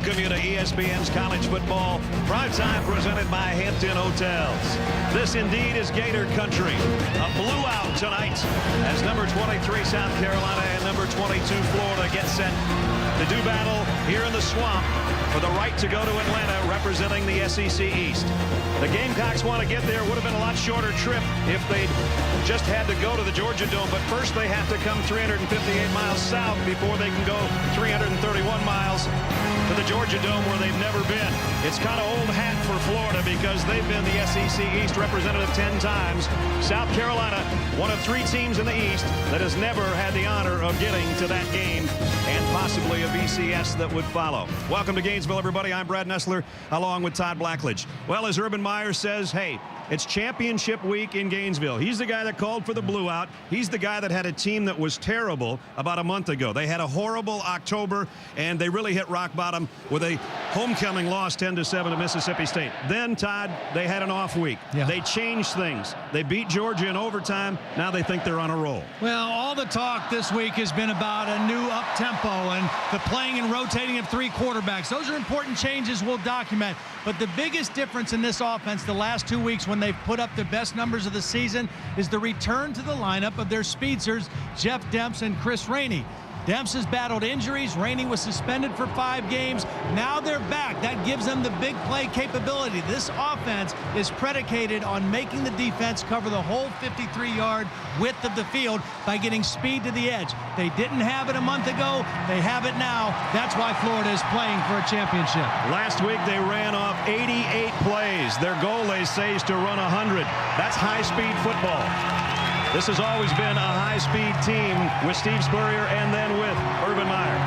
welcome you to ESPN's College Football Primetime, presented by Hampton Hotels. This indeed is Gator country. A blowout tonight as number 23 South Carolina and number 22 Florida get set to do battle here in the swamp for the right to go to Atlanta representing the SEC East. The Gamecocks want to get there. Would have been a lot shorter trip if they'd just had to go to the Georgia Dome, but first they have to come 358 miles south before they can go 331 miles to the Georgia Dome, where they've never been. It's kind of old hat for Florida because they've been the SEC East representative 10 times. South Carolina, one of 3 teams in the East that has never had the honor of getting to that game and possibly a BCS that would follow. Welcome to Gainesville, everybody. I'm Brad Nessler along with Todd Blackledge. Well, as Urban Meyer says, hey, it's championship week in Gainesville. He's the guy that called for the blowout. He's the guy that had a team that was terrible about a month ago. They had a horrible October, and they really hit rock bottom with a homecoming loss 10-7 to Mississippi State. Then, Todd, they had an off week. Yeah. They changed things. They beat Georgia in overtime. Now they think they're on a roll. Well, all the talk this week has been about a new up-tempo and the playing and rotating of 3 quarterbacks. Those are important changes we'll document. But the biggest difference in this offense the last 2 weeks when they've put up the best numbers of the season is the return to the lineup of their speedsters, Jeff Demps and Chris Rainey. Demps has battled injuries. Rainey was suspended for 5 games. Now they're back. That gives them the big play capability. This offense is predicated on making the defense cover the whole 53-yard width of the field by getting speed to the edge. They didn't have it a month ago. They have it now. That's why Florida is playing for a championship. Last week they ran off 88 plays. Their goal, they say, is to run 100. That's high-speed football. This has always been a high-speed team with Steve Spurrier and then with Urban Meyer.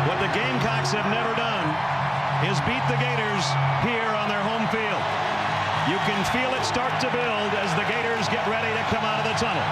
What the Gamecocks have never done is beat the Gators here on their home field. You can feel it start to build as the Gators get ready to come out of the tunnel.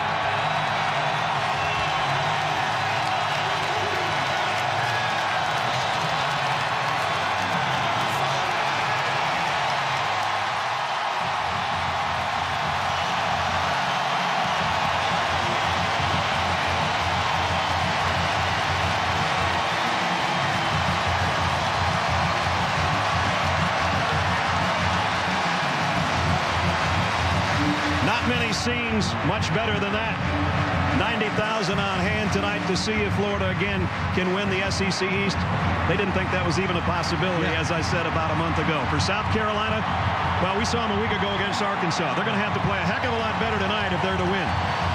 Scenes much better than that. 90,000 on hand tonight to see if Florida again can win the SEC East. They didn't think that was even a possibility, as I said about a month ago. For South Carolina, well, we saw them a week ago against Arkansas. They're going to have to play a heck of a lot better tonight if they're to win.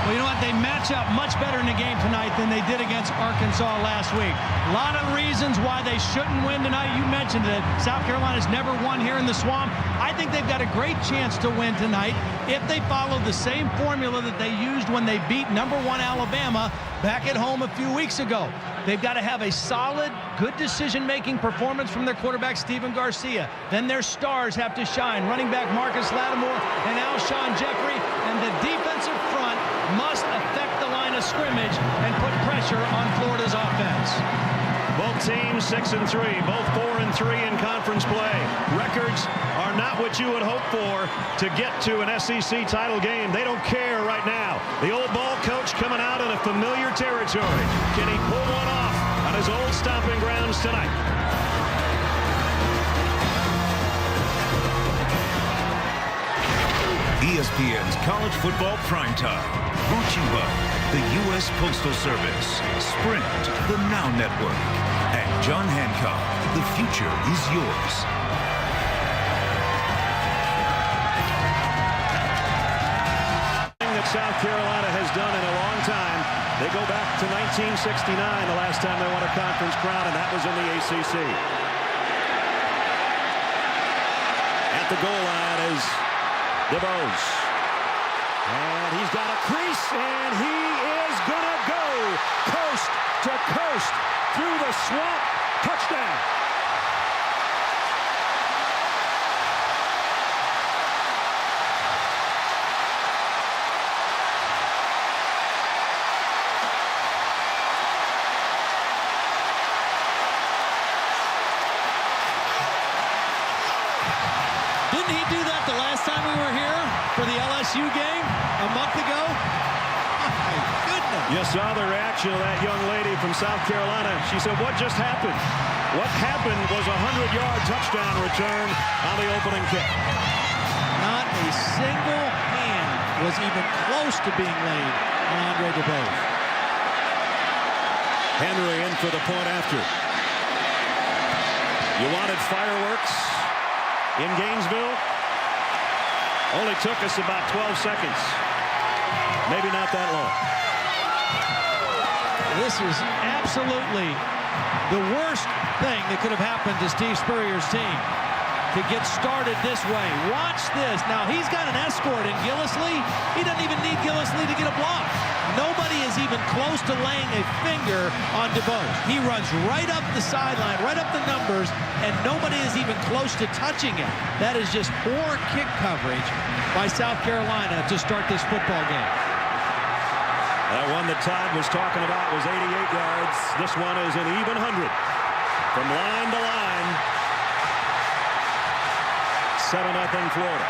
Well, you know what? They match up much better in the game tonight than they did against Arkansas last week. A lot of reasons why they shouldn't win tonight. You mentioned it. South Carolina's never won here in the swamp. I think they've got a great chance to win tonight if they follow the same formula that they used when they beat #1 Alabama back at home a few weeks ago. They've got to have a solid, good decision-making performance from their quarterback, Stephen Garcia. Then their stars have to shine. Running back Marcus Lattimore and Alshon Jeffrey. And the defensive front must affect the line of scrimmage and put pressure on Florida's offense. Both teams 6-3, both 4-3 in conference play. Records are not what you would hope for to get to an SEC title game. They don't care right now. The old ball coach coming out in a familiar territory. Can he pull one off on his old stomping grounds tonight? ESPN's College Football Primetime, brought to you by the U.S. Postal Service, Sprint, the Now Network, and John Hancock. The future is yours. That South Carolina has done in a long time. They go back to 1969, the last time they won a conference crown, and that was in the ACC. At the goal line is DeBose. And he's got a crease, and he is going to go coast to coast through the swamp. Touchdown. Didn't he do that the last time we were here for the LSU game a month ago? My goodness. You saw the reaction of that young lady from South Carolina. She said, what just happened? What happened was a 100-yard touchdown return on the opening kick. Not a single hand was even close to being laid on Andre DeBose. Henry in for the point after. You wanted fireworks in Gainesville? Only took us about 12 seconds. Maybe not that long. This is absolutely the worst thing that could have happened to Steve Spurrier's team, to get started this way. Watch this. Now, he's got an escort in Gillislee. He doesn't even need Gillislee to get a block. Nobody is even close to laying a finger on DeBose. He runs right up the sideline, right up the numbers, and nobody is even close to touching it. That is just poor kick coverage by South Carolina to start this football game. That one that Todd was talking about was 88 yards. This one is an even 100. From line to line. 7-0 Florida.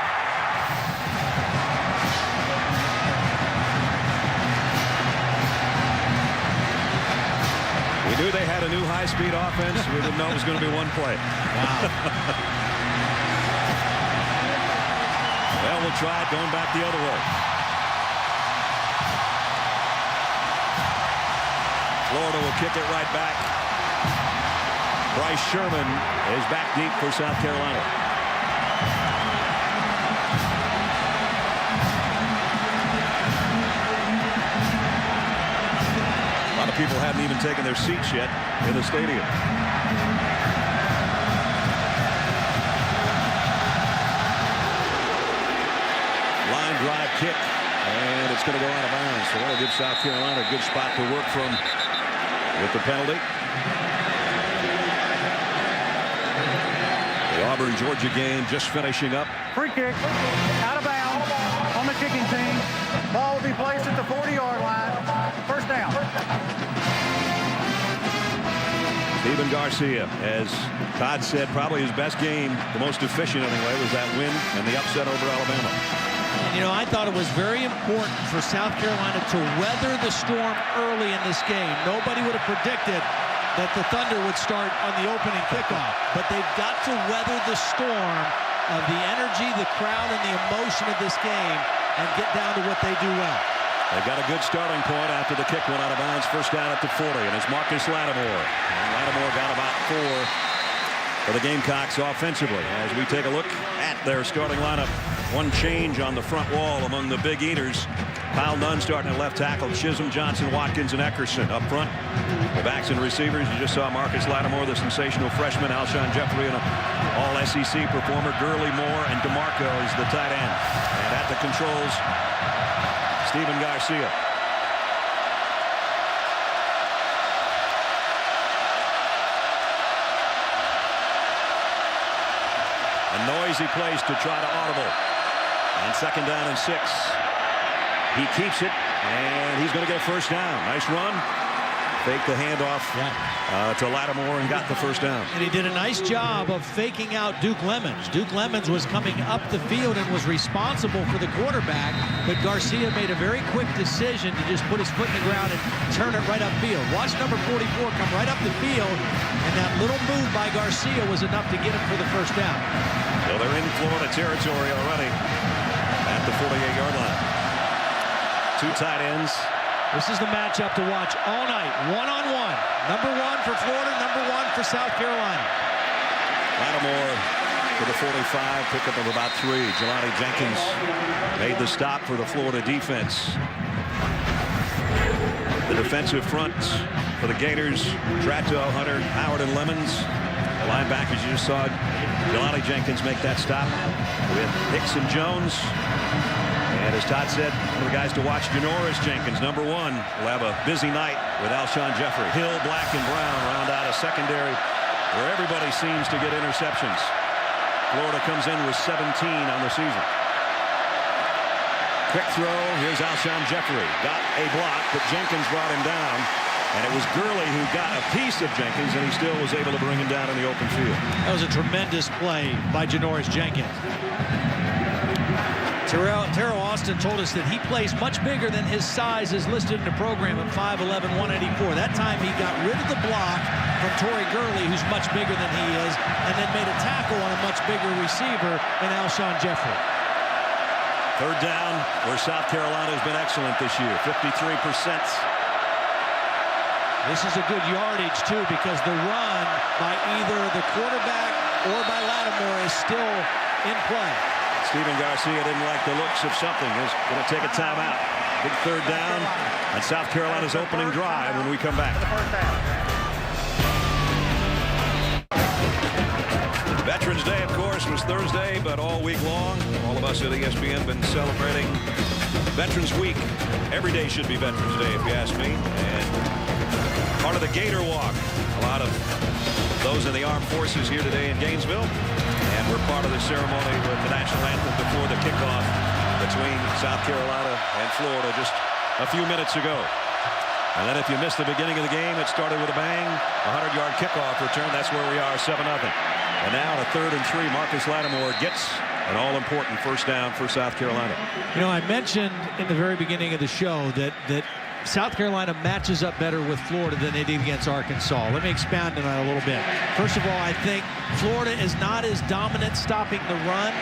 We knew they had a new high-speed offense. We didn't know it was going to be one play. Wow. Well, we'll try it going back the other way. Florida will kick it right back. Bryce Sherman is back deep for South Carolina. A lot of people hadn't even taken their seats yet in the stadium. Line drive kick, and it's going to go out of bounds. So that'll give South Carolina a good spot to work from with the penalty. The Auburn-Georgia game just finishing up. Free kick, out of bounds on the kicking team. Ball will be placed at the 40-yard line. First down. Stephen Garcia, as Todd said, probably his best game, the most efficient anyway, was that win and the upset over Alabama. You know, I thought it was very important for South Carolina to weather the storm early in this game. Nobody would have predicted that the Thunder would start on the opening kickoff. But they've got to weather the storm of the energy, the crowd, and the emotion of this game and get down to what they do well. They've got a good starting point after the kick went out of bounds. First down at the 40, and it's Marcus Lattimore. And Lattimore got about 4 for the Gamecocks offensively. As we take a look at their starting lineup, one change on the front wall among the Big Eaters. Kyle Nunn starting at left tackle. Chisholm, Johnson, Watkins, and Eckerson up front. The backs and receivers, you just saw Marcus Lattimore, the sensational freshman. Alshon Jeffrey, an all-SEC performer. Gurley, Moore, and DeMarco is the tight end. And at the controls, Stephen Garcia. A noisy place to try to audible. And second down and 6. He keeps it, and he's going to get a first down. Nice run. Fake the handoff to Lattimore and got the first down. And he did a nice job of faking out Duke Lemons. Duke Lemons was coming up the field and was responsible for the quarterback, but Garcia made a very quick decision to just put his foot in the ground and turn it right upfield. Watch number 44 come right up the field, and that little move by Garcia was enough to get him for the first down. So they're in Florida territory already at the 48-yard line. 2 tight ends. This is the matchup to watch all night. One-on-one. Number 1 for Florida, number 1 for South Carolina. Lattimore to the 45, pickup of about 3. Jelani Jenkins made the stop for the Florida defense. The defensive fronts for the Gators, Tratto, Hunter, Howard, and Lemons. The linebackers, you just saw Jelani Jenkins make that stop with Hicks and Jones. And as Todd said, one of the guys to watch, Janoris Jenkins, number 1, will have a busy night with Alshon Jeffrey. Hill, Black, and Brown round out a secondary where everybody seems to get interceptions. Florida comes in with 17 on the season. Quick throw. Here's Alshon Jeffrey. Got a block, but Jenkins brought him down. And it was Gurley who got a piece of Jenkins, and he still was able to bring him down in the open field. That was a tremendous play by Janoris Jenkins. Terrell Austin told us that he plays much bigger than his size is listed in the program at 5'11", 184. That time he got rid of the block from Torrey Gurley, who's much bigger than he is, and then made a tackle on a much bigger receiver in Alshon Jeffrey. Third down, where South Carolina has been excellent this year, 53%. This is a good yardage, too, because the run by either the quarterback or by Lattimore is still in play. Stephen Garcia didn't like the looks of something. He's going to take a timeout. Big third down on South Carolina's opening drive when we come back. Veterans Day, of course, was Thursday, but all week long, all of us at ESPN have been celebrating Veterans Week. Every day should be Veterans Day, if you ask me. And part of the Gator Walk. A lot of those in the armed forces here today in Gainesville. And we're part of the ceremony with the national anthem before the kickoff between South Carolina and Florida just a few minutes ago. And then if you missed the beginning of the game, it started with a bang. A 100-yard kickoff return. That's where we are, 7-0. And now on a 3rd and 3, Marcus Lattimore gets an all-important first down for South Carolina. You know, I mentioned in the very beginning of the show that South Carolina matches up better with Florida than they did against Arkansas. Let me expand on that a little bit. First of all, I think Florida is not as dominant stopping the run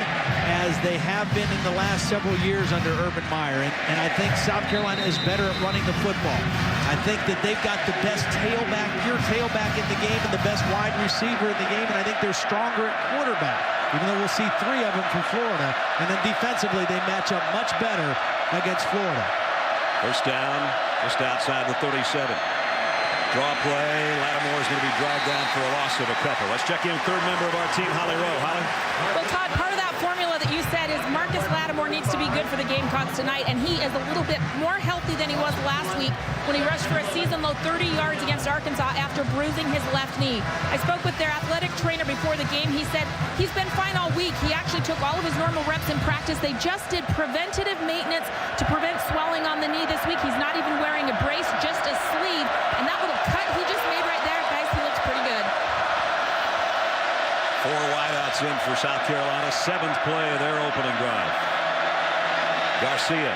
as they have been in the last several years under Urban Meyer. And I think South Carolina is better at running the football. I think that they've got the best tailback, pure tailback in the game, and the best wide receiver in the game. And I think they're stronger at quarterback, even though we'll see 3 of them from Florida. And then defensively, they match up much better against Florida. First down, just outside the 37. Draw play. Lattimore is going to be dragged down for a loss of a couple. Let's check in third member of our team, Holly Rowe. Holly? Well, Todd, part of that formula that you said is Marcus Lattimore needs to be good for the Gamecocks tonight, and he is a little bit more healthy than he was last week when he rushed for a season-low 30 yards against Arkansas after bruising his left knee. I spoke with their athletic trainer before the game. He said he's been fine all week. He actually took all of his normal reps in practice. They just did preventative maintenance to prevent swelling on the knee this week. He's not even wearing a brace, just a sleeve, and that little cut he just made right there, guys, he looks pretty good. 4 wideouts in for South Carolina. 7th play of their opening drive. Garcia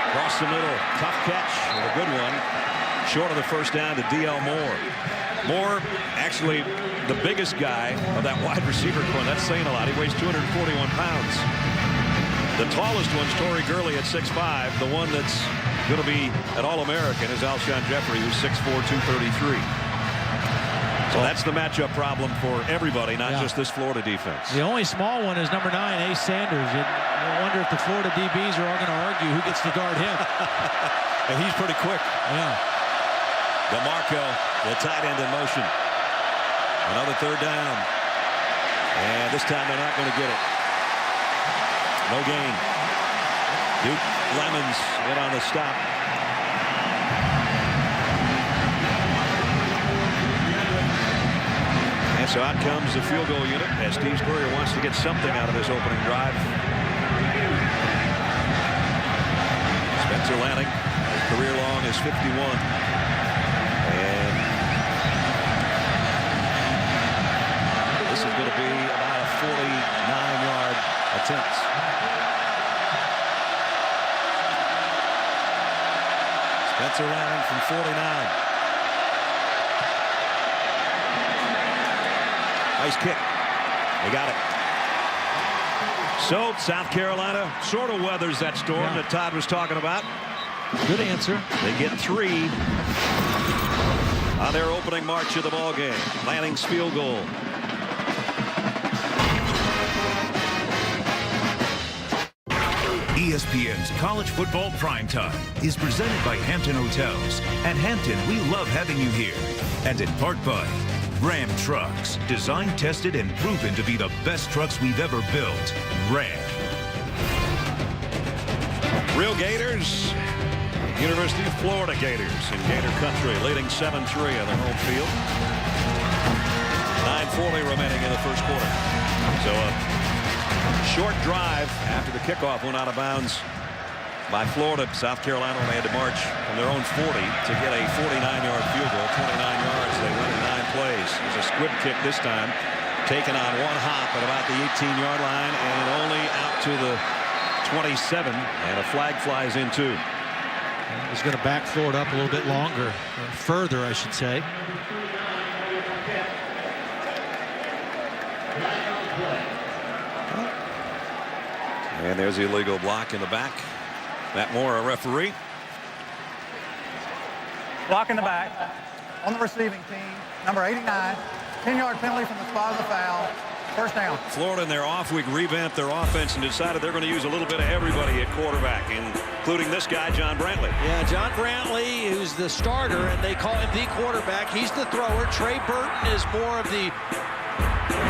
across the middle. Tough catch. And a good one. Short of the first down to D.L. Moore. Moore, actually the biggest guy of that wide receiver corps. That's saying a lot. He weighs 241 pounds. The tallest one's Torrey Gurley at 6'5". The one that's going to be an All-American is Alshon Jeffrey, who's 6'4", 233. So that's the matchup problem for everybody, not just this Florida defense. The only small one is number 9, Ace Sanders. You wonder if the Florida DBs are all going to argue who gets to guard him. And he's pretty quick. Yeah. DeMarco, the tight end in motion. Another third down. And this time they're not going to get it. No gain. Duke Lemons in on the stop. And so out comes the field goal unit as Steve Spurrier wants to get something out of this opening drive. Spencer Lanning, his career long is 51. And this is going to be about a 49-yard attempt. Spencer Lanning from 49. Nice kick. They got it. So South Carolina sort of weathers that storm that Todd was talking about. Good answer. They get 3 on their opening march of the ball game. Lanning's field goal. ESPN's College Football Primetime is presented by Hampton Hotels. At Hampton, we love having you here. And in part by Ram Trucks, designed, tested, and proven to be the best trucks we've ever built. Ram. Real Gators, University of Florida Gators in Gator Country, leading 7-3 on the home field. 9:40 remaining in the first quarter. So a short drive after the kickoff went out of bounds by Florida. South Carolina only had to march from their own 40 to get a 49-yard field goal. 29 yards. They went in 9 plays. There's a squib kick this time, taken on one hop at about the 18-yard line and only out to the 27, and a flag flies in too. He's going to back Florida up a little bit longer, or further, I should say. And there's the illegal block in the back. Matt Moore, a referee. Block in the back on the receiving team. Number 89. 10-yard penalty from the spot of the foul. First down. Florida in their off week revamped their offense and decided they're going to use a little bit of everybody at quarterback, including this guy, John Brantley. Yeah, John Brantley, who's the starter, and they call him the quarterback. He's the thrower. Trey Burton is more of the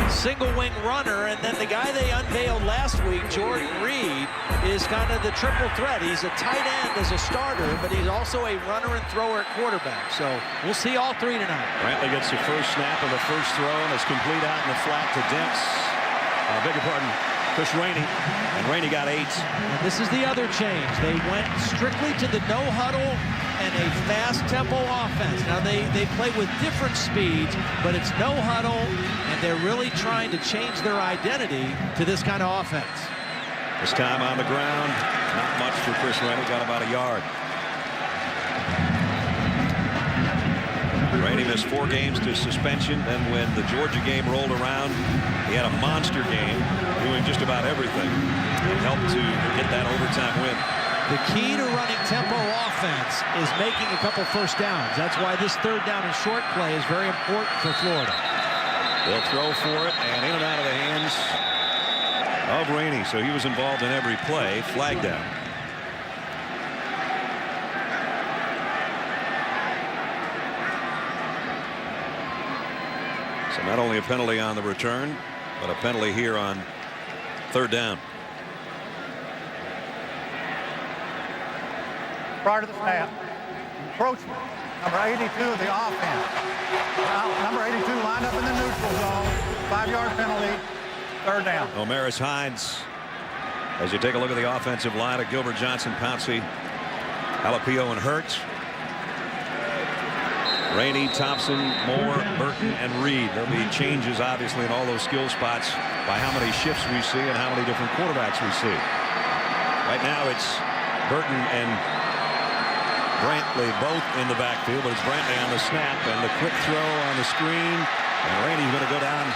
single wing runner, and then the guy they unveiled last week, Jordan Reed, is kind of the triple threat. He's a tight end as a starter, but he's also a runner and thrower at quarterback. So we'll see all three tonight. Brantley gets the first snap of the first throw, and it's complete out in the flat to Dents. Beg your pardon, Chris Rainey, and Rainey got 8. And this is the other change. They went strictly to the no huddle and a fast tempo offense. Now they play with different speeds, but it's no huddle, and they're really trying to change their identity to this kind of offense. This time on the ground, not much for Chris Rainey, got about a yard. Rainey missed 4 games to suspension. Then when the Georgia game rolled around, he had a monster game, doing just about everything. It helped to get that overtime win. The key to running tempo offense is making a couple first downs. That's why this third down and short play is very important for Florida. They'll throw for it, and in and out of the hands of Rainey. So he was involved in every play. Flag down. So not only a penalty on the return, but a penalty here on third down. Prior to the snap, encroachment. Number 82 of the offense. Number 82 lined up in the neutral zone. 5-yard penalty. Third down. Omaris Hines. As you take a look at the offensive line of Gilbert, Johnson, Pouncey, Halapio, and Hurts. Rainey, Thompson, Moore, Burton, and Reed. There'll be changes, obviously, in all those skill spots by how many shifts we see and how many different quarterbacks we see. Right now, it's Burton and Brantley both in the backfield, but it's Brantley on the snap and the quick throw on the screen. And Rainey's going to go down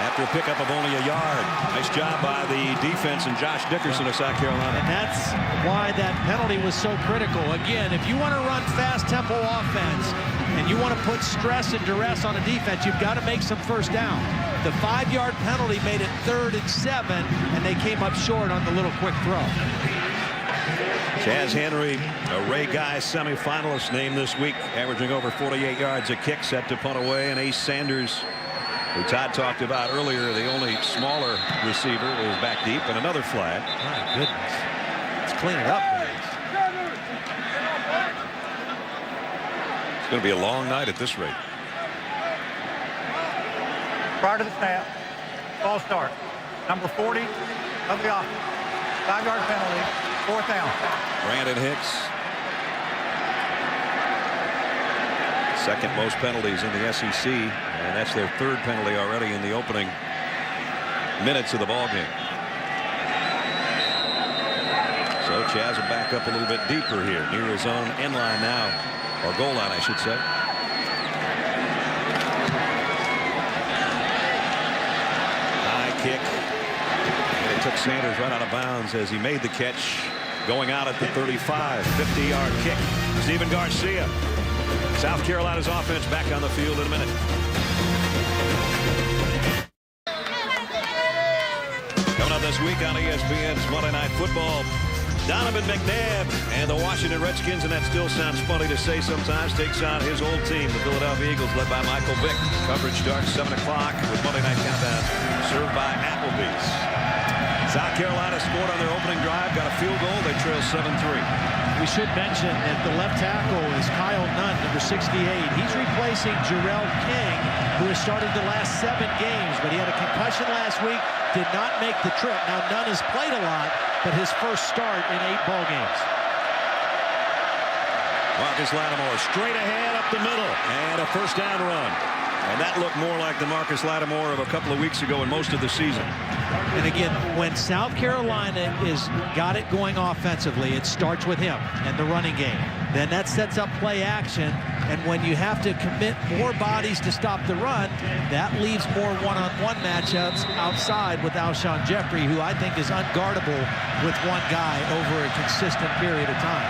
after a pickup of only a yard. Nice job by the defense and Josh Dickerson of South Carolina. And that's why that penalty was so critical. Again, if you want to run fast tempo offense and you want to put stress and duress on a defense, you've got to make some first down. The 5-yard penalty made it 3rd and 7, and they came up short on the little quick throw. Chaz Henry, a Ray Guy semifinalist named this week, averaging over 48 yards a kick, set to punt away. And Ace Sanders, who Todd talked about earlier, the only smaller receiver, is back deep, and another flag. My goodness. Let's clean it up, guys. It's going to be a long night at this rate. Prior to the snap, ball start. Number 40 of the offense. 5-yard penalty. 4th down. Brandon Hicks. Second most penalties in the SEC, and that's their 3rd penalty already in the opening minutes of the ball game. So Chaz will back up a little bit deeper here, near his own end line now, or goal line, I should say. High kick. And it took Sanders right out of bounds as he made the catch, going out at the 35. 50-yard kick. Stephen Garcia. South Carolina's offense back on the field in a minute. Coming up this week on ESPN's Monday Night Football, Donovan McNabb and the Washington Redskins, and that still sounds funny to say sometimes, takes on his old team, the Philadelphia Eagles, led by Michael Vick. Coverage starts 7 o'clock with Monday Night Countdown, served by Applebee's. South Carolina scored on their opening drive, got a field goal. They trail 7-3. We should mention that the left tackle is Kyle Nunn, number 68. He's replacing Jarrell King, who has started the last 7 games, but he had a concussion last week, did not make the trip. Now, Nunn has played a lot, but his first start in 8 ball games. Marcus Lattimore straight ahead up the middle, and a first down run. And that looked more like the Marcus Lattimore of a couple of weeks ago and most of the season. And again, when South Carolina is got it going offensively, it starts with him and the running game. Then that sets up play action. And when you have to commit more bodies to stop the run, that leaves more one-on-one matchups outside with Alshon Jeffrey, who I think is unguardable with one guy over a consistent period of time.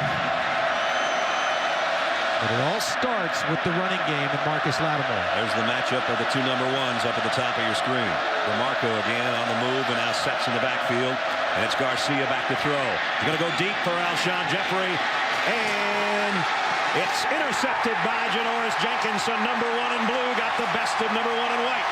But it all starts with the running game and Marcus Lattimore. There's the matchup of the two number ones up at the top of your screen. DeMarco again on the move and now sets in the backfield. And it's Garcia back to throw. He's going to go deep for Alshon Jeffrey. And it's intercepted by Janoris Jenkins. So number one in blue got the best of number one in white.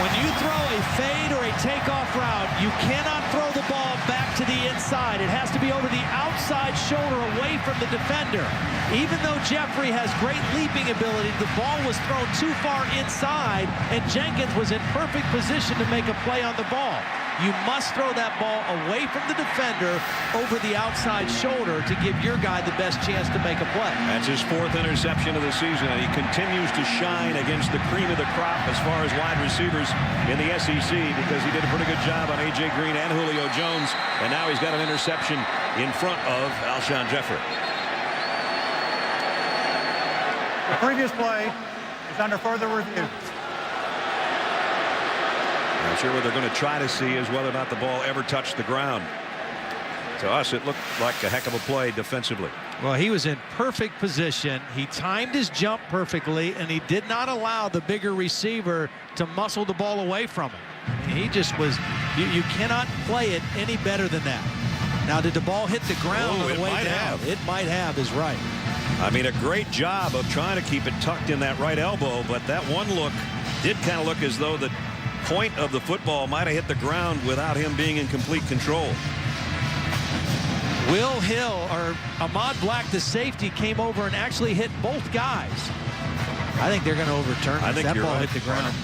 When you throw a fade or a takeoff route, you cannot throw the ball back to the inside. It has to be over the outside shoulder away from the defender. Even though Jeffrey has great leaping ability, the ball was thrown too far inside, and Jenkins was in perfect position to make a play on the ball. You must throw that ball away from the defender over the outside shoulder to give your guy the best chance to make a play. That's his fourth interception of the season, and he continues to shine against the cream of the crop as far as wide receivers in the SEC because he did a pretty good job on A.J. Green and Julio Jones, and now he's got an interception in front of Alshon Jeffrey. The previous play is under further review. I'm sure what they're going to try to see is whether or not the ball ever touched the ground. To us, it looked like a heck of a play defensively. Well, he was in perfect position. He timed his jump perfectly, and he did not allow the bigger receiver to muscle the ball away from him. He just was, you cannot play it any better than that. Now, did the ball hit the ground on the way down? It might have, is right. I mean, a great job of trying to keep it tucked in that right elbow, but that one look did kind of look as though the point of the football might have hit the ground without him being in complete control. Will Hill, or Ahmad Black, the safety, came over and actually hit both guys. I think they're going to overturn it. I think that you're ball right. hit the ground.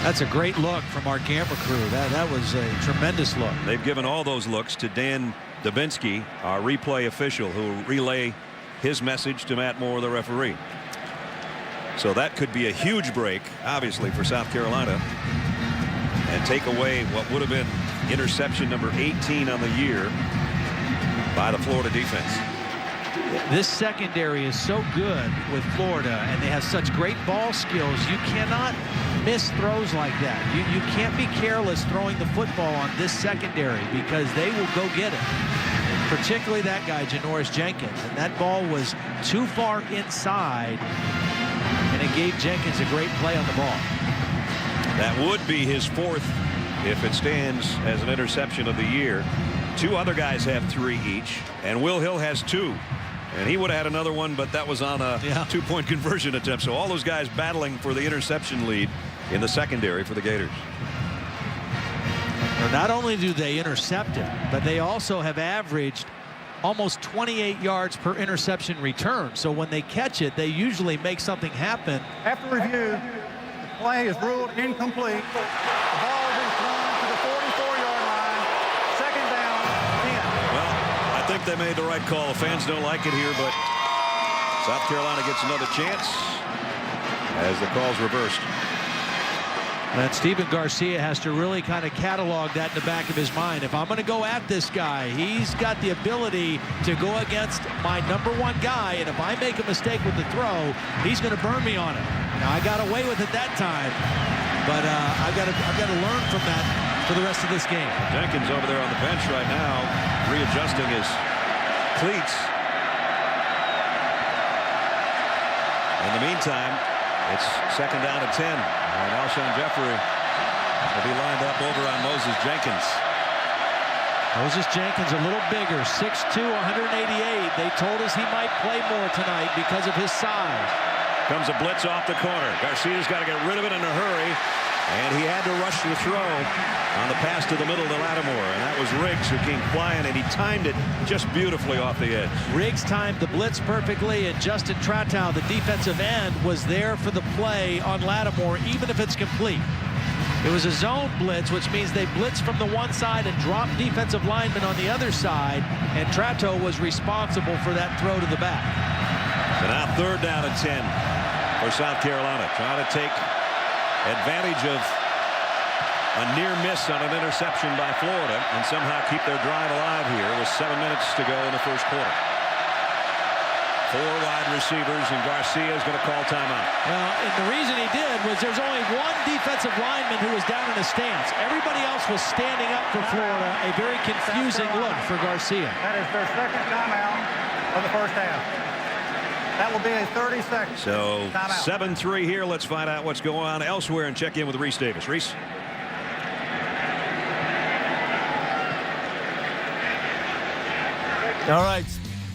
That's a great look from our camera crew. That was a tremendous look. They've given all those looks to Dan Dubinsky, our replay official, who will relay his message to Matt Moore, the referee. So that could be a huge break, obviously, for South Carolina, and take away what would have been interception number 18 on the year by the Florida defense. This secondary is so good with Florida, and they have such great ball skills. You cannot miss throws like that. You can't be careless throwing the football on this secondary because they will go get it. Particularly that guy, Janoris Jenkins. And that ball was too far inside, and it gave Jenkins a great play on the ball. That would be his fourth if it stands as an interception of the year. Two other guys have 3 each, and Will Hill has 2. And he would have had another one, but that was on a 2-point conversion attempt. So all those guys battling for the interception lead in the secondary for the Gators. Well, not only do they intercept it, but they also have averaged almost 28 yards per interception return. So when they catch it, they usually make something happen. After review, the play is ruled incomplete. The ball is thrown to the 44-yard line. Second down, 10. Well, I think they made the right call. The fans don't like it here, but South Carolina gets another chance as the call's reversed. And Stephen Garcia has to really kind of catalog that in the back of his mind. If I'm going to go at this guy, he's got the ability to go against my #1 guy, and if I make a mistake with the throw, he's going to burn me on it. Now, I got away with it that time, but I've got to learn from that for the rest of this game. Jenkins over there on the bench right now, readjusting his cleats. In the meantime, it's second down and 10. And Alshon Jeffrey will be lined up over on Moses Jenkins. Moses Jenkins a little bigger, 6'2", 188. They told us he might play more tonight because of his size. Comes a blitz off the corner. Garcia's got to get rid of it in a hurry. And he had to rush the throw on the pass to the middle to Lattimore. And that was Riggs who came flying, and he timed it just beautifully off the edge. Riggs timed the blitz perfectly, and Justin Tratow, the defensive end, was there for the play on Lattimore, even if it's complete. It was a zone blitz, which means they blitzed from the one side and dropped defensive linemen on the other side, and Tratto was responsible for that throw to the back. So now 3rd down and 10 for South Carolina, trying to take advantage of a near miss on an interception by Florida and somehow keep their drive alive here with 7 minutes to go in the first quarter. 4 wide receivers, and Garcia is going to call timeout. Well, and the reason he did was there's only one defensive lineman who was down in a stance. Everybody else was standing up for Florida. A very confusing look for Garcia. That is their 2nd timeout of the first half. That will be a 30-second So timeout. 7-3 here. Let's find out what's going on elsewhere and check in with Reese Davis. Reese. All right,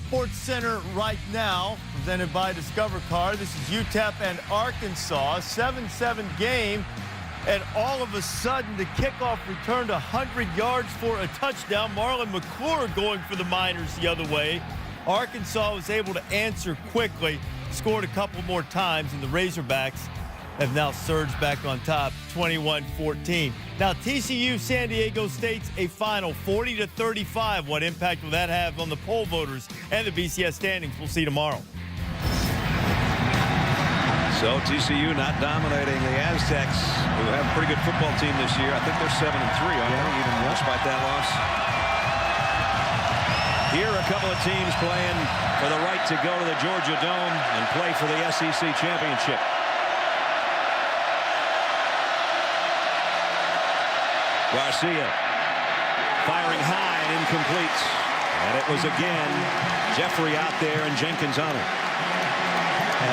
Sports Center right now, presented by Discover Car. This is UTEP and Arkansas, 7-7 game, and all of a sudden the kickoff returned 100 yards for a touchdown. Marlon McClure going for the Miners the other way. Arkansas was able to answer quickly, scored a couple more times, and the Razorbacks have now surged back on top, 21-14. Now, TCU San Diego State's a final 40-35. What impact will that have on the poll voters and the BCS standings? We'll see tomorrow. So TCU not dominating the Aztecs, who have a pretty good football team this year. I think they're 7-3, aren't they? Even despite that loss. Here are a couple of teams playing for the right to go to the Georgia Dome and play for the SEC championship. Garcia firing high and incomplete. And it was again Jeffrey out there and Jenkins on it.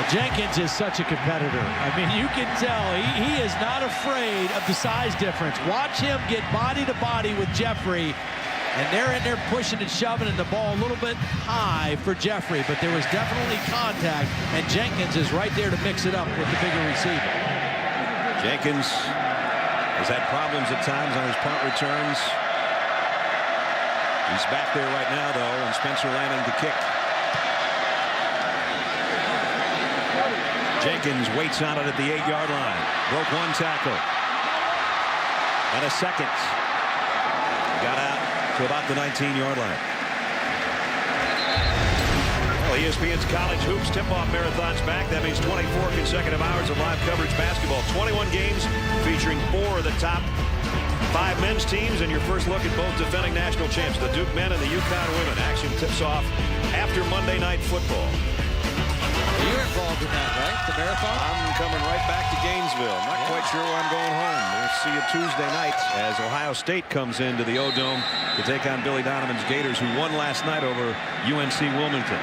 Jenkins is such a competitor. I mean, you can tell he is not afraid of the size difference. Watch him get body to body with Jeffrey. And they're in there pushing and shoving, and the ball a little bit high for Jeffrey. But there was definitely contact, and Jenkins is right there to mix it up with the bigger receiver. Jenkins has had problems at times on his punt returns. He's back there right now, though, and Spencer Lanning to kick. Jenkins waits on it at the 8-yard line. Broke 1 tackle. And a second. Got out to about the 19-yard line. Well, ESPN's College Hoops Tip-Off Marathon's back. That means 24 consecutive hours of live coverage basketball. 21 games featuring 4 of the top 5 men's teams, and your first look at both defending national champs, the Duke men and the UConn women. Action tips off after Monday Night Football. You're involved in that, right? The marathon? I'm coming right back to Gainesville. Not quite sure where I'm going home. We'll see you Tuesday night as Ohio State comes into the O-Dome to take on Billy Donovan's Gators, who won last night over UNC Wilmington.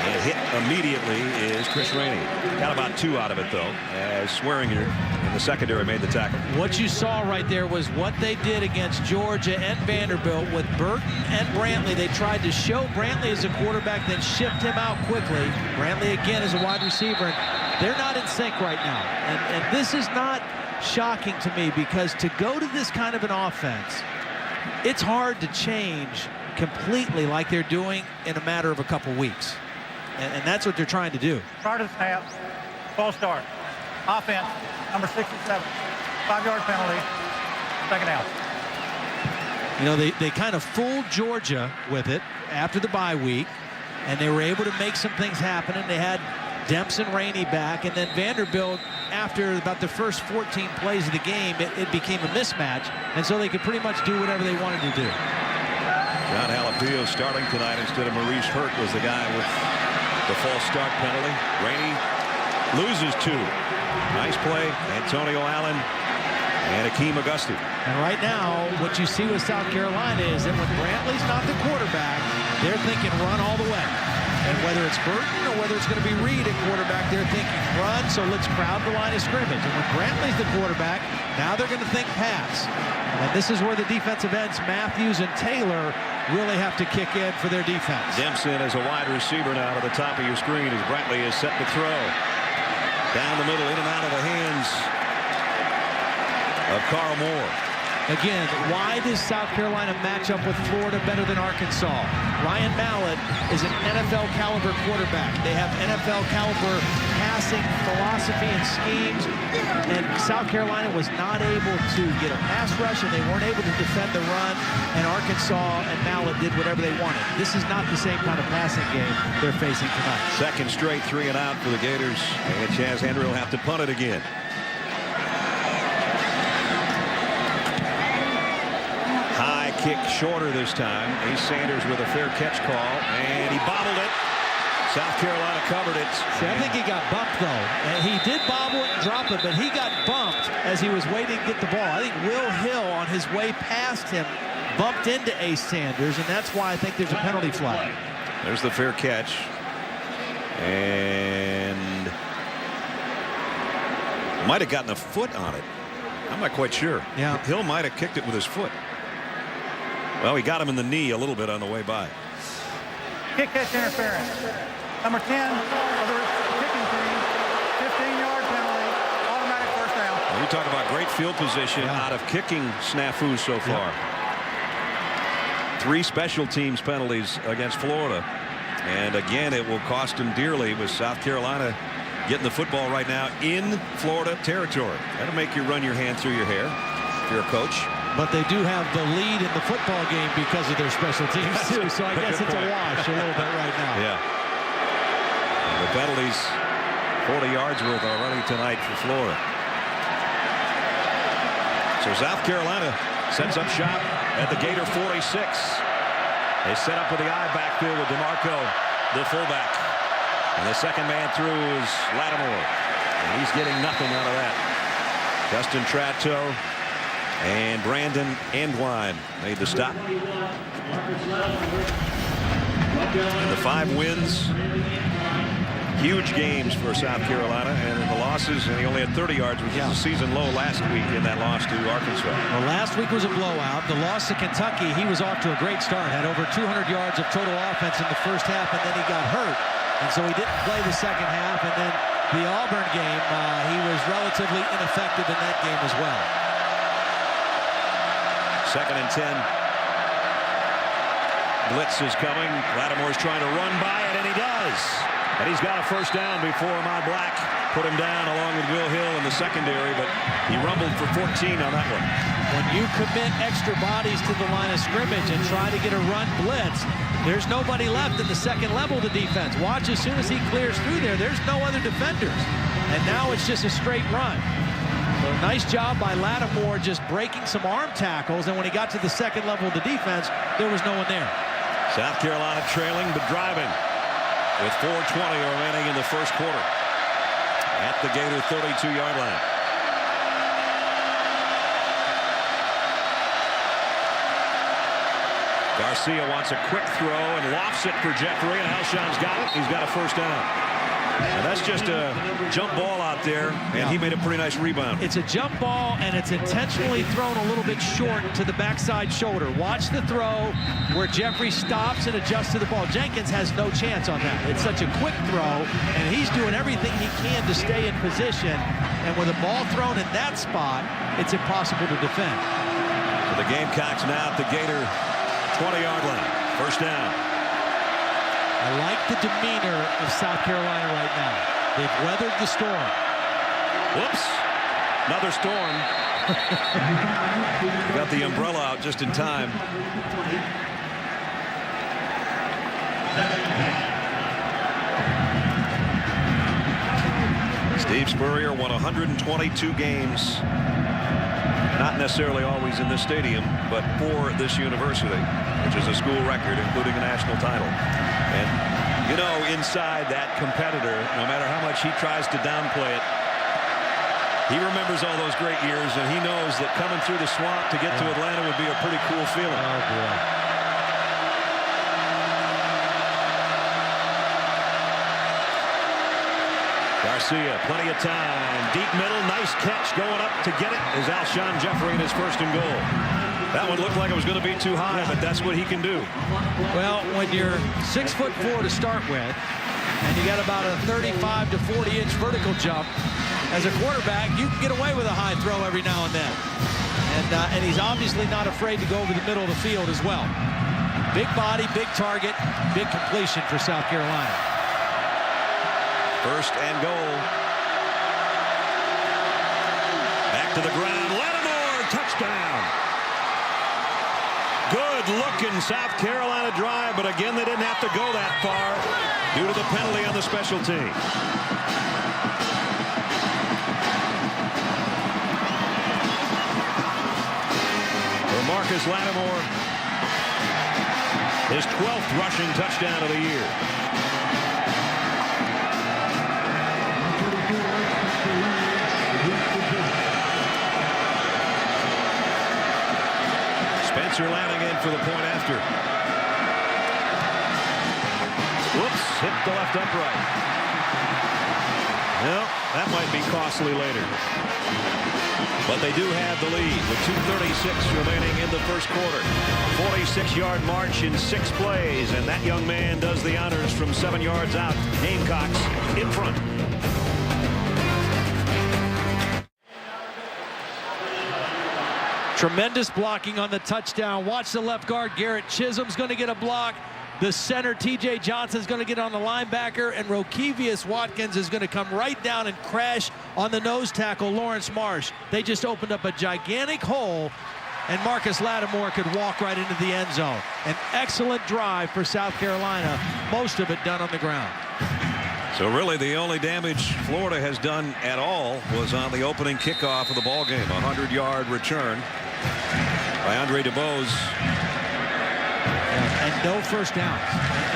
And hit immediately is Chris Rainey. Got about 2 out of it, though, as Swearinger in the secondary made the tackle. What you saw right there was what they did against Georgia and Vanderbilt with Burton and Brantley. They tried to show Brantley as a quarterback, then shift him out quickly. Brantley again as a wide receiver. And they're not in sync right now. And this is not shocking to me, because to go to this kind of an offense, it's hard to change completely like they're doing in a matter of a couple weeks. And that's what they're trying to do. Start of the snap, false start. Offense, number 67. 5-yard penalty, 2nd out. You know, they kind of fooled Georgia with it after the bye week, and they were able to make some things happen, and they had Dempson Rainey back, and then Vanderbilt, after about the first 14 plays of the game, it became a mismatch, and so they could pretty much do whatever they wanted to do. John Halapio starting tonight instead of Maurice Hurt was the guy with the false start penalty. Rainey loses 2. Nice play. Antonio Allen and Akeem Auguste. And right now, what you see with South Carolina is that when Brantley's not the quarterback, they're thinking run all the way. And whether it's Burton or whether it's going to be Reed at quarterback, they're thinking run, so let's crowd the line of scrimmage. And when Brantley's the quarterback, now they're going to think pass. And this is where the defensive ends, Matthews and Taylor, really have to kick in for their defense. Dempson as a wide receiver now to the top of your screen as Brantley is set to throw. Down the middle, in and out of the hands of Carl Moore. Again, why does South Carolina match up with Florida better than Arkansas? Ryan Mallett is an NFL caliber quarterback. They have NFL caliber passing philosophy and schemes, and South Carolina was not able to get a pass rush, and they weren't able to defend the run, and Arkansas and Mallet did whatever they wanted. This is not the same kind of passing game they're facing tonight. Second straight 3 and out for the Gators, and Chaz Henry will have to punt it again. High kick shorter this time. Ace Sanders with a fair catch call, and he bobbled it. South Carolina covered it. See, I think he got bumped, though. And he did bobble it and drop it, but he got bumped as he was waiting to get the ball. I think Will Hill, on his way past him, bumped into Ace Sanders, and that's why I think there's a penalty flag. There's the fair catch. And might have gotten a foot on it. I'm not quite sure. Yeah. Hill might have kicked it with his foot. Well, he got him in the knee a little bit on the way by. Kick catch interference. Number 10 for the kicking team. 15-yard penalty. Automatic first down. Well, you talk about great field position out of kicking snafus so far. 3 special teams penalties against Florida. And again, it will cost him dearly with South Carolina getting the football right now in Florida territory. That'll make you run your hand through your hair if you're a coach. But they do have the lead in the football game because of their special teams, too. So I guess it's a wash a little bit right now. Yeah. And the penalties, 40 yards worth already tonight for Florida. So South Carolina sets up shop at the Gator 46. They set up with the I backfield with DeMarco, the fullback. And the second man through is Lattimore. And he's getting nothing out of that. Justin Tratto and Brandon Andwine made the stop. And the 5 wins. Huge games for South Carolina, and in the losses, and he only had 30 yards, which is a season low last week in that loss to Arkansas. Well, last week was a blowout. The loss to Kentucky, he was off to a great start, had over 200 yards of total offense in the first half, and then he got hurt, and so he didn't play the second half. And then the Auburn game, he was relatively ineffective in that game as well. 2nd and 10. Blitz is coming. Lattimore's trying to run by it, and he does. And he's got a first down before Ahmad Black put him down along with Will Hill in the secondary, but he rumbled for 14 on that one. When you commit extra bodies to the line of scrimmage and try to get a run blitz, there's nobody left in the second level of the defense. Watch, as soon as he clears through there, there's no other defenders. And now it's just a straight run. So nice job by Lattimore just breaking some arm tackles, and when he got to the second level of the defense, there was no one there. South Carolina trailing but driving with 4:20 remaining in the first quarter at the Gator 32-yard line. Garcia wants a quick throw and lofts it for Jeffrey, and Alshon's got it. He's got a first down. And that's just a jump ball out there, and he made a pretty nice rebound. It's a jump ball, and it's intentionally thrown a little bit short to the backside shoulder. Watch the throw where Jeffrey stops and adjusts to the ball. Jenkins has no chance on that. It's such a quick throw, and he's doing everything he can to stay in position. And with a ball thrown in that spot, it's impossible to defend. So the Gamecocks now at the Gator 20-yard line. First down. I like the demeanor of South Carolina right now. They've weathered the storm. Whoops. Another storm. Got the umbrella out just in time. Steve Spurrier won 122 games. Not necessarily always in this stadium, but for this university, which is a school record, including a national title. And, you know, inside that competitor, no matter how much he tries to downplay it, he remembers all those great years, and he knows that coming through the swamp to get to Atlanta would be a pretty cool feeling. Oh, boy. Garcia, plenty of time. Deep middle, nice catch going up to get it is Alshon Jeffrey in his first and goal. That one looked like it was going to be too high, but that's what he can do. Well, when you're 6'4" to start with, and you got about a 35 to 40-inch vertical jump, as a quarterback, you can get away with a high throw every now and then. And he's obviously not afraid to go over the middle of the field as well. Big body, big target, big completion for South Carolina. First and goal. Back to the ground. Lattimore, touchdown. Good looking South Carolina drive, but again they didn't have to go that far due to the penalty on the special team. For Marcus Lattimore, his 12th rushing touchdown of the year. Spencer Lanigan for the point after. Whoops, hit the left upright. Well, that might be costly later. But they do have the lead with 2:36 remaining in the first quarter. 46-yard march in 6 plays, and that young man does the honors from 7 yards out. Gamecocks in front. Tremendous blocking on the touchdown. Watch the left guard. Garrett Chisholm's going to get a block. The center, T.J. Johnson's going to get on the linebacker, and Rokevius Watkins is going to come right down and crash on the nose tackle, Lawrence Marsh. They just opened up a gigantic hole, and Marcus Lattimore could walk right into the end zone. An excellent drive for South Carolina, most of it done on the ground. So really the only damage Florida has done at all was on the opening kickoff of the ball game. A 100-yard return by Andre DeBose. And no first downs.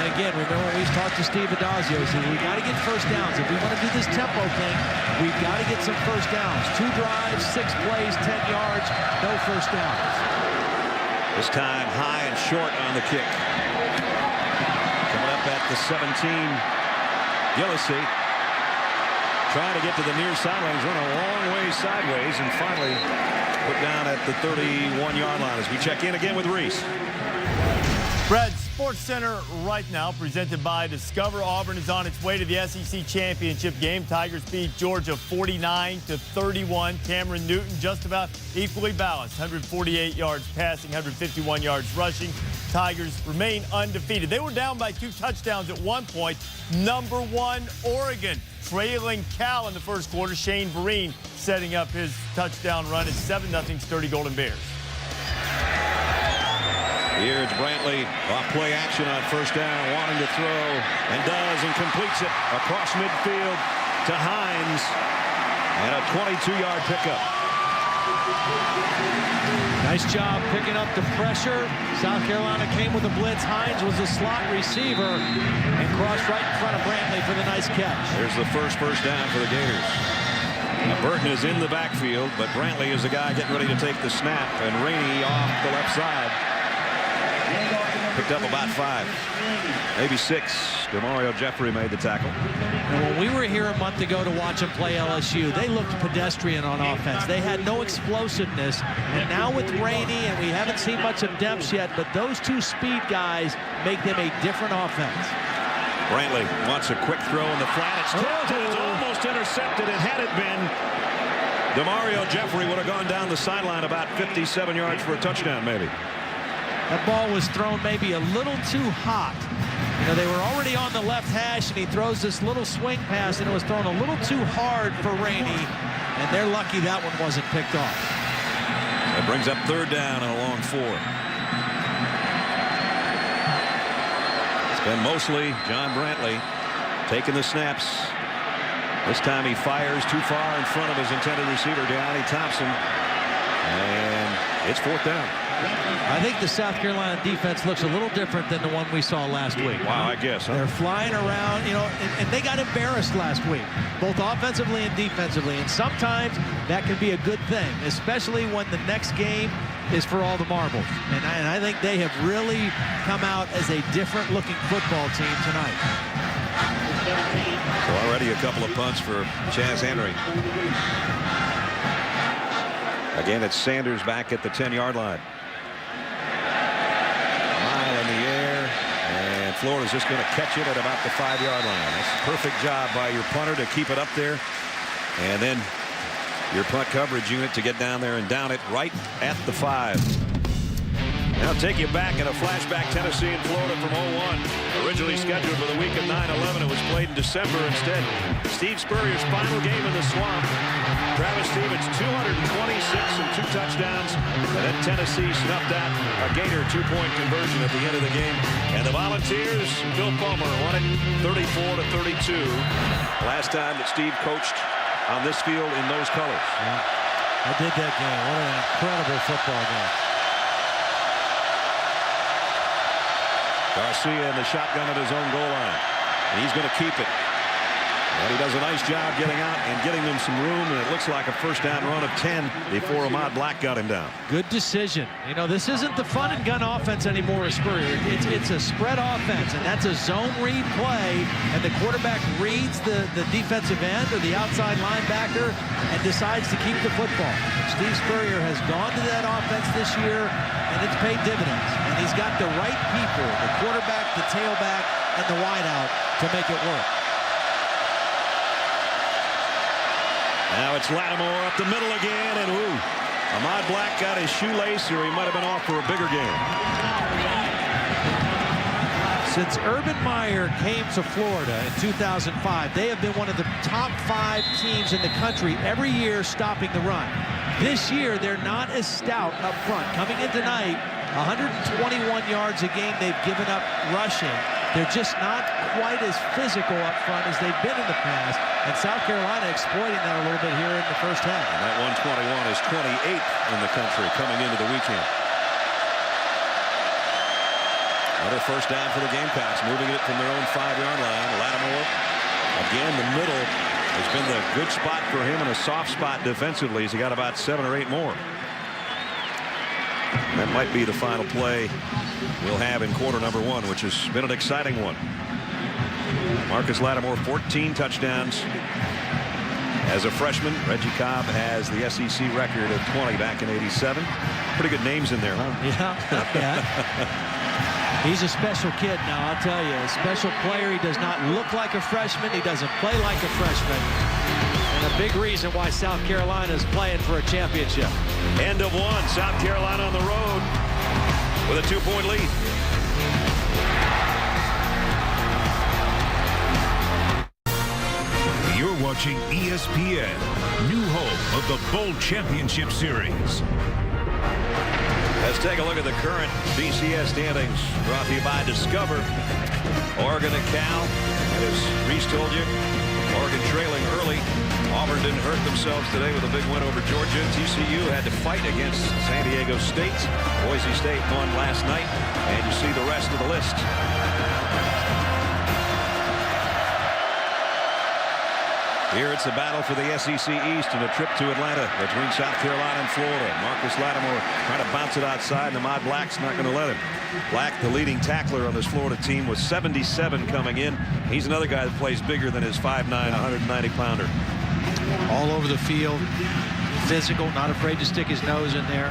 And again, remember when we talked to Steve Adazio, he said we got to get first downs. If we want to do this tempo thing, we've got to get some first downs. 2 drives, 6 plays, 10 yards, no first downs. This time high and short on the kick. Coming up at the 17. Gillisee trying to get to the near sidelines, run a long way sideways, and finally put down at the 31-yard line as we check in again with Reese. Brad, Sports Center right now presented by Discover. Auburn is on its way to the SEC championship game. Tigers beat Georgia 49-31. Cameron Newton just about equally balanced. 148 yards passing, 151 yards rushing. Tigers remain undefeated. They were down by 2 touchdowns at one point. Number 1, Oregon, trailing Cal in the first quarter. Shane Vereen setting up his touchdown run. It's 7-0 Sturdy Golden Bears. Here it's Brantley off play action on first down, wanting to throw, and does, and completes it across midfield to Hines, and a 22-yard pickup. Nice job picking up the pressure. South Carolina came with a blitz. Hines was a slot receiver and crossed right in front of Brantley for the nice catch. There's the first down for the Gators. Now Burton is in the backfield, but Brantley is the guy getting ready to take the snap, and Rainey off the left side. Picked up about 5, maybe 6. DeMario Jeffrey made the tackle. And when we were here a month ago to watch them play LSU, they looked pedestrian on offense. They had no explosiveness. And now with Rainey, and we haven't seen much of Demps yet, but those 2 speed guys make them a different offense. Brantley wants a quick throw in the flat. It's tipped, and it's almost intercepted. And had it been, DeMario Jeffrey would have gone down the sideline about 57 yards for a touchdown, maybe. That ball was thrown maybe a little too hot. You know, they were already on the left hash, and he throws this little swing pass, and it was thrown a little too hard for Rainey, and they're lucky that one wasn't picked off. That brings up 3rd down and a long 4. It's been mostly John Brantley taking the snaps. This time he fires too far in front of his intended receiver, De'Ani Thompson, and it's 4th down. I think the South Carolina defense looks a little different than the one we saw last week. Wow, I guess. Huh? They're flying around, you know, and they got embarrassed last week, both offensively and defensively. And sometimes that can be a good thing, especially when the next game is for all the marbles. And I think they have really come out as a different-looking football team tonight. So already a couple of punts for Chaz Henry. Again, it's Sanders back at the 10-yard line. Florida's just going to catch it at about the 5-yard line. That's a perfect job by your punter to keep it up there. And then your punt coverage unit to get down there and down it right at the 5. Now take you back in a flashback. Tennessee and Florida from 01. Originally scheduled for the week of 9/11. It was played in December instead. Steve Spurrier's final game in the Swamp. Travis Stevens 226 and 2 touchdowns. And then Tennessee snuffed out a Gator 2-point conversion at the end of the game. And the Volunteers, Bill Palmer won it 34-32. Last time that Steve coached on this field in those colors. Yeah, I did that game. What an incredible football game. Garcia in the shotgun at his own goal line. And he's going to keep it. And he does a nice job getting out and getting them some room, and it looks like a first down run of 10 before Ahmad Black got him down. Good decision. You know, this isn't the fun and gun offense anymore as Spurrier. It's a spread offense, and that's a zone read play, and the quarterback reads the defensive end or the outside linebacker and decides to keep the football. Steve Spurrier has gone to that offense this year, and it's paid dividends. And he's got the right people, the quarterback, the tailback, and the wideout to make it work. Now it's Lattimore up the middle again, and woo, Ahmad Black got his shoelace, or he might have been off for a bigger game. Since Urban Meyer came to Florida in 2005, they have been one of the top 5 teams in the country every year stopping the run. This year, they're not as stout up front. Coming in tonight, 121 yards a game they've given up rushing. They're just not quite as physical up front as they've been in the past. And South Carolina exploiting that a little bit here in the first half. And that 121 is 28th in the country coming into the weekend. Another first down for the Gamecocks, moving it from their own 5-yard line. Lattimore, again, the middle has been the good spot for him and a soft spot defensively as he got about 7 or 8 more. That might be the final play we'll have in quarter number 1, which has been an exciting one. Marcus Lattimore, 14 touchdowns as a freshman. Reggie Cobb has the SEC record of 20 back in '87. Pretty good names in there, huh? Yeah, not bad. He's a special kid now, I'll tell you. A special player. He does not look like a freshman. He doesn't play like a freshman. And a big reason why South Carolina is playing for a championship. End of 1. South Carolina on the road with a 2-point lead. You're watching ESPN, new home of the Bowl Championship Series. Let's take a look at the current BCS standings brought to you by Discover. Oregon and Cal, and as Reese told you, Oregon trailing early. Auburn didn't hurt themselves today with a big win over Georgia. TCU had to fight against San Diego State. Boise State won last night, and you see the rest of the list. Here it's a battle for the SEC East and a trip to Atlanta between South Carolina and Florida. Marcus Lattimore trying to bounce it outside, and Ahmad Black's not going to let him. Black, the leading tackler on this Florida team, was 77 coming in. He's another guy that plays bigger than his 5'9", 190-pounder. All over the field, physical, not afraid to stick his nose in there.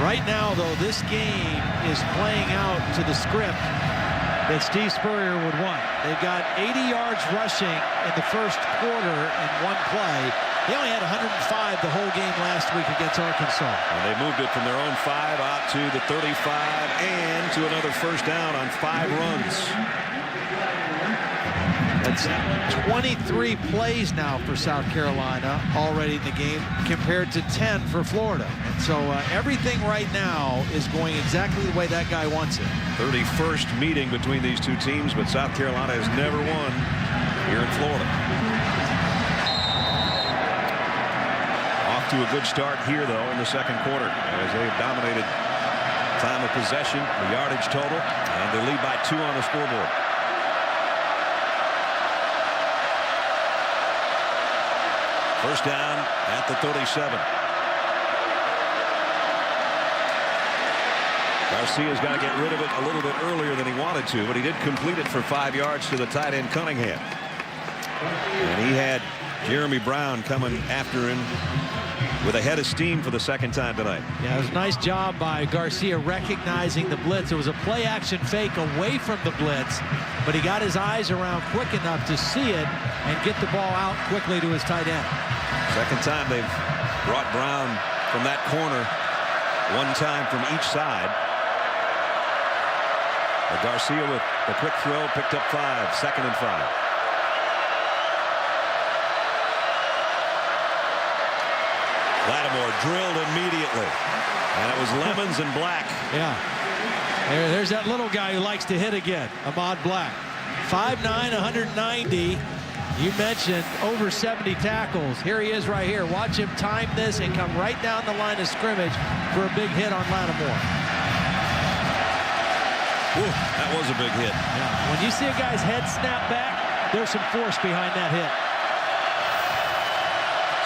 Right now, though, this game is playing out to the script that Steve Spurrier would want. They've got 80 yards rushing in the first quarter in one play. They only had 105 the whole game last week against Arkansas. And they moved it from their own 5 out to the 35 and to another first down on 5 runs. That's 23 plays now for South Carolina already in the game compared to 10 for Florida. And so everything right now is going exactly the way that guy wants it. 31st meeting between these two teams, but South Carolina has never won here in Florida. Off to a good start here, though, in the second quarter as they've dominated time of possession, the yardage total, and they lead by 2 on the scoreboard. First down at the 37. Garcia's got to get rid of it a little bit earlier than he wanted to, but he did complete it for 5 yards to the tight end Cunningham. And he had Jeremy Brown coming after him with a head of steam for the second time tonight. Yeah, it was a nice job by Garcia recognizing the blitz. It was a play action fake away from the blitz, but he got his eyes around quick enough to see it and get the ball out quickly to his tight end. Second time they've brought Brown from that corner One time from each side. But Garcia with the quick throw picked up 5. 2nd and 5. Lattimore drilled immediately, and it was Lemons and Black. Yeah. There's that little guy who likes to hit again, Ahmad Black. 5'9", 190. You mentioned over 70 tackles. Here he is right here. Watch him time this and come right down the line of scrimmage for a big hit on Lattimore. Ooh, that was a big hit. Yeah. When you see a guy's head snap back, there's some force behind that hit.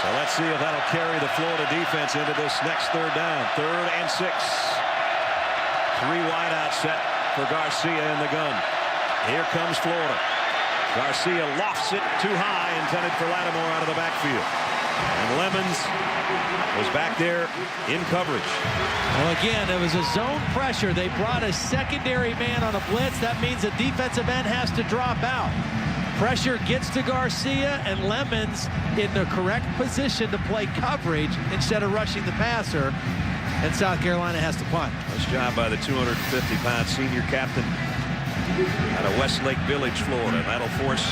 So let's see if that'll carry the Florida defense into this next 3rd down. 3rd and 6. 3 wide out set for Garcia in the gun. Here comes Florida. Garcia lofts it too high, intended for Lattimore out of the backfield. And Lemons was back there in coverage. Well, again, it was a zone pressure. They brought a secondary man on a blitz. That means the defensive end has to drop out. Pressure gets to Garcia, and Lemons in the correct position to play coverage instead of rushing the passer. And South Carolina has to punt. Nice job by the 250-pound senior captain out of Westlake Village, Florida. That'll force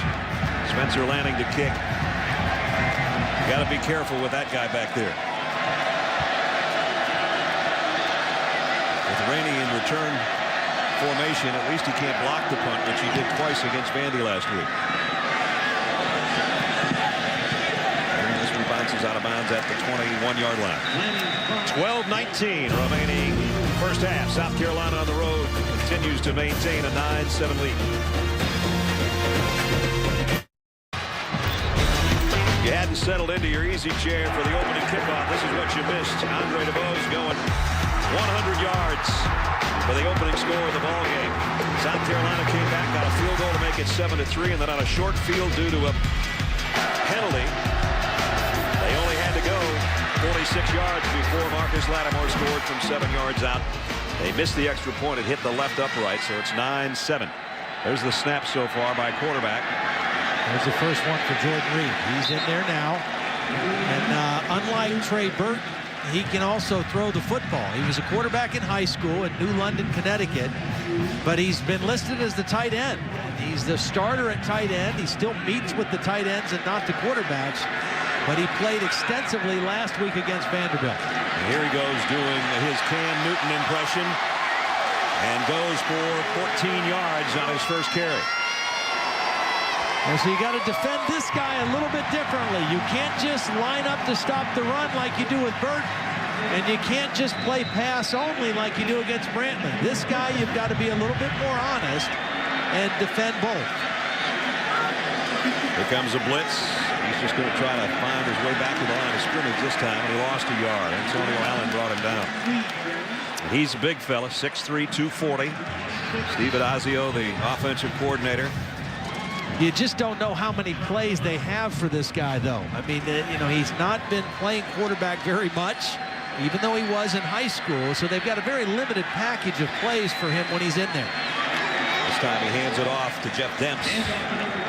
Spencer Lanning to kick. You got to be careful with that guy back there. With Rainey in return formation, at least he can't block the punt, which he did twice against Vandy last week. And this one bounces out of bounds at the 21-yard line. 12-19 remaining first half. South Carolina on the road continues to maintain a 9-7 lead. You hadn't settled into your easy chair for the opening kickoff. This is what you missed. Andre DeVos going 100 yards for the opening score of the ball game. South Carolina came back, got a field goal to make it 7-3, and then on a short field due to a penalty, they only had to go 46 yards before Marcus Lattimore scored from 7 yards out. They missed the extra point. It hit the left upright, so it's 9-7. There's the snap so far by quarterback. There's the first one for Jordan Reed. He's in there now. And unlike Trey Burton, he can also throw the football. He was a quarterback in high school in New London, Connecticut, but he's been listed as the tight end. He's the starter at tight end. He still meets with the tight ends and not the quarterbacks, but he played extensively last week against Vanderbilt. And here he goes doing his Cam Newton impression and goes for 14 yards on his first carry. And so you got to defend this guy a little bit differently. You can't just line up to stop the run like you do with Burton, and you can't just play pass only like you do against Brantley. This guy, you've got to be a little bit more honest and defend both. Here comes a blitz. He's just going to try to find his way back to the line of scrimmage this time, and he lost a yard. Antonio Allen brought him down. He's a big fella, 6'3", 240. Steve Adazio, the offensive coordinator. You just don't know how many plays they have for this guy, though. I mean, you know, he's not been playing quarterback very much, even though he was in high school. So they've got a very limited package of plays for him when he's in there. This time he hands it off to Jeff Demps.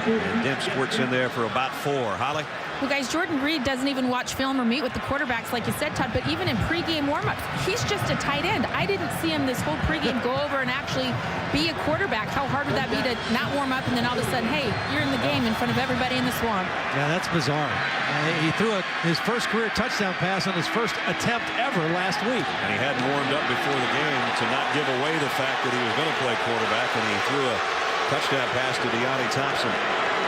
And Demps squirts in there for about 4. Holly? Well, guys, Jordan Reed doesn't even watch film or meet with the quarterbacks, like you said, Todd, but even in pregame warmups, he's just a tight end. I didn't see him this whole pregame go over and actually be a quarterback. How hard would that be to not warm up and then all of a sudden, hey, you're in the game in front of everybody in the swamp? Yeah, that's bizarre. He threw his first career touchdown pass on his first attempt ever last week. And he hadn't warmed up before the game to not give away the fact that he was going to play quarterback, and he threw a touchdown pass to Deonte Thompson.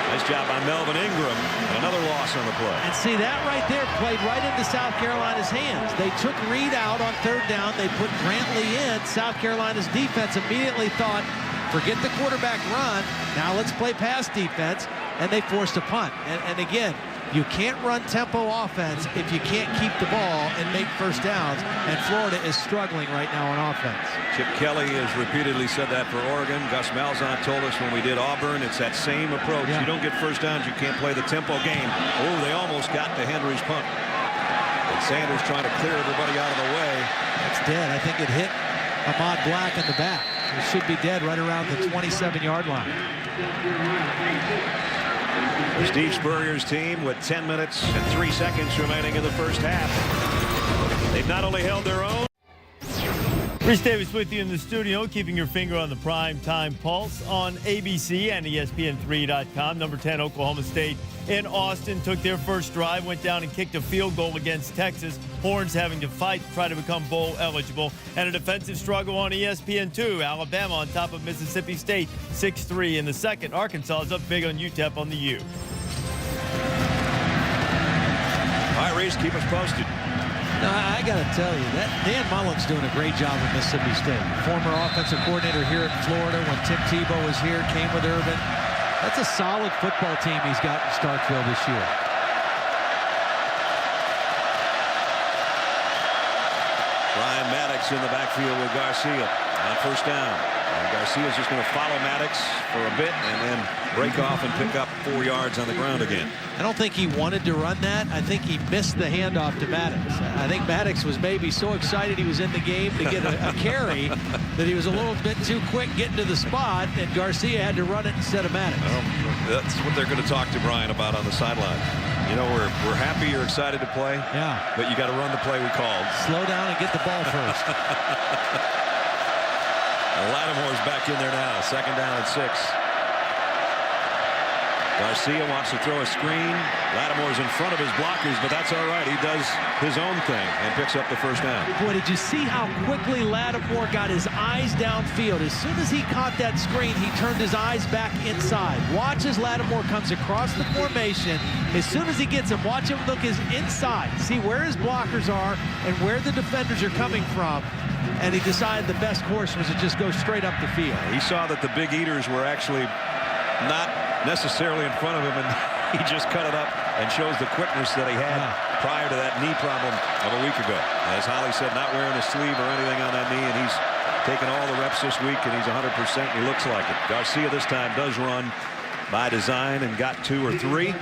Nice job by Melvin Ingram. Another loss on the play. And see, that right there played right into South Carolina's hands. They took Reed out on 3rd down. They put Brantley in. South Carolina's defense immediately thought, forget the quarterback run. Now let's play pass defense. And they forced a punt. And again, you can't run tempo offense if you can't keep the ball and make first downs. And Florida is struggling right now on offense. Chip Kelly has repeatedly said that for Oregon. Gus Malzahn told us when we did Auburn, it's that same approach. Yeah. You don't get first downs, you can't play the tempo game. Oh, they almost got to Henry's punt. And Sanders trying to clear everybody out of the way. It's dead. I think it hit Ahmad Black in the back. It should be dead right around the 27-yard line. Steve Spurrier's team with 10 minutes and 3 seconds remaining in the first half. They've not only held their own. Reese Davis with you in the studio, keeping your finger on the prime time pulse on ABC and ESPN3.com. Number 10, Oklahoma State in Austin took their first drive, went down and kicked a field goal against Texas. Horns having to fight to try to become bowl eligible. And a defensive struggle on ESPN2. Alabama on top of Mississippi State, 6-3 in the second. Arkansas is up big on UTEP on the U. All right, Reese, keep us posted. No, I got to tell you, that Dan Mullen's doing a great job at Mississippi State. Former offensive coordinator here at Florida when Tim Tebow was here, came with Urban. That's a solid football team he's got in Starkville this year. Brian Maddox in the backfield with Garcia on first down. And Garcia's just going to follow Maddox for a bit and then break off and pick up 4 yards on the ground again. I don't think he wanted to run that. I think he missed the handoff to Maddox. I think Maddox was maybe so excited he was in the game to get a carry that he was a little bit too quick getting to the spot, and Garcia had to run it instead of Maddox. Well, that's what they're going to talk to Brian about on the sideline. You know, we're happy you're excited to play. Yeah. But you got to run the play we called. Slow down and get the ball first. Lattimore's back in there now. Second down and 6. Garcia wants to throw a screen. Lattimore's in front of his blockers, but that's all right. He does his own thing and picks up the first down. Boy, did you see how quickly Lattimore got his eyes downfield? As soon as he caught that screen, he turned his eyes back inside. Watch as Lattimore comes across the formation. As soon as he gets him, watch him look his inside. See where his blockers are and where the defenders are coming from. And he decided the best course was to just go straight up the field. He saw that the big eaters were actually not necessarily in front of him, and he just cut it up and shows the quickness that he had prior to that knee problem of a week ago. As Holly said, not wearing a sleeve or anything on that knee, and he's taken all the reps this week, and he's 100%. He looks like it. Garcia this time does run by design and got 2 or 3.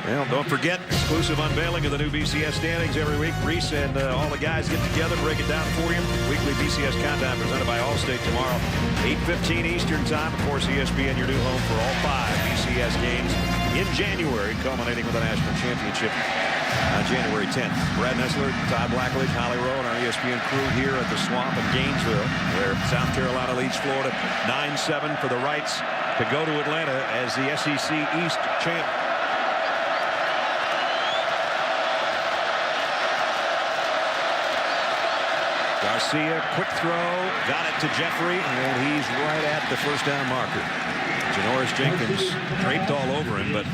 Well, don't forget, exclusive unveiling of the new BCS standings every week. Reese and all the guys get together, break it down for you. Weekly BCS Countdown presented by Allstate tomorrow, 8:15 Eastern Time. Of course, ESPN, your new home for all 5 BCS games in January, culminating with a national championship on January 10th. Brad Nessler, Todd Blackledge, Holly Rowe, and our ESPN crew here at the Swamp in Gainesville, where South Carolina leads Florida 9-7 for the rights to go to Atlanta as the SEC East champ. Garcia, quick throw, got it to Jeffrey, and he's right at the first down marker. Janoris Jenkins draped all over him, but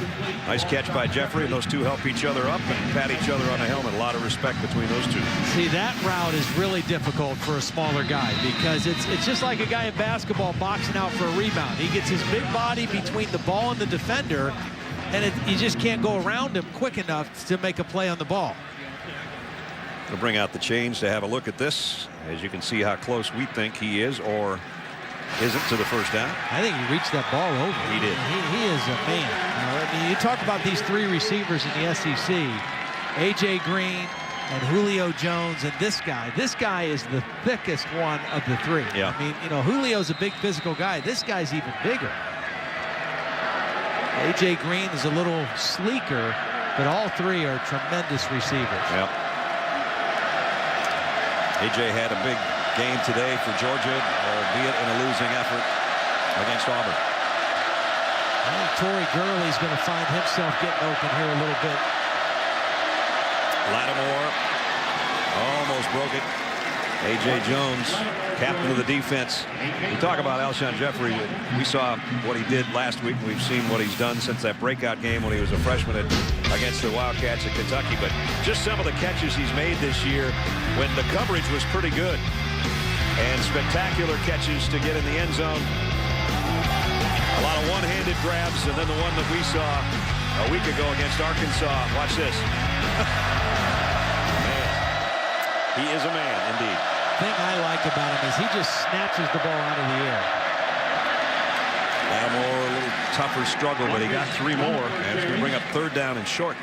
nice catch by Jeffrey, and those two help each other up and pat each other on the helmet. A lot of respect between those two. See, that route is really difficult for a smaller guy because it's just like a guy in basketball boxing out for a rebound. He gets his big body between the ball and the defender, and you just can't go around him quick enough to make a play on the ball. We'll bring out the change to have a look at this, as you can see how close we think he is or isn't to the first down. I think he reached that ball over. He did. He is a man. I mean, you talk about these 3 receivers in the SEC, A.J. Green and Julio Jones, and this guy. This guy is the thickest one of the 3. Yeah. I mean, you know, Julio's a big physical guy. This guy's even bigger. A.J. Green is a little sleeker, but all 3 are tremendous receivers. Yep. A.J. had a big game today for Georgia, albeit in a losing effort against Auburn. I think Torrey Gurley's going to find himself getting open here a little bit. Lattimore almost broke it. A.J. Jones, captain of the defense. We talk about Alshon Jeffrey. We saw what he did last week. We've seen what he's done since that breakout game when he was a freshman against the Wildcats at Kentucky. But just some of the catches he's made this year when the coverage was pretty good. And spectacular catches to get in the end zone. A lot of one-handed grabs, and then the one that we saw a week ago against Arkansas. Watch this. Man, he is a man, indeed. The thing I like about him is he just snatches the ball out of the air. Lattimore, a little tougher struggle, but he got 3 more, and it's going to bring up 3rd down and short.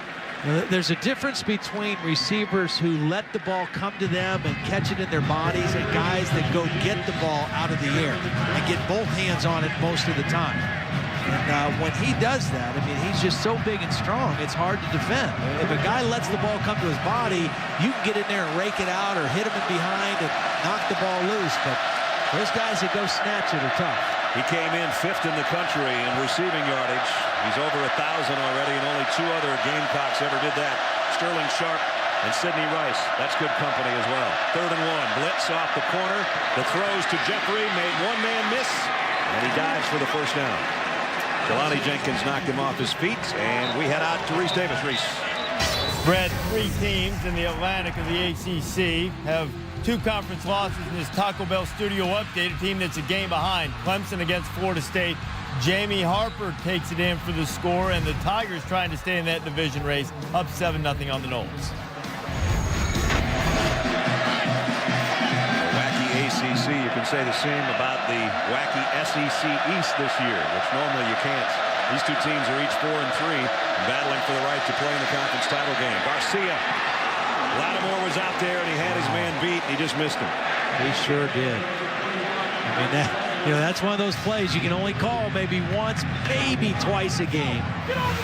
There's a difference between receivers who let the ball come to them and catch it in their bodies and guys that go get the ball out of the air and get both hands on it most of the time. And when he does that, I mean, he's just so big and strong, it's hard to defend. If a guy lets the ball come to his body, you can get in there and rake it out or hit him in behind. And knock the ball loose, but those guys that go snatch it are tough. He came in 5th in the country in receiving yardage. He's over 1,000 already, and only 2 other Gamecocks ever did that. Sterling Sharp and Sidney Rice. That's good company as well. 3rd and 1. Blitz off the corner. The throws to Jeffrey. Made one man miss, and he dives for the first down. Jelani Jenkins knocked him off his feet, and we head out to Reese Davis. Reese. Spread, 3 teams in the Atlantic of the ACC have 2 conference losses in this Taco Bell studio update. A team that's a game behind. Clemson against Florida State. Jamie Harper takes it in for the score, and the Tigers trying to stay in that division race, up 7-0 on the Noles. Wacky ACC, you can say the same about the wacky SEC East this year, which normally you can't. These 2 teams are each 4-3, battling for the right to play in the conference title game. Garcia. Lattimore was out there, and he had his man beat, and he just missed him. He sure did. I mean, that's one of those plays you can only call maybe once, maybe twice a game.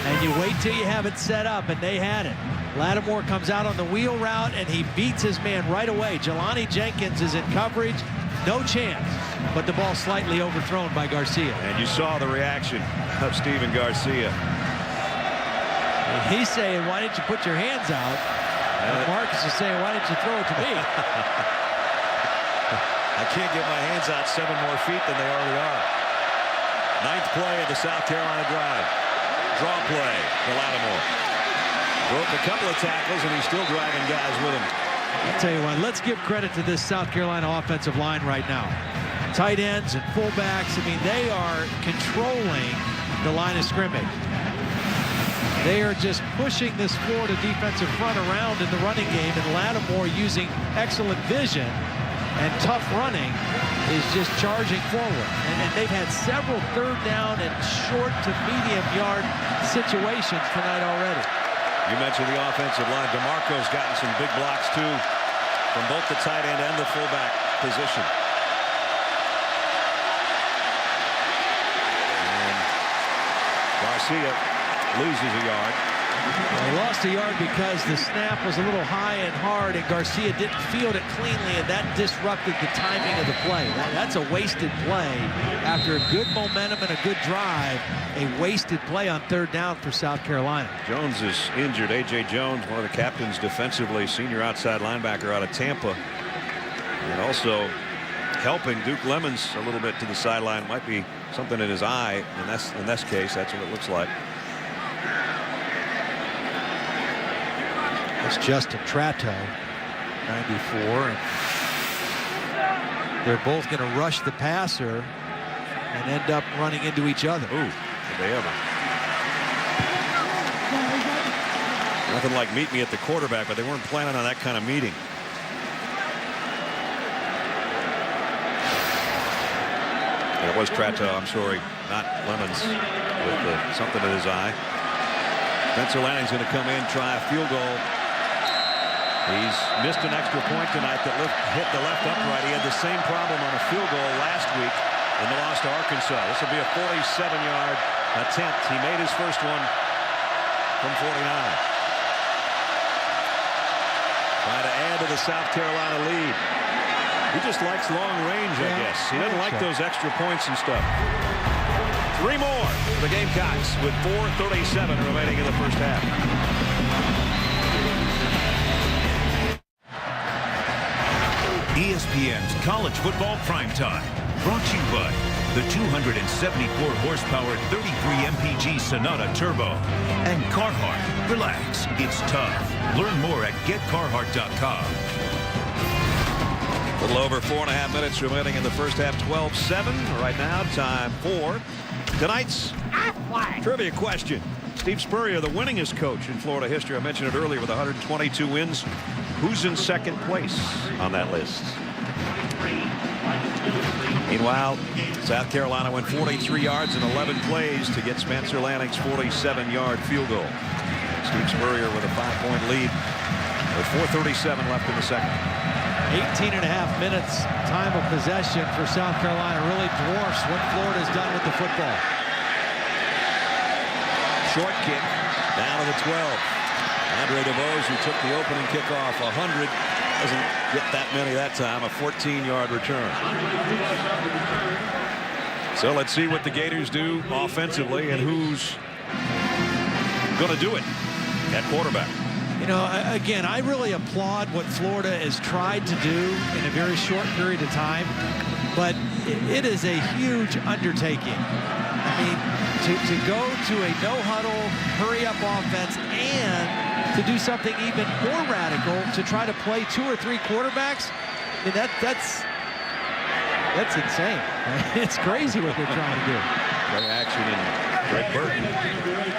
And you wait till you have it set up, and they had it. Lattimore comes out on the wheel route, and he beats his man right away. Jelani Jenkins is in coverage. No chance. But the ball slightly overthrown by Garcia. And you saw the reaction of Steven Garcia. And he's saying, why didn't you put your hands out? And Marcus is saying, why didn't you throw it to me? I can't get my hands out 7 more feet than they already are. 9th play of the South Carolina drive. Draw play to Lattimore. Broke a couple of tackles, and he's still driving guys with him. I'll tell you what, let's give credit to this South Carolina offensive line right now. Tight ends and fullbacks, I mean, they are controlling the line of scrimmage. They are just pushing this Florida defensive front around in the running game, and Lattimore, using excellent vision and tough running, is just charging forward. And they've had several 3rd down and short to medium yard situations tonight already. You mentioned the offensive line. DeMarco's gotten some big blocks, too, from both the tight end and the fullback position. And Garcia loses a yard. Well, he lost a yard because the snap was a little high and hard, and Garcia didn't field it cleanly, and that disrupted the timing of the play. That's a wasted play. After a good momentum and a good drive, a wasted play on 3rd down for South Carolina. Jones is injured. A.J. Jones, one of the captains defensively, senior outside linebacker out of Tampa. And also helping Duke Lemons a little bit to the sideline. Might be something in his eye. And in this case, that's what it looks like. It's Justin Tratto, 94. And they're both going to rush the passer and end up running into each other. Ooh, did they ever. Nothing like meet me at the quarterback, but they weren't planning on that kind of meeting. And it was Tratto, I'm sorry, not Lemons, with something in his eye. Spencer Lanning's going to come in, try a field goal. He's missed an extra point tonight that hit the left upright. He had the same problem on a field goal last week in the loss to Arkansas. This will be a 47-yard attempt. He made his first one from 49. Trying to add to the South Carolina lead. He just likes long range, I guess. He doesn't like those extra points and stuff. 3 more for the Gamecocks with 4:37 remaining in the first half. ESPN's College Football Primetime, brought to you by the 274 horsepower 33 mpg Sonata Turbo and Carhartt. Relax, it's tough. Learn more at getcarhartt.com. A little over 4.5 minutes remaining in the first half. 12-7 right now. Time for tonight's trivia question. Steve Spurrier, the winningest coach in Florida history. I mentioned it earlier with 122 wins. Who's in second place on that list? Meanwhile, South Carolina went 43 yards in 11 plays to get Spencer Lanning's 47-yard field goal. Steve Spurrier with a 5-point lead with 4:37 left in the second. 18.5 minutes time of possession for South Carolina really dwarfs what Florida's done with the football. Short kick down to the 12. Andre DeVos, who took the opening kickoff 100, Doesn't get that many that time. A 14-yard return. So let's see what the Gators do offensively and who's going to do it at quarterback. You know, again, I really applaud what Florida has tried to do in a very short period of time, but it is a huge undertaking. I mean, to go to a no-huddle, hurry-up offense and to do something even more radical to try to play 2 or 3 quarterbacks, I mean, that's insane. It's crazy what they're trying to do. Great action, and Trey Burton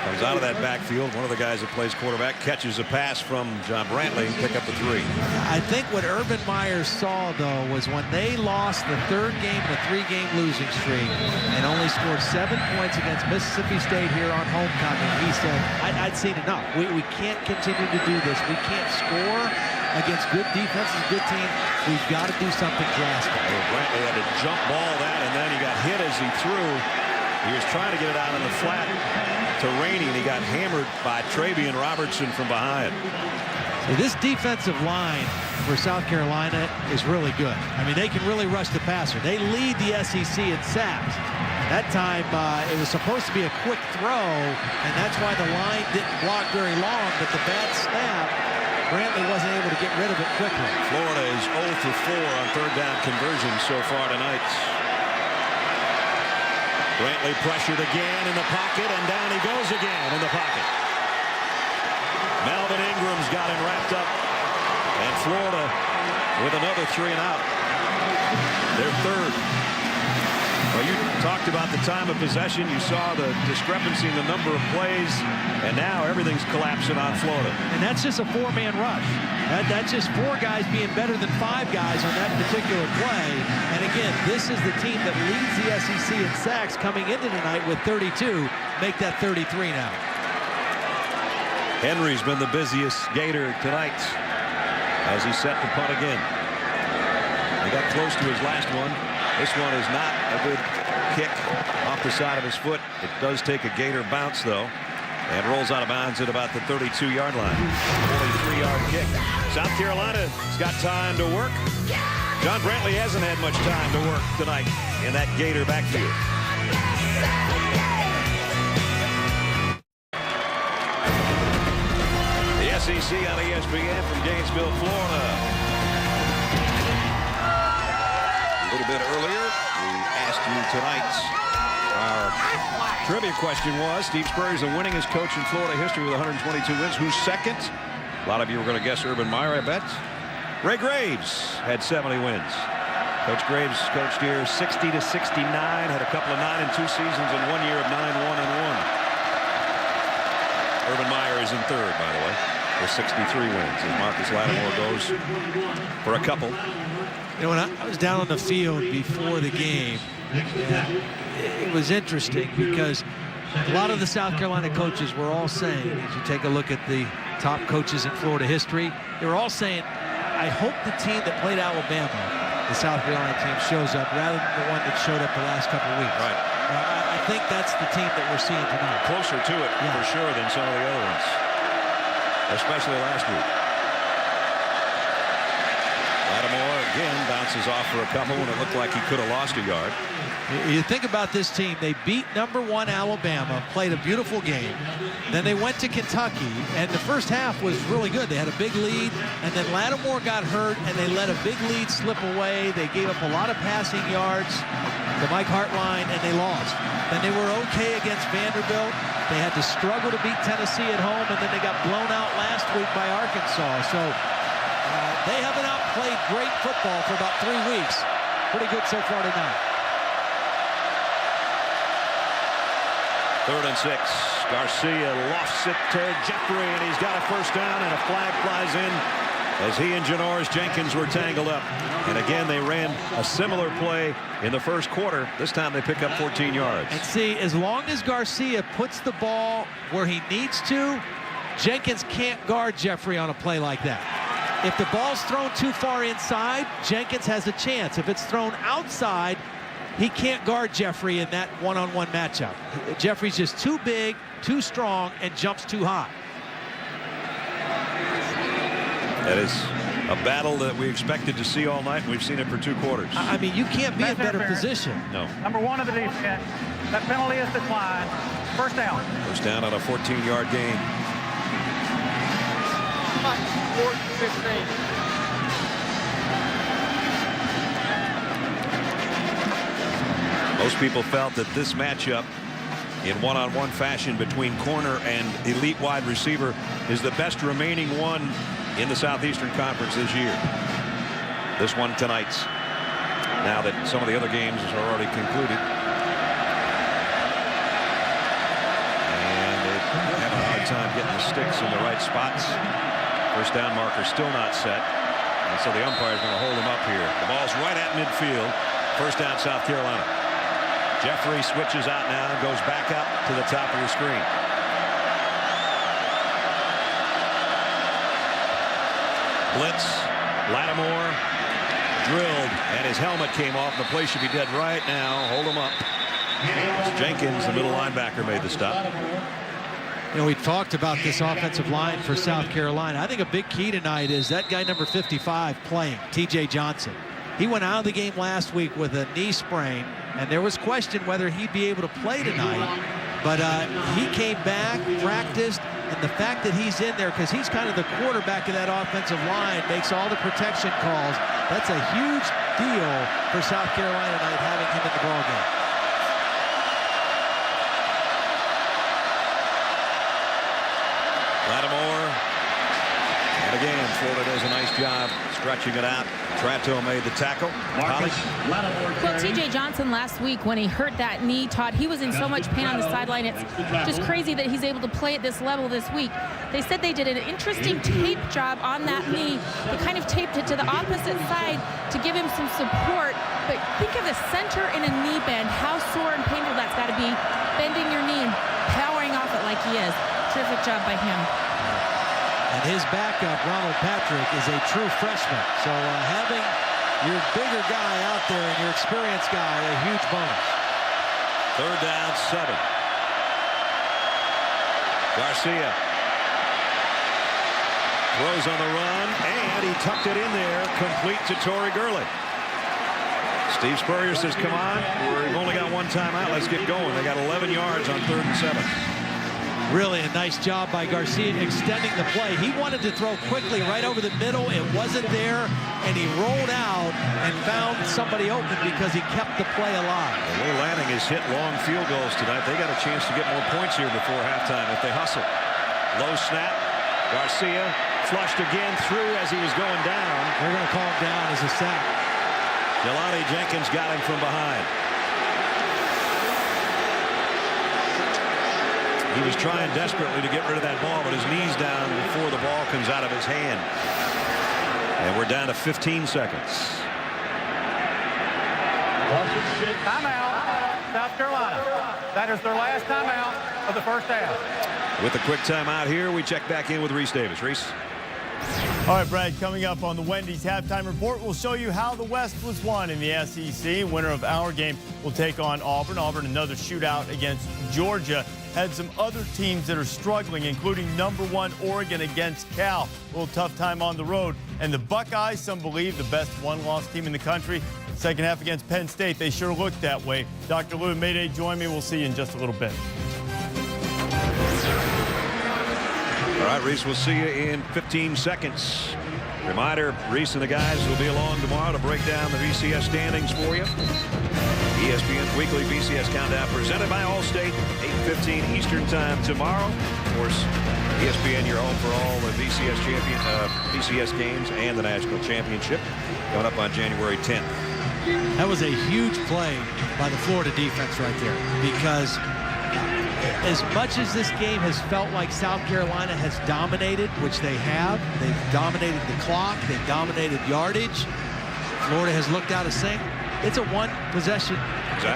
comes out of that backfield. One of the guys that plays quarterback catches a pass from John Brantley and pick up the 3. I think what Urban Meyer saw, though, was when they lost the 3rd game in a 3-game losing streak and only scored 7 points against Mississippi State here on homecoming, he said, I'd seen enough. We can't continue to do this. We can't score against good defenses, good teams. We've got to do something drastic. Well, Brantley had to jump ball that, and then he got hit as he threw. He was trying to get it out in the flat to Rainey, and he got hammered by Travian Robertson from behind. So this defensive line for South Carolina is really good. I mean, they can really rush the passer. They lead the SEC in sacks. That time, it was supposed to be a quick throw, and that's why the line didn't block very long, but the bad snap, Brantley wasn't able to get rid of it quickly. Florida is 0 for 4 on 3rd down conversions so far tonight. Brantley pressured again in the pocket, and down he goes again in the pocket. Melvin Ingram's got him wrapped up, and Florida with another 3 and out. Their 3rd. Well, you talked about the time of possession. You saw the discrepancy in the number of plays, and now everything's collapsing on Florida. And that's just a 4-man rush. That's just 4 guys being better than 5 guys on that particular play. And again, this is the team that leads the SEC in sacks coming into tonight with 32. Make that 33 now. Henry's been the busiest Gator tonight as he set the punt again. He got close to his last one. This one is not a good kick off the side of his foot. It does take a Gator bounce, though, and rolls out of bounds at about the 32-yard line. Only 3-yard kick. South Carolina's got time to work. John Brantley hasn't had much time to work tonight in that Gator backfield. The SEC on ESPN from Gainesville, Florida. A little bit earlier, we asked you tonight, our trivia question was, Steve Spurrier's the winningest coach in Florida history with 122 wins. Who's second? A lot of you were going to guess Urban Meyer, I bet. Ray Graves had 70 wins. Coach Graves coached here 60 to 69, had a couple of 9-2 seasons and 1 year of 9-1-1. Urban Meyer is in 3rd, by the way, with 63 wins, and Marcus Lattimore goes for a couple. You know, when I was down on the field before the game, it was interesting because a lot of the South Carolina coaches were all saying, as you take a look at the top coaches in Florida history, they were all saying, I hope the team that played Alabama, the South Carolina team, shows up rather than the one that showed up the last couple of weeks. Right. I think that's the team that we're seeing tonight. Closer to it, for sure, than some of the other ones, especially last week. Lattimore again bounces off for a couple when it looked like he could have lost a yard. You think about this team. They beat #1 Alabama, played a beautiful game. Then they went to Kentucky, and the first half was really good. They had a big lead, and then Lattimore got hurt, and they let a big lead slip away. They gave up a lot of passing yards to Mike Hartline, and they lost. Then they were okay against Vanderbilt. They had to struggle to beat Tennessee at home, and then they got blown out last week by Arkansas. So they have not played great football for about 3 weeks. Pretty good so far tonight. 3rd and 6. Garcia lofts it to Jeffrey, and he's got a first down, and a flag flies in as he and Janoris Jenkins were tangled up. And again, they ran a similar play in the first quarter. This time they pick up 14 yards. And see, as long as Garcia puts the ball where he needs to, Jenkins can't guard Jeffrey on a play like that. If the ball's thrown too far inside, Jenkins has a chance. If it's thrown outside, he can't guard Jeffrey in that one-on-one matchup. Jeffrey's just too big, too strong, and jumps too high. That is A battle that we expected to see all night, and we've seen it for 2 quarters. I mean, you can't be in better interference. position. No. Number 1 of the defense. That penalty is declined. First down. First down on a 14-yard gain. 4-15. Most people felt that this matchup in one-on-one fashion between corner and elite wide receiver is the best remaining one in the Southeastern Conference this year. This one tonight's, now that some of the other games are already concluded. And they have a hard time getting the sticks in the right spots. First down marker still not set. And so the umpire is going to hold him up here. The ball's right at midfield. First down, South Carolina. Jeffrey switches out now and goes back up to the top of the screen. Blitz. Lattimore drilled, and his helmet came off. The play should be dead right now. Hold him up. Jenkins, the middle linebacker, made the stop. You know, we talked about this offensive line for South Carolina. I think a big key tonight is that guy number 55 playing, T.J. Johnson. He went out of the game last week with a knee sprain, and there was question whether he'd be able to play tonight. But he came back, practiced, and the fact that he's in there, because he's kind of the quarterback of that offensive line, makes all the protection calls. That's a huge deal for South Carolina tonight, having him in the ballgame. Lattimore. And again, Florida does a nice job stretching it out. Trato made the tackle. Well, T.J. Johnson last week, when he hurt that knee, Todd, he was in so much pain on the sideline. It's just crazy that he's able to play at this level this week. They said they did an interesting tape job on that knee. They kind of taped it to the opposite side to give him some support. But think of the center in a knee bend, how sore and painful that's got to be, bending your knee and powering off it like he is. Terrific job by him. And his backup, Ronald Patrick, is a true freshman. So having your bigger guy out there and your experienced guy, a huge bonus. Third down, 7. Garcia throws on the run, and he tucked it in there, complete to Torrey Gurley. Steve Spurrier says, come on, we've only got one timeout. Let's get going. They got 11 yards on 3rd and 7. Really a nice job by Garcia extending the play. He wanted to throw quickly right over the middle. It wasn't there, and he rolled out and found somebody open because he kept the play alive. Lou Lanning has hit long field goals tonight. They got a chance to get more points here before halftime if they hustle. Low snap. Garcia flushed again through as he was going down. They're going to call him down as a sack. Jelani Jenkins got him from behind. He was trying desperately to get rid of that ball, but his knee's down before the ball comes out of his hand. And we're down to 15 seconds. Timeout, South Carolina. That is their last timeout of the first half. With a quick timeout here, we check back in with Reese Davis. Reese. All right, Brad, coming up on the Wendy's halftime report, we'll show you how the West was won in the SEC. Winner of our game will take on Auburn. Auburn, another shootout against Georgia. Had some other teams that are struggling, including #1 Oregon against Cal. A little tough time on the road. And the Buckeyes, some believe, the best one-loss team in the country. Second half against Penn State, they sure looked that way. Dr. Lou and Mayday, join me. We'll see you in just a little bit. All right, Reese, we'll see you in 15 seconds. Reminder, Reese and the guys will be along tomorrow to break down the BCS standings for you. ESPN's weekly BCS countdown presented by Allstate, 8:15 Eastern time tomorrow. Of course, ESPN, your home for all the BCS games and the national championship coming up on January 10th. That was a huge play by the Florida defense right there, because as much as this game has felt like South Carolina has dominated, which they have, they've dominated the clock, they've dominated yardage, Florida has looked out of sync. It's a one-possession,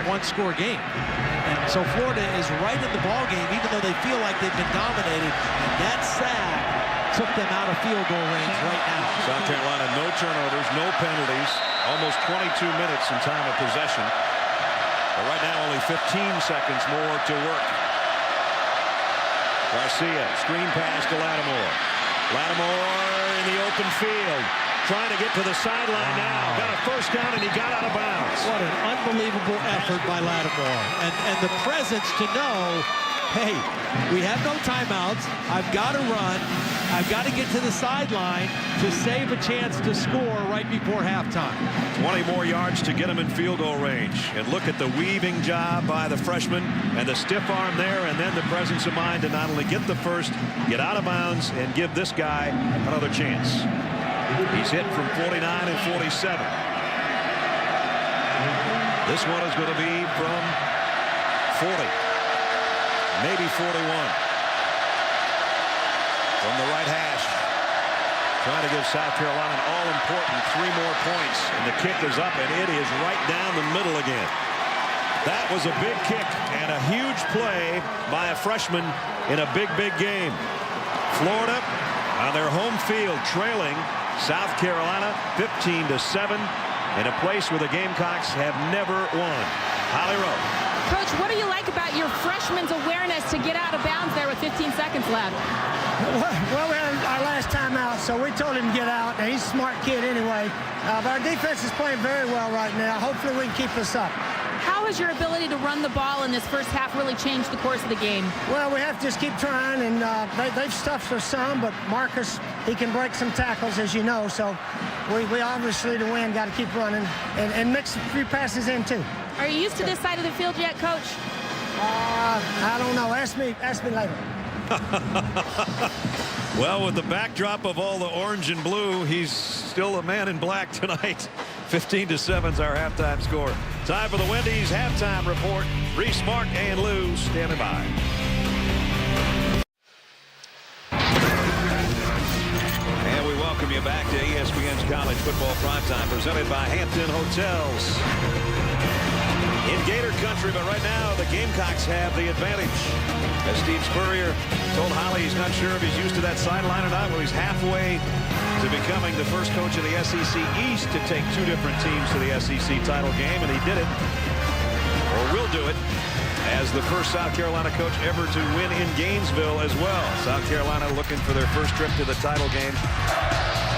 one-score game. And so Florida is right in the ballgame, even though they feel like they've been dominated. And that sack took them out of field goal range right now. South Carolina, no turnovers, no penalties, almost 22 minutes in time of possession. But right now, only 15 seconds more to work. Garcia, screen pass to Lattimore. Lattimore in the open field. trying to get to the sideline now. Got a first down, and he got out of bounds. What an unbelievable effort by Lattimore. And the presence to know, hey, we have no timeouts. I've got to run. I've got to get to the sideline to save a chance to score right before halftime. 20 more yards to get him in field goal range. And look at the weaving job by the freshman and the stiff arm there, and then the presence of mind to not only get the first, get out of bounds, and give this guy another chance. He's hit from 49 and 47. This one is going to be from 40, maybe 41. From the right hash, trying to give South Carolina an all-important 3 more points, and the kick is up, and it is right down the middle again. That was a big kick and a huge play by a freshman in a big game. Florida on their home field trailing South Carolina 15-7 in a place where the Gamecocks have never won. Holly Rowe. Coach, what do you like about your freshman's awareness to get out of bounds there with 15 seconds left? Well, we had our last time out, so we told him to get out. Now, he's a smart kid anyway. But our defense is playing very well right now. Hopefully we can keep this up. How has your ability to run the ball in this first half really changed the course of the game? Well, we have to just keep trying, and they've stuffed us some, but Marcus, he can break some tackles, as you know. So we obviously, to win, got to keep running and mix a few passes in, too. Are you used to this side of the field yet, Coach? I don't know. Ask me later. Well, with the backdrop of all the orange and blue, he's still a man in black tonight. 15-7 is our halftime score. Time for the Wendy's halftime report. Reese, Mark, and Lou standing by. And we welcome you back to ESPN's College Football Primetime, presented by Hampton Hotels. In Gator country, but right now the Gamecocks have the advantage. As Steve Spurrier told Holly he's not sure if he's used to that sideline or not. Well, he's halfway to becoming the first coach of the SEC East to take 2 different teams to the SEC title game, and he did it, or will do it, as the first South Carolina coach ever to win in Gainesville as well. South Carolina looking for their first trip to the title game.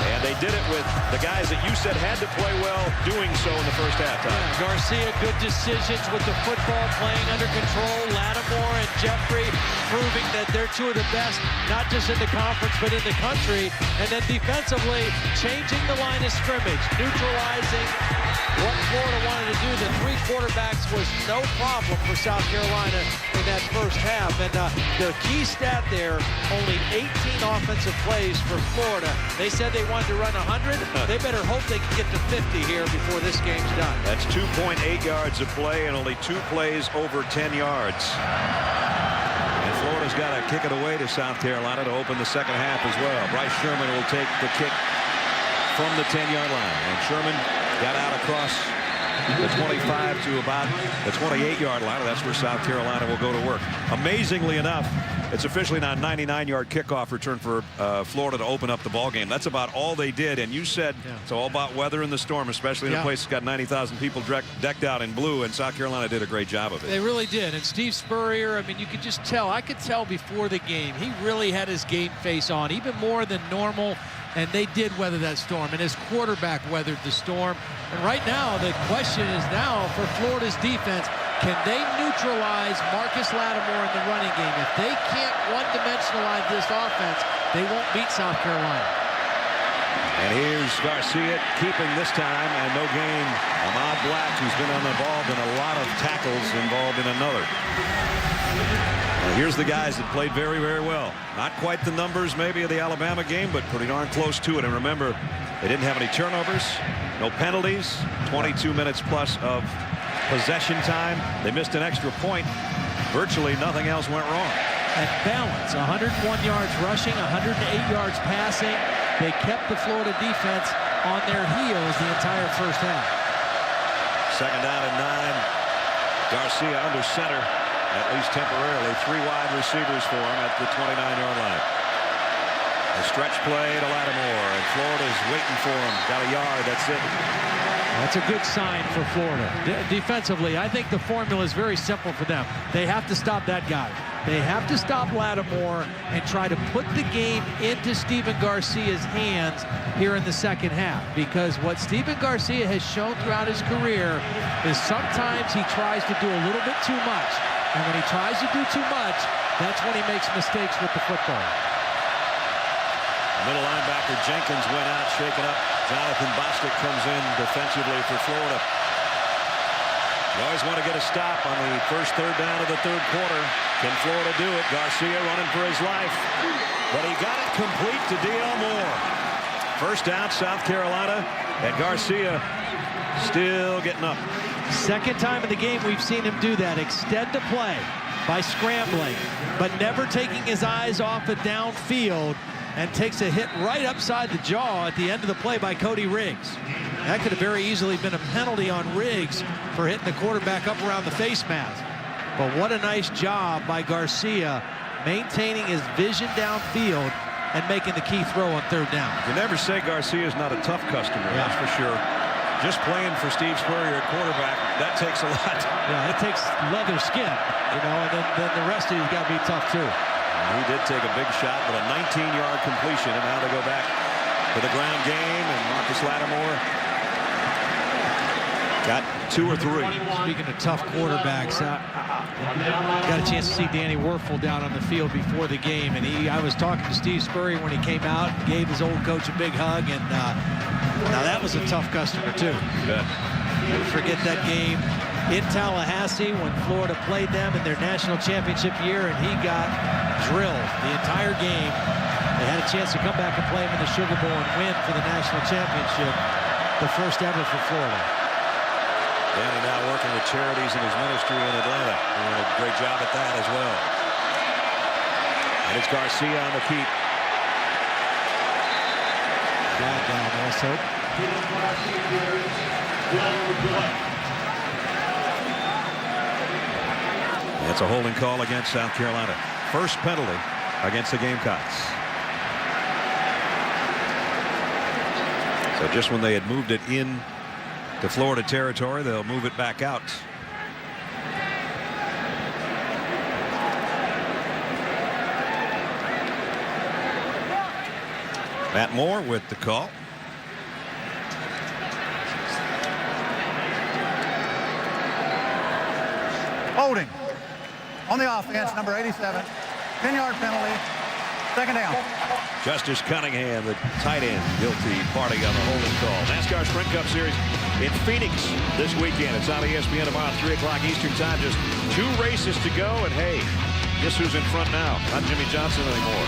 And they did it with the guys that you said had to play well, doing so in the first halftime. Yeah, Garcia, good decisions with the football, playing under control. Lattimore and Jeffrey proving that they're 2 of the best, not just in the conference, but in the country. And then defensively, changing the line of scrimmage, neutralizing what Florida wanted to do. The 3 quarterbacks was no problem for South Carolina in that first half. And the key stat there, only 18 offensive plays for Florida. They said they wanted to run 100. They better hope they can get to 50 here before this game's done. That's 2.8 yards of play and only 2 plays over 10 yards. And Florida's got to kick it away to South Carolina to open the second half as well. Bryce Sherman will take the kick from the 10-yard line. And Sherman got out across the 25 to about the 28-yard line. That's where South Carolina will go to work. Amazingly enough, it's officially now a 99-yard kickoff return for Florida to open up the ball game. That's about all they did. And you said it's all about weather and the storm, especially in a place that's got 90,000 people decked out in blue. And South Carolina did a great job of it. They really did. And Steve Spurrier, I mean, you could just tell. I could tell before the game. He really had his game face on, even more than normal. And they did weather that storm. And his quarterback weathered the storm. And right now, the question is now for Florida's defense, can they neutralize Marcus Lattimore in the running game? If they can't one-dimensionalize this offense, they won't beat South Carolina. And here's Garcia keeping this time, and no gain. Ahmad Black, who's been involved in a lot of tackles, involved in another. Now here's the guys that played very, very well. Not quite the numbers maybe of the Alabama game, but pretty darn close to it. And remember, they didn't have any turnovers, no penalties, 22 minutes plus of possession time. They missed an extra point. Virtually nothing else went wrong. At balance, 101 yards rushing, 108 yards passing. They kept the Florida defense on their heels the entire first half. Second down and 9. Garcia under center, at least temporarily. 3 wide receivers for him at the 29-yard line. A stretch play to Lattimore, and Florida's waiting for him. Got a yard, that's it. That's a good sign for Florida. Defensively, I think the formula is very simple for them. They have to stop that guy. They have to stop Lattimore and try to put the game into Steven Garcia's hands here in the second half. Because what Steven Garcia has shown throughout his career is sometimes he tries to do a little bit too much. And when he tries to do too much, that's when he makes mistakes with the football. Middle linebacker Jenkins went out, shaken up. Jonathan Bostic comes in defensively for Florida. You always want to get a stop on the first third down of the third quarter. Can Florida do it? Garcia running for his life. But he got it complete to D.L. Moore. First down, South Carolina. And Garcia still getting up. Second time in the game we've seen him do that. Extend the play by scrambling, but never taking his eyes off it downfield, and takes a hit right upside the jaw at the end of the play by Cody Riggs. That could have very easily been a penalty on Riggs for hitting the quarterback up around the face mask. But what a nice job by Garcia maintaining his vision downfield and making the key throw on third down. You never say Garcia's not a tough customer, that's for sure. Just playing for Steve Spurrier at quarterback, that takes a lot. Yeah, it takes leather skin, and then the rest of you's got to be tough too. He did take a big shot with a 19-yard completion, and now they go back to the ground game, and Marcus Lattimore got 2 or 3. Speaking of tough quarterbacks, got a chance to see Danny Werfel down on the field before the game, and I was talking to Steve Spurrier when he came out, gave his old coach a big hug, and now that was a tough customer too. Yeah. Never forget that game in Tallahassee when Florida played them in their national championship year, and he got drilled the entire game. They had a chance to come back and play him in the Sugar Bowl and win for the national championship, the first ever for Florida. Danny now working with charities in his ministry in Atlanta. Doing a great job at that as well. And it's Garcia on the keep. Flag down also. It's a holding call against South Carolina. First penalty against the Gamecocks. So just when they had moved it in to Florida territory, they'll move it back out. Matt Moore with the call. Holding on the offense, number 87. 10-yard penalty. Second down. Justice Cunningham, the tight end, guilty party on the holding call. NASCAR Sprint Cup Series in Phoenix this weekend. It's on ESPN tomorrow, 3 o'clock Eastern Time. Just 2 races to go, and hey, guess who's in front now? Not Jimmy Johnson anymore.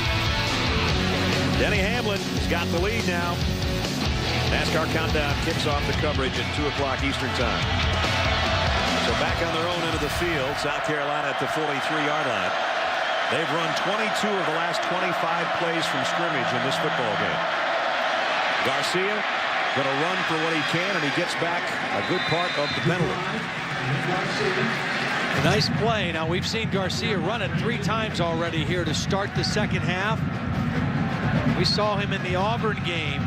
Denny Hamlin has got the lead now. NASCAR Countdown kicks off the coverage at 2 o'clock Eastern Time. So back on their own end of the field, South Carolina at the 43-yard line. They've run 22 of the last 25 plays from scrimmage in this football game. Garcia going to run for what he can, and he gets back a good part of the penalty. Nice play. Now we've seen Garcia run it 3 times already here to start the second half. We saw him in the Auburn game.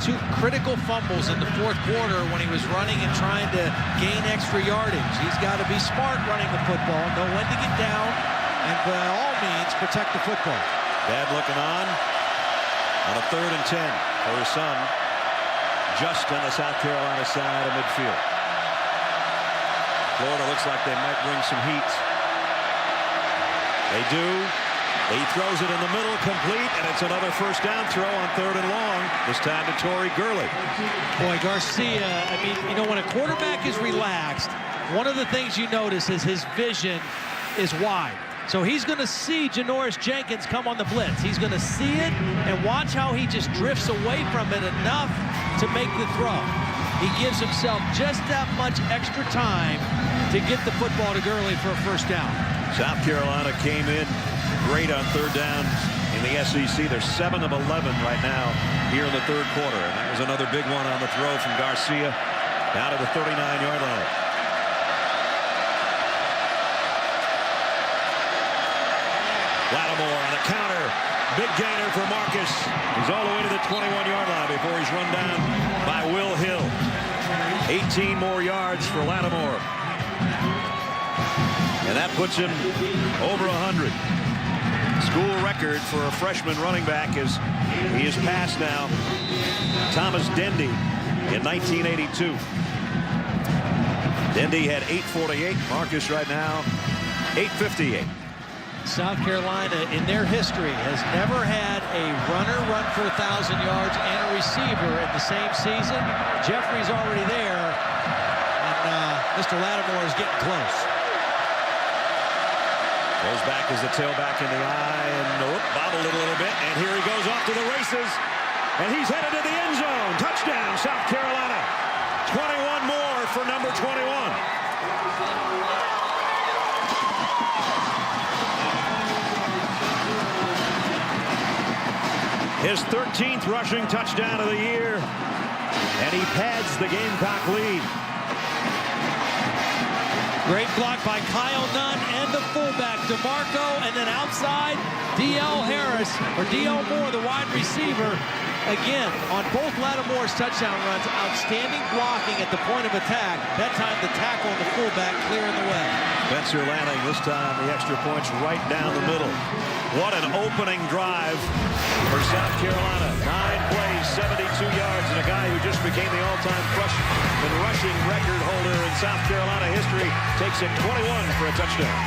2 critical fumbles in the fourth quarter when he was running and trying to gain extra yardage. He's got to be smart running the football, know when to get down, and by all means protect the football. Dad looking on a 3rd and 10 for his son, just on the South Carolina side of midfield. Florida looks like they might bring some heat. They do. He throws it in the middle, complete, and it's another first down throw on 3rd and long, this time to Torrey Gurley. Boy, Garcia, I mean, you know, when a quarterback is relaxed, one of the things you notice is his vision is wide. So he's going to see Janoris Jenkins come on the blitz. He's going to see it and watch how he just drifts away from it enough to make the throw. He gives himself just that much extra time to get the football to Gurley for a first down. South Carolina came in great on 3rd down in the SEC. They're 7 of 11 right now here in the 3rd quarter. And that was another big one on the throw from Garcia down to the 39-yard line. Lattimore on the counter. Big gainer for Marcus. He's all the way to the 21-yard line before he's run down by Will Hill. 18 more yards for Lattimore. And that puts him over 100. School record for a freshman running back is he is passed now. Thomas Dendy in 1982. Dendy had 8:48. Marcus right now 8:58. South Carolina in their history has never had a runner run for 1,000 yards and a receiver in the same season. Jeffrey's already there, and Mr. Lattimore is getting close. Goes back as the tailback in the eye, and bobbled it a little bit, and here he goes off to the races, and he's headed to the end zone. Touchdown, South Carolina. 21 more for number 21. His 13th rushing touchdown of the year, and he pads the Gamecock lead. Great block by Kyle Nunn and the fullback DeMarco, and then outside D.L. Harris, or D.L. Moore, the wide receiver. Again, on both Lattimore's touchdown runs, outstanding blocking at the point of attack. That time the tackle and the fullback clearing the way. Spencer Lanning, this time the extra points right down the middle. What an opening drive for South Carolina. 9 plays, 72 yards, and a guy who just became the all-time freshman rushing record holder in South Carolina history takes it 21 for a touchdown.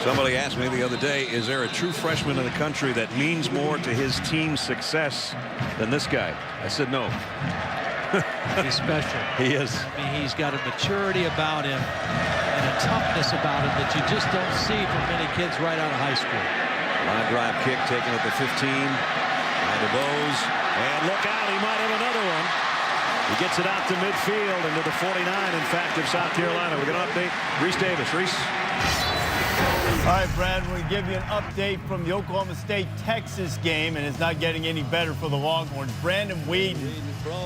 Somebody asked me the other day, is there a true freshman in the country that means more to his team's success than this guy? I said no. He's special. He is. I mean, he's got a maturity about him and a toughness about him that you just don't see from many kids right out of high school. Line drive kick taken at the 15. By DeBose. And look out, he might have another one. He gets it out to midfield and to the 49, in fact, of South Carolina. We're going to update Reese Davis. Reese. All right, Brad, we're going to give you an update from the Oklahoma State-Texas game, and it's not getting any better for the Longhorns. Brandon Whedon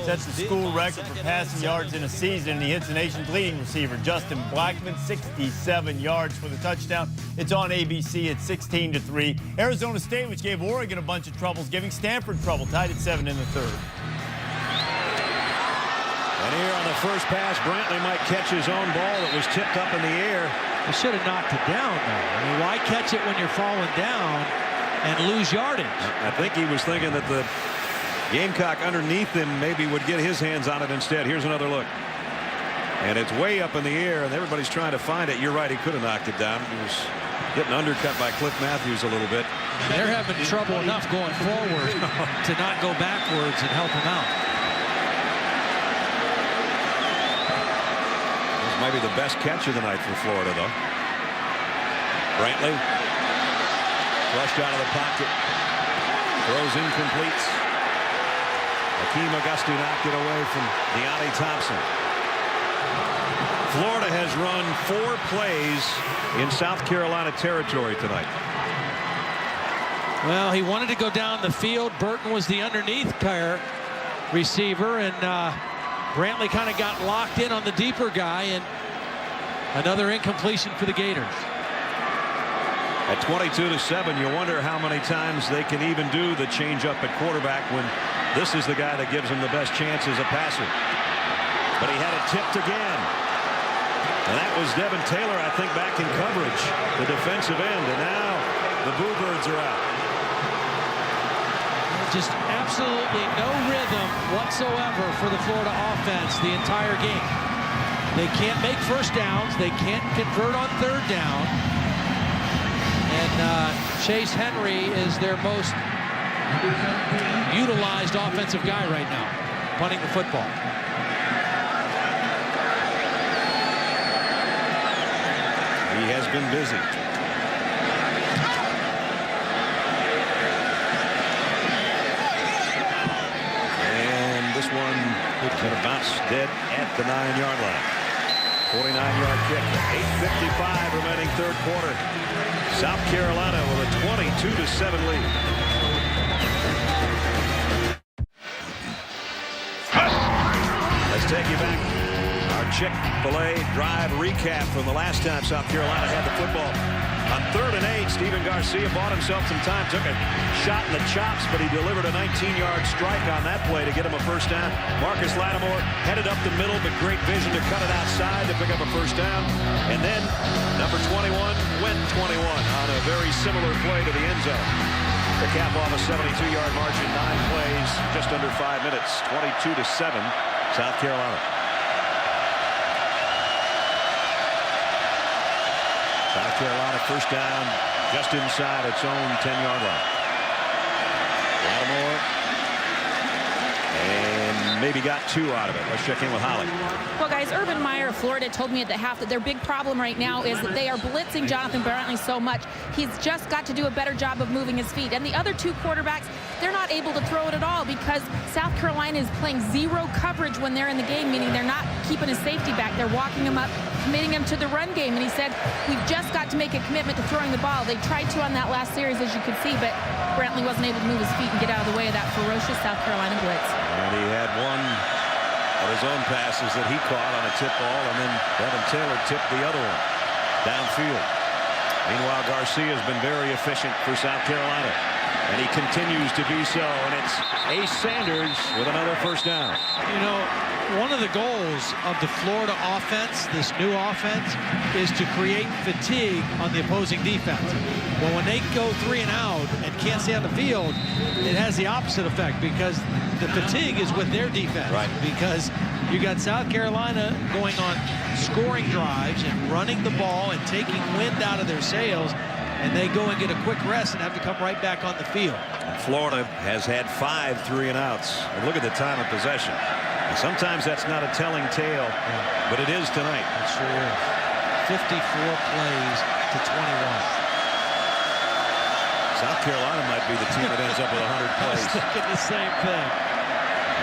sets the school record for passing yards in a season, and he hits the nation's leading receiver, Justin Blackman, 67 yards for the touchdown. It's on ABC at 16-3. Arizona State, which gave Oregon a bunch of troubles, giving Stanford trouble, tied at 7 in the third. And here on the first pass, Brantley might catch his own ball that was tipped up in the air. He should have knocked it down, though. I mean, why catch it when you're falling down and lose yardage? I think he was thinking that the Gamecock underneath him maybe would get his hands on it instead. Here's another look. And it's way up in the air, and everybody's trying to find it. You're right, he could have knocked it down. He was getting undercut by Cliff Matthews a little bit. They're having trouble enough going forward to not go backwards and help him out. Might be the best catch of the night for Florida, though. Brantley flushed out of the pocket, throws incomplete. Hakeem Auguste knocked it away from Deonte Thompson. Florida has run 4 plays in South Carolina territory tonight. Well, he wanted to go down the field. Burton was the underneath receiver, and Brantley kind of got locked in on the deeper guy, and another incompletion for the Gators. At 22-7, you wonder how many times they can even do the change-up at quarterback when this is the guy that gives them the best chance as a passer. But he had it tipped again. And that was Devin Taylor, I think, back in coverage, the defensive end. And now the Bluebirds are out. Just absolutely no rhythm whatsoever for the Florida offense the entire game. They can't make first downs. They can't convert on third down. And Chase Henry is their most utilized offensive guy right now, punting the football. He has been busy. This one is going to bounce dead at the 9-yard line. 49-yard kick. 8:55 remaining third quarter. South Carolina with a 22-7 lead. Let's take you back. Our Chick-fil-A drive recap from the last time South Carolina had the football. On 3rd and 8, Steven Garcia bought himself some time, took a shot in the chops, but he delivered a 19-yard strike on that play to get him a first down. Marcus Lattimore headed up the middle, but great vision to cut it outside to pick up a first down. And then number 21 went 21 on a very similar play to the end zone. To cap off a 72-yard margin, 9 plays, just under 5 minutes, 22-7, South Carolina. South Carolina first down just inside its own 10-yard line. Lattimore. And maybe got 2 out of it. Let's check in with Holly. Well, guys, Urban Meyer of Florida told me at the half that their big problem right now is that they are blitzing Jonathan Brantley so much. He's just got to do a better job of moving his feet. And the other 2 quarterbacks, they're not able to throw it at all because South Carolina is playing 0 coverage when they're in the game, meaning they're not keeping a safety back. They're walking him up, committing him to the run game. And he said, we've just got to make a commitment to throwing the ball. They tried to on that last series, as you could see, but Brantley wasn't able to move his feet and get out of the way of that ferocious South Carolina blitz. And he had one of his own passes that he caught on a tip ball, and then Devin Taylor tipped the other one downfield. Meanwhile, Garcia has been very efficient for South Carolina, and he continues to be so. And it's Ace Sanders with another first down. You know, one of the goals of the Florida offense, this new offense, is to create fatigue on the opposing defense. Well, when they go 3 and out and can't stay on the field, it has the opposite effect because the fatigue is with their defense. Right. Because you got South Carolina going on scoring drives and running the ball and taking wind out of their sails, and they go and get a quick rest and have to come right back on the field. And Florida has had 5 3-and-outs. And look at the time of possession. And sometimes that's not a telling tale, but it is tonight. It sure is. 54 plays to 21. South Carolina might be the team that ends up with 100 plays. I was thinking the same thing.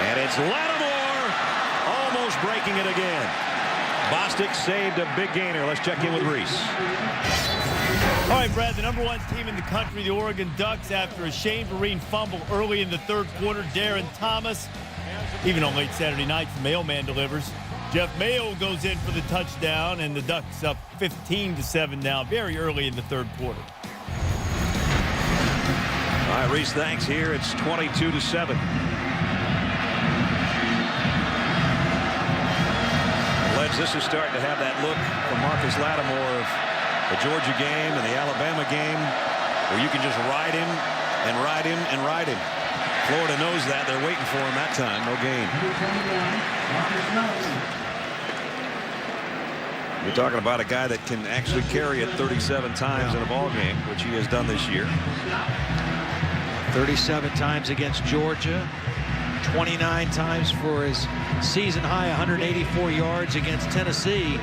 And it's Lattimore almost breaking it again. Bostic saved a big gainer. Let's check in with Reese. All right, Brad, the #1 team in the country, the Oregon Ducks, after a Shane Vereen fumble early in the 3rd quarter. Darren Thomas, even on late Saturday night, the mailman delivers. Jeff Mayo goes in for the touchdown, and the Ducks up 15-7 now, very early in the 3rd quarter. All right, Reese, thanks. Here it's 22-7. Ledge, this is starting to have that look from Marcus Lattimore of the Georgia game and the Alabama game, where you can just ride him and ride him and ride him. Florida knows that. They're waiting for him that time. No gain. You're talking about a guy that can actually carry it 37 times in a ball game, which he has done this year. 37 times against Georgia, 29 times for his season high 184 yards against Tennessee.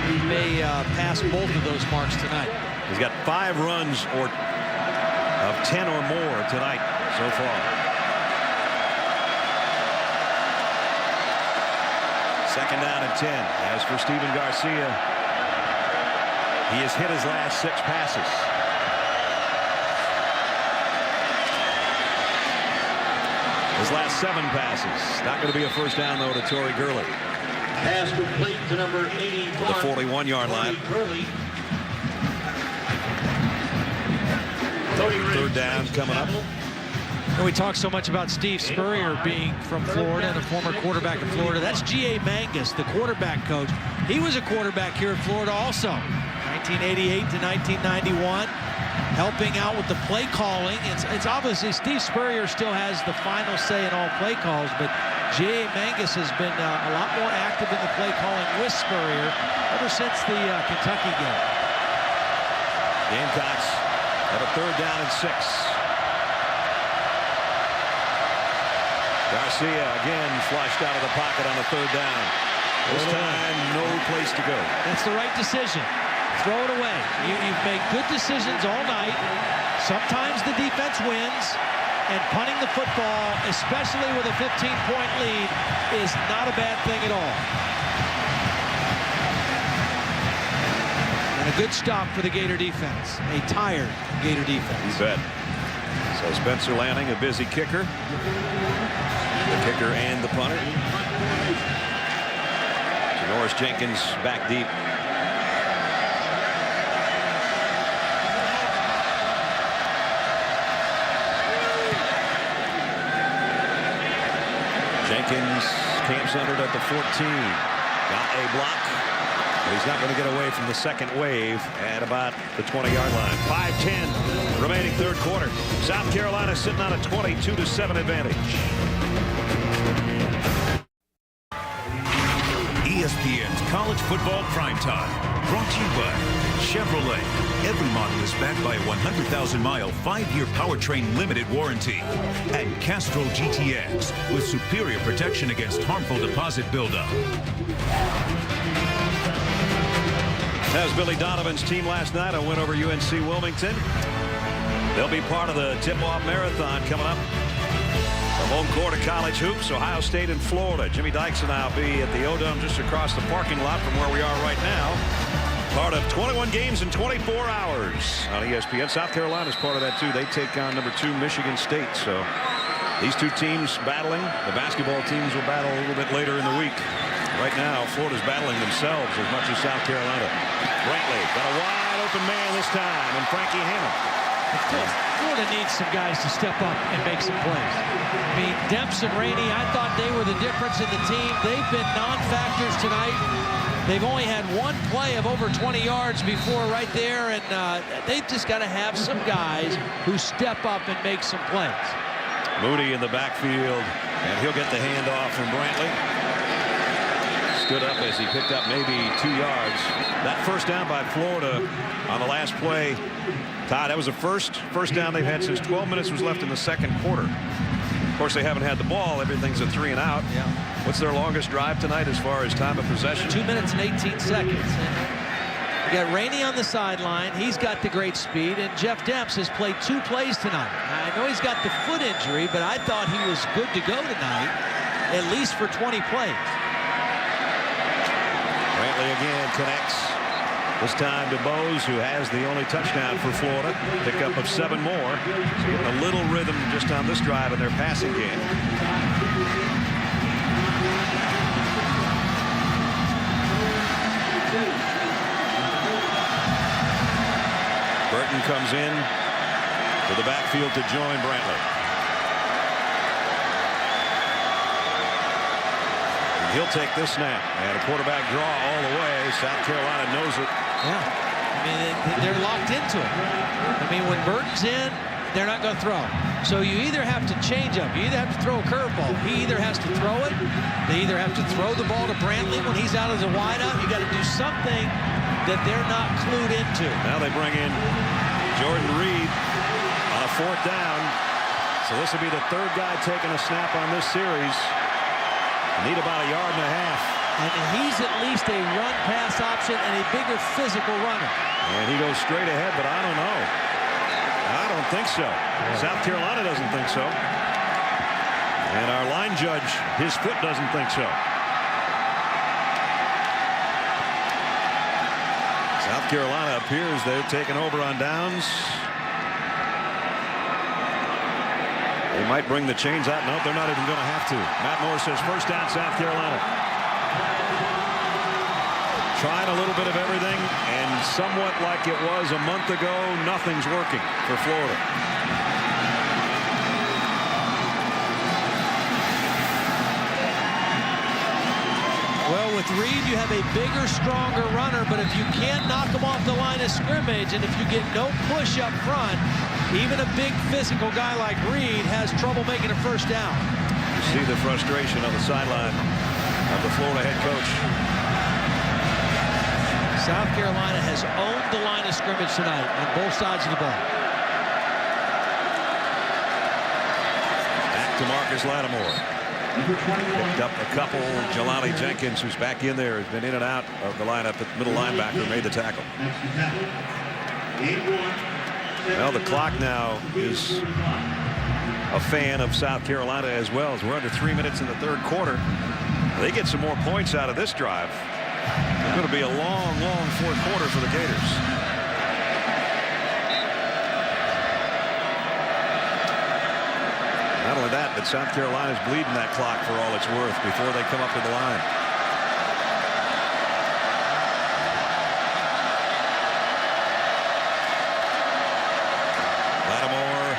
He may pass both of those marks tonight. He's got 5 runs of 10 or more tonight so far. Second down and 10. As for Steven Garcia, he has hit his last 6 passes. His last 7 passes. Not going to be a first down, though, to Torrey Gurley. Pass complete to number 81. To the 41-yard line. Third down coming up. And we talk so much about Steve Spurrier being from Florida and a former quarterback in Florida. That's G.A. Mangus, the quarterback coach. He was a quarterback here in Florida also. 1988 to 1991. Helping out with the play calling. It's obviously Steve Spurrier still has the final say in all play calls, but J.A. Mangus has been a lot more active in the play calling with Spurrier ever since the Kentucky game. Gamecocks have a 3rd down and 6. Garcia again flushed out of the pocket on the 3rd down. This time, no place to go. That's the right decision. Throw it away. You've made good decisions all night. Sometimes the defense wins, and punting the football, especially with a 15-point lead, is not a bad thing at all. And a good stop for the Gator defense. A tired Gator defense. You bet. So Spencer Lanning, a busy kicker. The kicker and the punter. Janoris Jenkins back deep. Jenkins camps under it at the 14. Got a block. But he's not going to get away from the second wave at about the 20-yard line. 5:10 remaining third quarter. South Carolina sitting on a 22-7 advantage. ESPN's College Football Primetime, brought to you by Chevrolet. Every model is backed by a 100,000-mile, 5-year powertrain limited warranty. And Castrol GTX, with superior protection against harmful deposit buildup. That was Billy Donovan's team last night. A win over UNC Wilmington. They'll be part of the tip-off marathon coming up. The home court of college hoops, Ohio State and Florida. Jimmy Dykes and I will be at the O-Dome just across the parking lot from where we are right now. Part of 21 games in 24 hours on ESPN. South Carolina is part of that too. They take on number 2 Michigan State. So these two teams battling. The basketball teams will battle a little bit later in the week. Right now, Florida's battling themselves as much as South Carolina. Brantley got a wide open man this time, and Frankie Hammond. Florida needs some guys to step up and make some plays. I mean, Demps and Rainey, I thought they were the difference in the team. They've been non-factors tonight. They've only had one play of over 20 yards before right there, and they've just got to have some guys who step up and make some plays. Moody in the backfield, and he'll get the handoff from Brantley. Stood up as he picked up maybe 2 yards. That first down by Florida on the last play. Todd, that was the first down they've had since 12 minutes was left in the second quarter. Of course, they haven't had the ball. Everything's a 3 and out. Yeah. What's their longest drive tonight as far as time of possession? 2 minutes and 18 seconds. You got Rainey on the sideline. He's got the great speed, and Jeff Demps has played 2 plays tonight. I know he's got the foot injury, but I thought he was good to go tonight, at least for 20 plays. Brantley again connects. This time to Bose, who has the only touchdown for Florida. Pickup of 7 more. So getting a little rhythm just on this drive in their passing game. Burton comes in to the backfield to join Brantley. He'll take this snap, and a quarterback draw all the way. South Carolina knows it. Yeah, I mean, they're locked into it. I mean, when Burton's in, they're not going to throw. So you either have to change up. You either have to throw a curveball. He either has to throw it. They either have to throw the ball to Brantley when he's out as a wideout. You got to do something that they're not clued into. Now they bring in Jordan Reed on a 4th down. So this will be the 3rd guy taking a snap on this series. Need about 1.5 yards. And he's at least a run-pass option and a bigger physical runner. And he goes straight ahead, but I don't know. I don't think so. South Carolina doesn't think so. And our line judge, his foot doesn't think so. South Carolina appears they're taking over on downs. They might bring the chains out. No, they're not even going to have to. Matt Moore says first down, South Carolina. Trying a little bit of everything, and somewhat like it was a month ago, nothing's working for Florida. Well, with Reed, you have a bigger, stronger runner, but if you can't knock him off the line of scrimmage, and if you get no push up front, even a big physical guy like Reed has trouble making a first down. You see the frustration on the sideline of the Florida head coach. South Carolina has owned the line of scrimmage tonight on both sides of the ball. Back to Marcus Lattimore. Picked up a couple. Jelani Jenkins, who's back in there, has been in and out of the lineup at middle linebacker, made the tackle. Well, the clock now is a fan of South Carolina as well, as we're under 3 minutes in the 3rd quarter. They get some more points out of this drive. It's going to be a long, long 4th quarter for the Gators. Not only that, but South Carolina's bleeding that clock for all it's worth before they come up to the line. Lattimore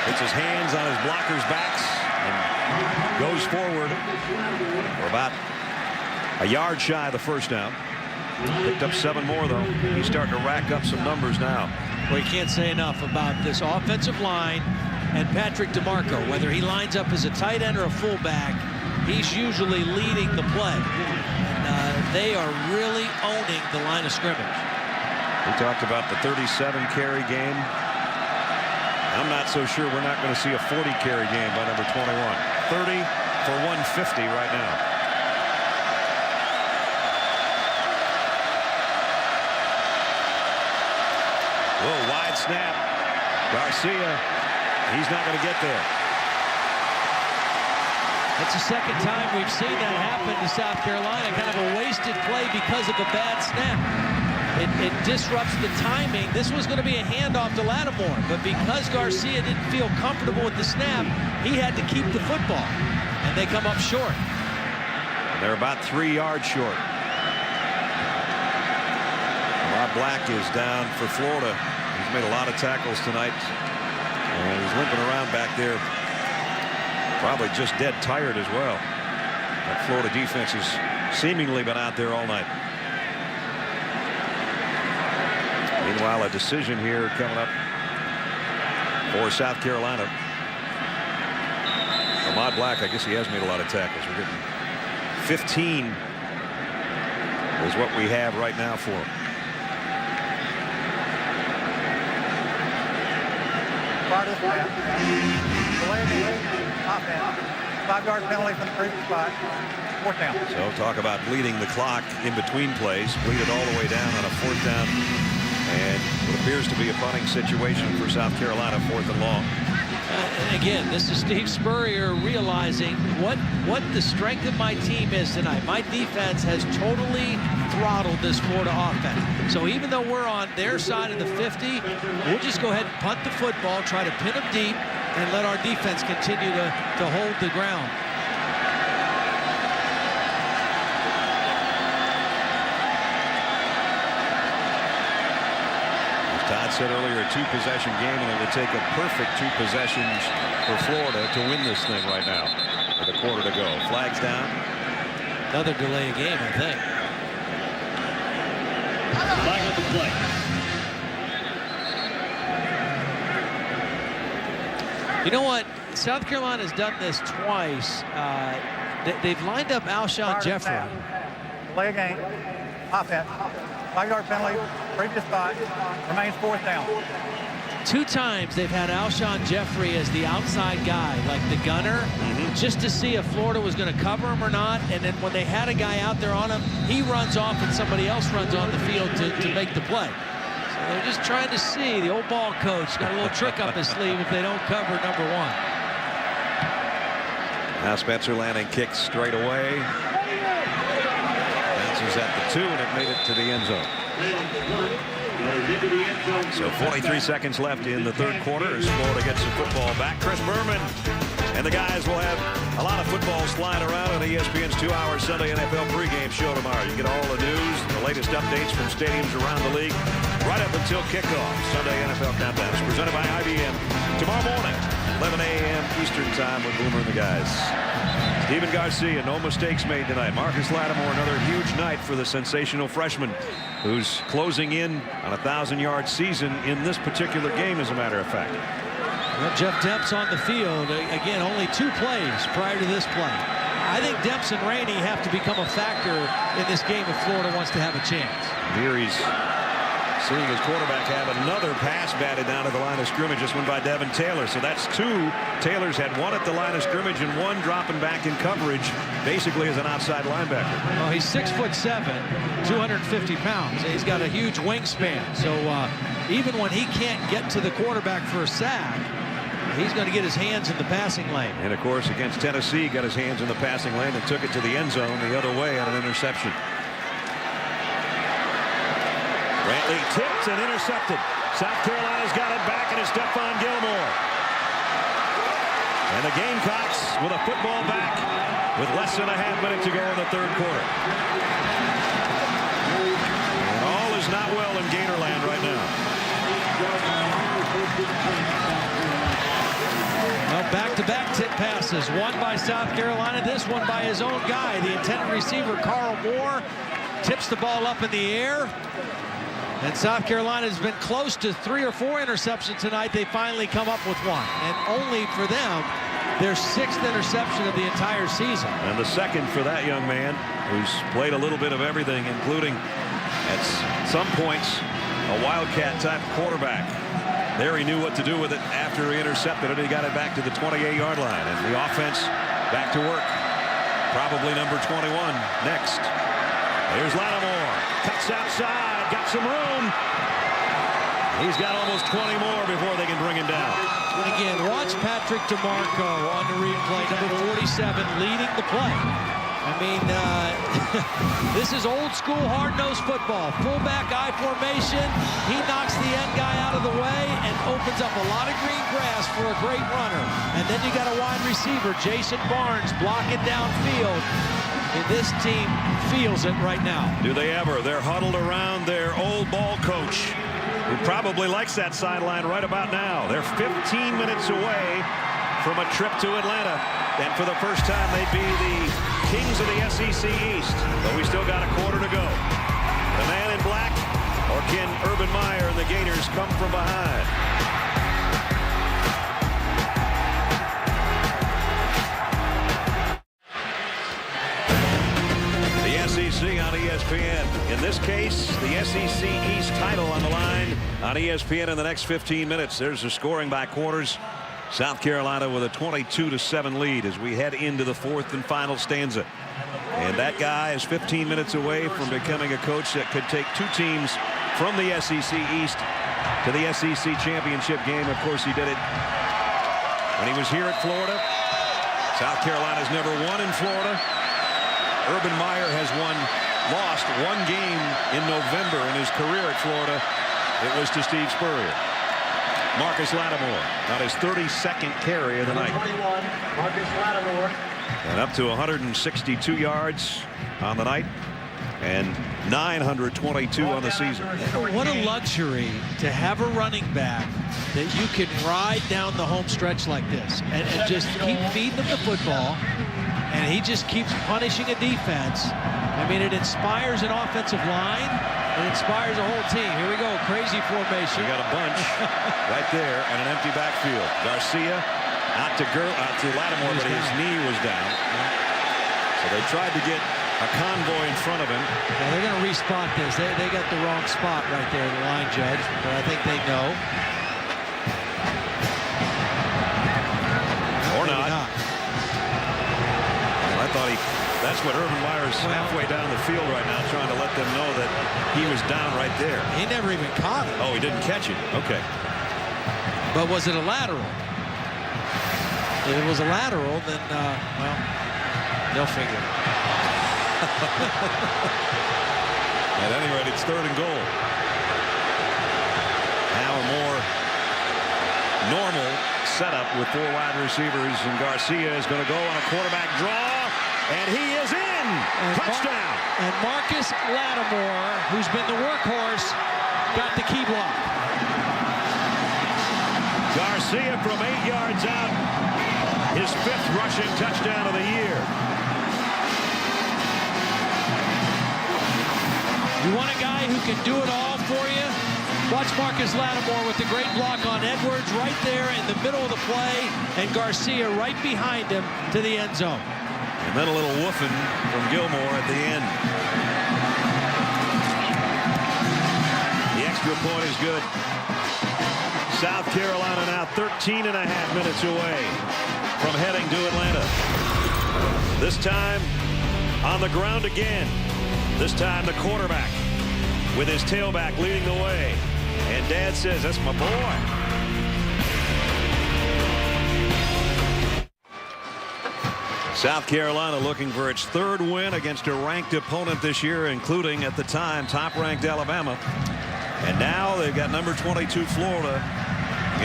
puts his hands on his blockers' backs and goes forward for about a yard shy of the first down. Picked up 7 more, though. He's starting to rack up some numbers now. Well, you can't say enough about this offensive line and Patrick DeMarco. Whether he lines up as a tight end or a fullback, he's usually leading the play. And they are really owning the line of scrimmage. We talked about the 37 carry game. I'm not so sure we're not going to see a 40 carry game by number 21. 30 for 150 right now. Whoa, wide snap. Garcia, he's not going to get there. That's the second time we've seen that happen to South Carolina. Kind of a wasted play because of a bad snap. It disrupts the timing. This was going to be a handoff to Lattimore, but because Garcia didn't feel comfortable with the snap, he had to keep the football, and they come up short. They're about 3 yards short. Rob Black is down for Florida. He's made a lot of tackles tonight, and he's limping around back there, probably just dead tired as well. That Florida defense has seemingly been out there all night. Meanwhile, a decision here coming up for South Carolina. Ahmad Black, I guess he has made a lot of tackles. We're getting 15 is what we have right now for him. Part of the snap. Delay offense. 5-yard penalty from the previous spot. 4th down. So talk about bleeding the clock in between plays. Bleeded all the way down on a 4th down. And what appears to be a punting situation for South Carolina, 4th and long. And again, this is Steve Spurrier realizing what the strength of my team is tonight. My defense has totally throttled this Florida offense. So even though we're on their side of the 50, we'll just go ahead and punt the football, try to pin them deep, and let our defense continue to hold the ground. Todd said earlier, a 2-possession game, and it would take a perfect 2 possessions for Florida to win this thing right now with a quarter to go. Flags down. Another delay of game, I think. Flag on the play. You know what? South Carolina has done this twice. They've lined up Alshon Jeffrey. Delay game. Offense. 5-yard penalty. Previous spot. Remains 4th down. 2 times they've had Alshon Jeffrey as the outside guy, like the gunner, just to see if Florida was going to cover him or not. And then when they had a guy out there on him, he runs off and somebody else runs on the field to make the play. So they're just trying to see. The old ball coach got a little trick up his sleeve if they don't cover number 1. Now Spencer Lanning kicks straight away. Bounces at the 2, and it made it to the end zone. So 43 seconds left in the 3rd quarter as Florida gets the football back. Chris Berman and the guys will have a lot of footballs flying around on ESPN's 2-hour Sunday NFL pregame show tomorrow. You get all the news, the latest updates from stadiums around the league, right up until kickoff. Sunday NFL Countdown is presented by IBM. Tomorrow morning, 11 a.m. Eastern Time with Boomer and the guys. Steven Garcia, no mistakes made tonight. Marcus Lattimore, another huge night for the sensational freshman who's closing in on a 1,000-yard season in this particular game, as a matter of fact. Well, Jeff Demps on the field. Again, only 2 plays prior to this play. I think Demps and Rainey have to become a factor in this game if Florida wants to have a chance. Here he's seeing his quarterback have another pass batted down to the line of scrimmage. This one by Devin Taylor. So that's 2. Taylor's had 1 at the line of scrimmage and 1 dropping back in coverage, basically as an outside linebacker. Well, he's 6'7", 250 pounds. He's got a huge wingspan. So even when he can't get to the quarterback for a sack, he's going to get his hands in the passing lane. And of course, against Tennessee, got his hands in the passing lane and took it to the end zone the other way on an interception. Brantley tipped and intercepted. South Carolina's got it back, and it's Stephon Gilmore. And the Gamecocks with a football back with less than a half minute to go in the 3rd quarter. And all is not well in Gatorland right now. Well, Back-to-back tip passes, one by South Carolina, this one by his own guy, the intended receiver, Carl Moore, tips the ball up in the air. And South Carolina has been close to 3 or 4 interceptions tonight. They finally come up with one. And only for them, their 6th interception of the entire season. And the second for that young man, who's played a little bit of everything, including at some points a Wildcat-type quarterback. There he knew what to do with it after he intercepted it. He got it back to the 28-yard line. And the offense back to work. Probably number 21 next. Here's Lattimore. Cuts outside. Got some room. He's got almost 20 more before they can bring him down. And again, watch Patrick DeMarco on the replay. Number 47 leading the play. I mean, this is old school hard-nosed football. Fullback I formation. He knocks the end guy out of the way and opens up a lot of green grass for a great runner. And then you got a wide receiver, Jason Barnes, blocking downfield. And this team feels it right now. Do they ever? They're huddled around their old ball coach, who probably likes that sideline right about now. They're 15 minutes away from a trip to Atlanta. And for the first time, they'd be the kings of the SEC East. But we still got a quarter to go. The man in black, or can Urban Meyer and the Gators come from behind? The SEC on ESPN. In this case, the SEC East title on the line on ESPN in the next 15 minutes. There's the scoring by quarters. South Carolina with a 22-7 lead as we head into the 4th and final stanza. And that guy is 15 minutes away from becoming a coach that could take 2 teams from the SEC East to the SEC championship game. Of course, he did it when he was here at Florida. South Carolina's never won in Florida. Urban Meyer has lost one game in November in his career at Florida. It was to Steve Spurrier. Marcus Lattimore on his 32nd carry of the night. Marcus Lattimore. And up to 162 yards on the night and 922 on the season. What a luxury to have a running back that you can ride down the home stretch like this and just keep feeding him the football. And he just keeps punishing a defense. I mean, it inspires an offensive line. It inspires a whole team. Here we go, crazy formation. You got a bunch right there and an empty backfield. Garcia out to Lattimore, but his knee was down. So they tried to get a convoy in front of him. Yeah, they're going to respot this. They got the wrong spot right there, the line judge, but I think they know. Or not. Well, I thought that's what Urban Meyer's halfway down the field right now, trying to let them know that he was down right there. He never even caught it. Oh, he didn't catch it. Okay. But was it a lateral? If it was a lateral, then, well, they'll figure it out. At any rate, it's 3rd and goal. Now a more normal setup with 4 wide receivers, and Garcia is going to go on a quarterback draw, and he is in. Touchdown. And Marcus Lattimore, who's been the workhorse, got the key block. Garcia from 8 yards out, his 5th rushing touchdown of the year. You want a guy who can do it all for you? Watch Marcus Lattimore with the great block on Edwards right there in the middle of the play, and Garcia right behind him to the end zone. And then a little woofing from Gilmore at the end. The extra point is good. South Carolina now 13 and a half minutes away from heading to Atlanta. This time on the ground again. This time the quarterback with his tailback leading the way. And Dad says, that's my boy. South Carolina looking for its 3rd win against a ranked opponent this year, including at the time top-ranked Alabama. And now they've got number 22 Florida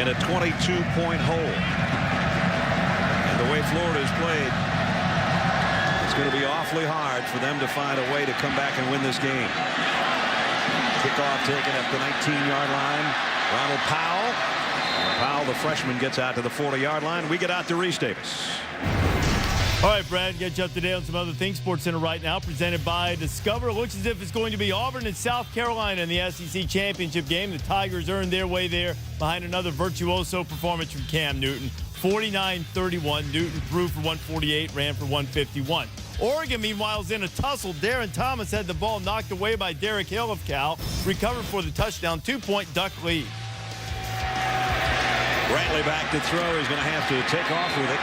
in a 22-point hole. And the way Florida has played, it's going to be awfully hard for them to find a way to come back and win this game. Kickoff taken at the 19-yard line. Ronald Powell. Powell Bell, the freshman, gets out to the 40-yard line. We get out to Reese Davis. All right, Brad, get you up to date on some other things. Sports Center right now, presented by Discover. It looks as if it's going to be Auburn and South Carolina in the SEC championship game. The Tigers earned their way there behind another virtuoso performance from Cam Newton. 49-31. Newton threw for 148, ran for 151. Oregon, meanwhile, is in a tussle. Darren Thomas had the ball knocked away by Derek Hill of Cal. Recovered for the touchdown. 2-point Duck lead. Brantley back to throw. He's going to have to take off with it.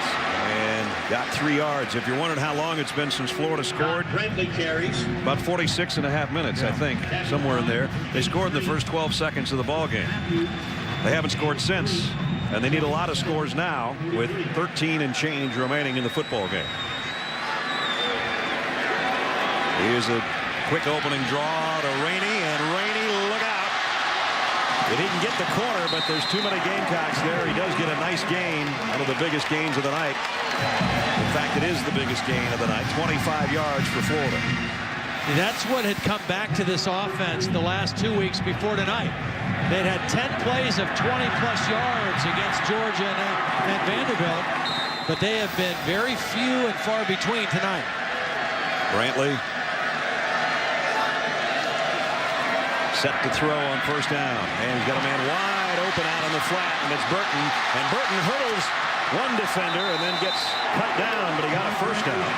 And got 3 yards. If you're wondering how long it's been since Florida scored, Brantley carries. about 46.5 minutes, I think, somewhere in there. They scored in the first 12 seconds of the ball game. They haven't scored since, and they need a lot of scores now with 13 and change remaining in the football game. Here's a quick opening draw to Rainey, and Rainey, look out. He didn't get the corner, but there's too many Gamecocks there. He does get a nice gain, one of the biggest gains of the night. In fact, it is the biggest gain of the night, 25 yards for Florida. That's what had come back to this offense the last 2 weeks before tonight. They'd had 10 plays of 20-plus yards against Georgia and Vanderbilt, but they have been very few and far between tonight. Brantley set to throw on first down, and he's got a man wide open out on the flat, and it's Burton, and Burton hurdles one defender and then gets cut down, but he got a first down.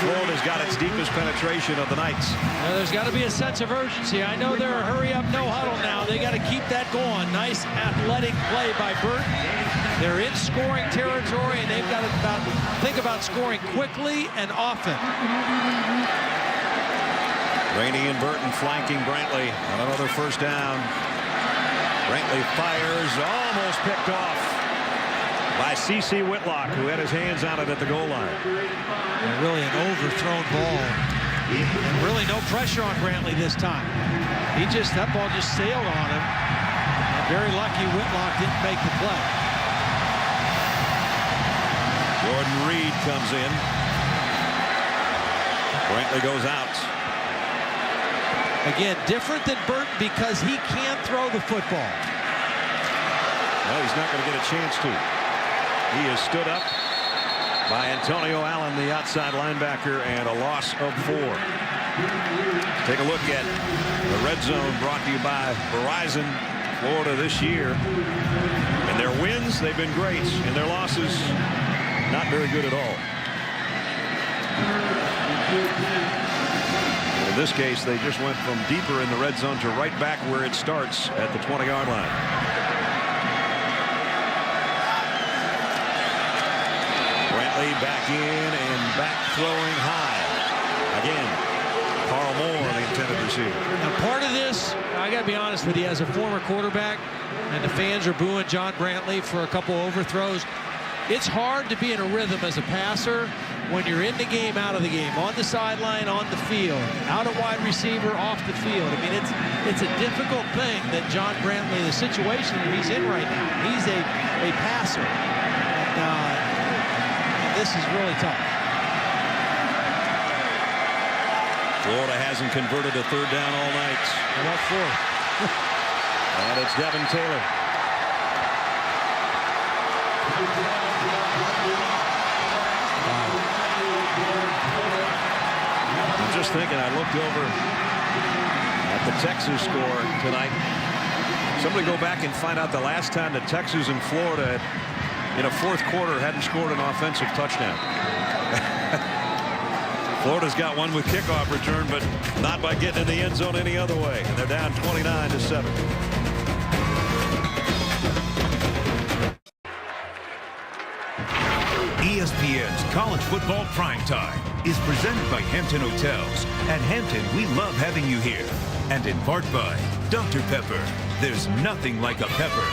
Florida's got its deepest penetration of the night. Well, there's got to be a sense of urgency. I know they're a hurry up, no huddle now. They got to keep that going. Nice athletic play by Burton. They're in scoring territory, and they've got to think about scoring quickly and often. Rainey and Burton flanking Brantley on another first down. Brantley fires, almost picked off by C.C. Whitlock, who had his hands on it at the goal line. And really an overthrown ball. And really no pressure on Brantley this time. That ball just sailed on him. And very lucky Whitlock didn't make the play. Jordan Reed comes in. Brantley goes out. Again, different than Burton because he can't throw the football. Well, he's not going to get a chance to. He is stood up by Antonio Allen, the outside linebacker, and a loss of 4. Take a look at the red zone brought to you by Verizon. Florida this year. In their wins, they've been great. In their losses, not very good at all. In this case, they just went from deeper in the red zone to right back where it starts at the 20-yard line. Brantley back in and back throwing high. Again, Carl Moore, the intended receiver. Now, part of this, I got to be honest with you, as a former quarterback, and the fans are booing John Brantley for a couple overthrows, it's hard to be in a rhythm as a passer when you're in the game, out of the game, on the sideline, on the field, out at wide receiver, off the field. I mean, it's a difficult thing that John Brantley, the situation that he's in right now, he's a passer. And this is really tough. Florida hasn't converted a third down all night. How about 4? And it's Devin Taylor. I'm just thinking, I looked over at the Texas score tonight. Somebody go back and find out the last time that Texas and Florida in a fourth quarter hadn't scored an offensive touchdown. Florida's got one with kickoff return, but not by getting in the end zone any other way. And they're down 29-7. ESPN's College Football Primetime is presented by Hampton Hotels. At Hampton, we love having you here. And in part by Dr. Pepper. There's nothing like a pepper.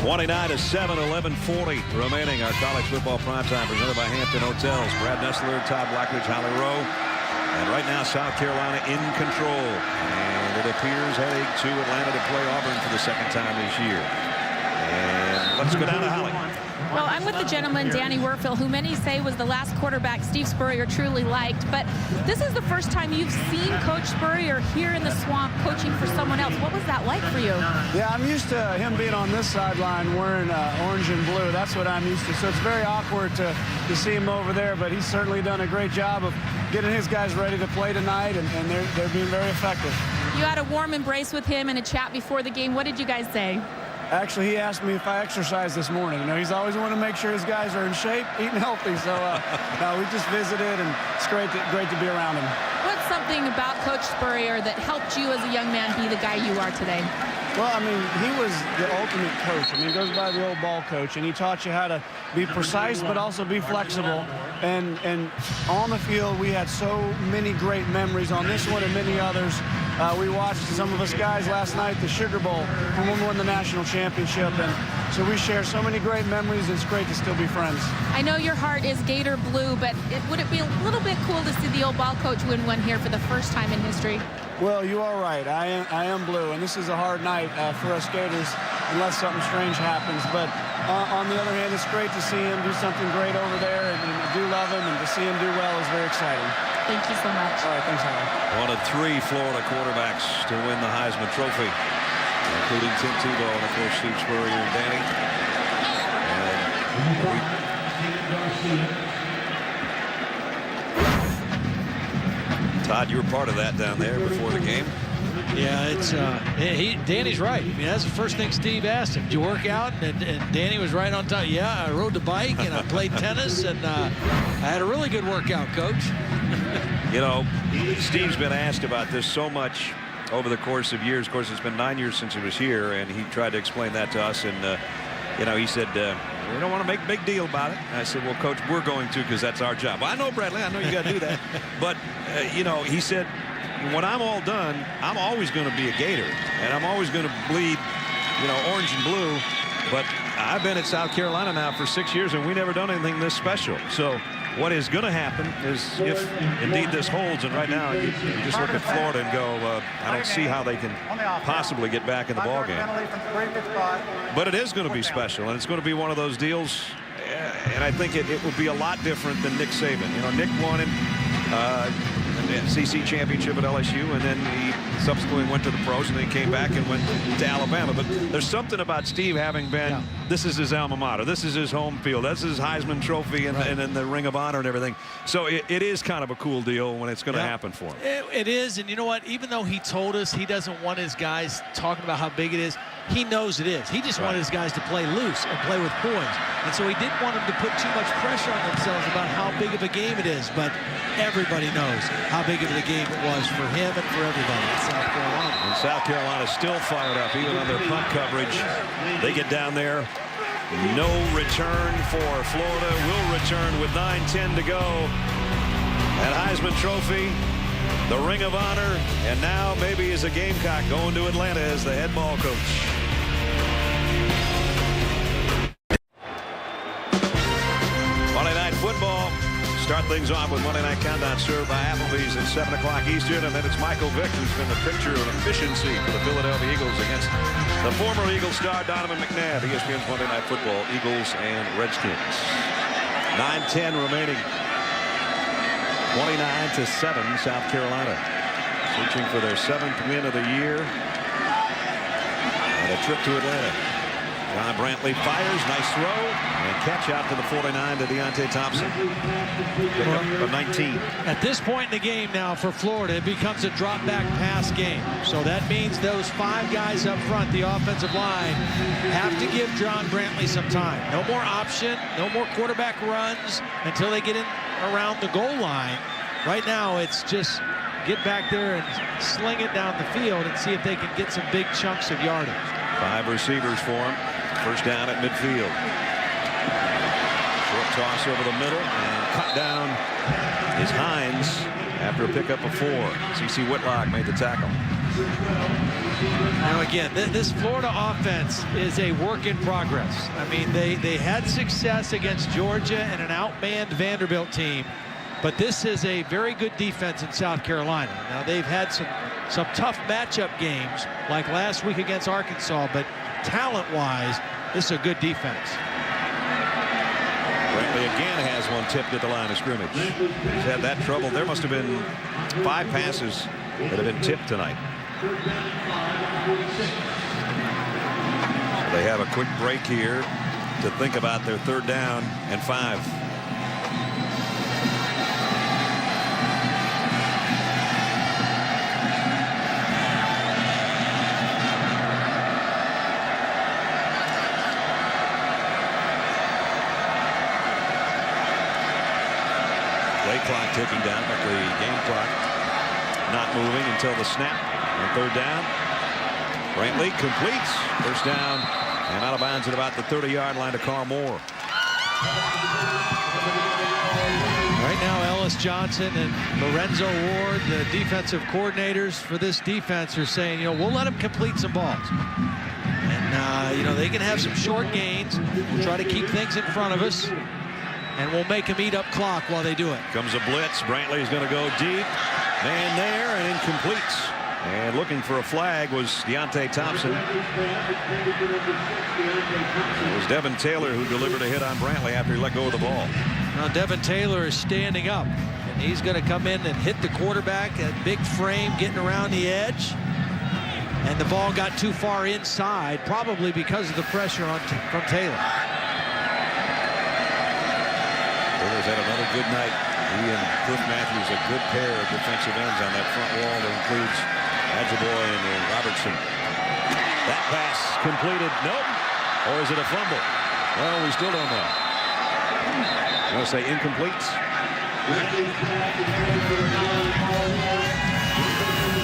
29-7, 11:40 remaining. Our college football primetime presented by Hampton Hotels. Brad Nessler, Todd Blackridge, Holly Rowe. And right now, South Carolina in control. And it appears heading to Atlanta to play Auburn for the second time this year. And let's go down to Holly. Well, I'm with the gentleman, Danny Werfel, who many say was the last quarterback Steve Spurrier truly liked. But this is the first time you've seen Coach Spurrier here in the Swamp coaching for someone else. What was that like for you? Yeah, I'm used to him being on this sideline wearing orange and blue. That's what I'm used to. So it's very awkward to see him over there. But he's certainly done a great job of getting his guys ready to play tonight, and they're being very effective. You had a warm embrace with him and a chat before the game. What did you guys say? Actually, he asked me if I exercised this morning. You know, he's always wanted to make sure his guys are in shape, eating healthy. So we just visited, and it's great to be around him. What's something about Coach Spurrier that helped you as a young man be the guy you are today? Well, I mean, he was the ultimate coach. I mean, he goes by the old ball coach, and he taught you how to be precise but also be flexible. And on the field, we had so many great memories on this one and many others. We watched some of us guys last night, the Sugar Bowl, when we won the national championship. And so we share so many great memories. It's great to still be friends. I know your heart is Gator blue, but would it be a little bit cool to see the old ball coach win one here for the first time in history? Well, you are right. I am blue, and this is a hard night for us Gators unless something strange happens. But on the other hand, it's great to see him do something great over there, and I do love him, and to see him do well is very exciting. Thank you so much. All right, thanks, Howard. One of 3 Florida quarterbacks to win the Heisman Trophy, including Tim Tebow and, of course, Steve Spurrier and Danny. Todd, you were part of that down there before the game. Yeah, it's Danny's right. I mean, that's the first thing Steve asked him. Did you work out? And Danny was right on time. Yeah, I rode the bike and I played tennis, and I had a really good workout, Coach. You know, Steve's been asked about this so much over the course of years. Of course, it's been 9 years since he was here, and he tried to explain that to us. And, you know, he said, we don't want to make a big deal about it. And I said, well, Coach, we're going to, because that's our job. Well, I know, Bradley, I know you got to do that. But, you know, he said, when I'm all done, I'm always going to be a Gator, and I'm always going to bleed, you know, orange and blue. But I've been at South Carolina now for 6 years, and we never done anything this special. So what is going to happen is, if indeed this holds, and right now you just look at Florida and go, I don't see how they can possibly get back in the ball game. But it is going to be special, and it's going to be one of those deals, and I think it will be a lot different than Nick Saban. You know, Nick won it. SEC championship at LSU, and then he subsequently went to the pros, and then he came back and went to Alabama. But there's something about Steve having been, this is his alma mater, this is his home field, that's his Heisman Trophy, and then the Ring of Honor and everything. So it is kind of a cool deal when it's going to happen for him. It is, and you know what? Even though he told us he doesn't want his guys talking about how big it is, he knows it is. He just wanted his guys to play loose and play with poise. And so he didn't want them to put too much pressure on themselves about how big of a game it is. But everybody knows how big of a game it was for him and for everybody in South Carolina. And South Carolina still fired up, even on their punt coverage. They get down there. No return for Florida. Will return with 9:10 to go. That Heisman Trophy, the Ring of Honor, and now maybe as a Gamecock going to Atlanta as the head ball coach. Monday Night Football. Start things off with Monday Night Countdown served by Applebee's at 7 o'clock Eastern, and then it's Michael Vick, who's been the picture of efficiency for the Philadelphia Eagles against the former Eagles star Donovan McNabb. ESPN's Monday Night Football, Eagles and Redskins. 9:10 remaining. 29-7 South Carolina, searching for their 7th win of the year and a trip to Atlanta. John Brantley fires, nice throw, and catch out to the 49 to Deontay Thompson. Pick up a 19. At this point in the game now for Florida, it becomes a drop back pass game. So that means those 5 guys up front, the offensive line, have to give John Brantley some time. No more option, no more quarterback runs until they get in around the goal line. Right now, it's just get back there and sling it down the field and see if they can get some big chunks of yardage. 5 receivers for him. First down at midfield. Short toss over the middle, and cut down is Hines after a pickup of 4. C.C. Whitlock made the tackle. Now again, this Florida offense is a work in progress. I mean, they had success against Georgia and an outmanned Vanderbilt team, but this is a very good defense in South Carolina. Now they've had some tough matchup games like last week against Arkansas, but talent-wise, this is a good defense. Brantley again has one tipped at the line of scrimmage. He's had that trouble. There must have been 5 passes that have been tipped tonight. So they have a quick break here to think about their 3rd down and 5. Clock ticking down, but the game clock not moving until the snap on 3rd down. Brantley completes 1st down and out of bounds at about the 30-yard line to Carl Moore. Right now, Ellis Johnson and Lorenzo Ward, the defensive coordinators for this defense, are saying, you know, we'll let them complete some balls. And, you know, they can have some short gains. We'll try to keep things in front of us. And we'll make them eat up clock while they do it. Comes a blitz. Brantley is going to go deep. Man there and incomplete. And looking for a flag was Deontay Thompson. It was Devin Taylor who delivered a hit on Brantley after he let go of the ball. Now Devin Taylor is standing up. And he's going to come in and hit the quarterback. That big frame getting around the edge. And the ball got too far inside, probably because of the pressure from Taylor. Taylor's had another good night. He and Cliff Matthews, a good pair of defensive ends on that front wall that includes Adjaboy and Robertson. That pass completed. Nope. Or is it a fumble? Well, we still don't know. I'm going to say incomplete.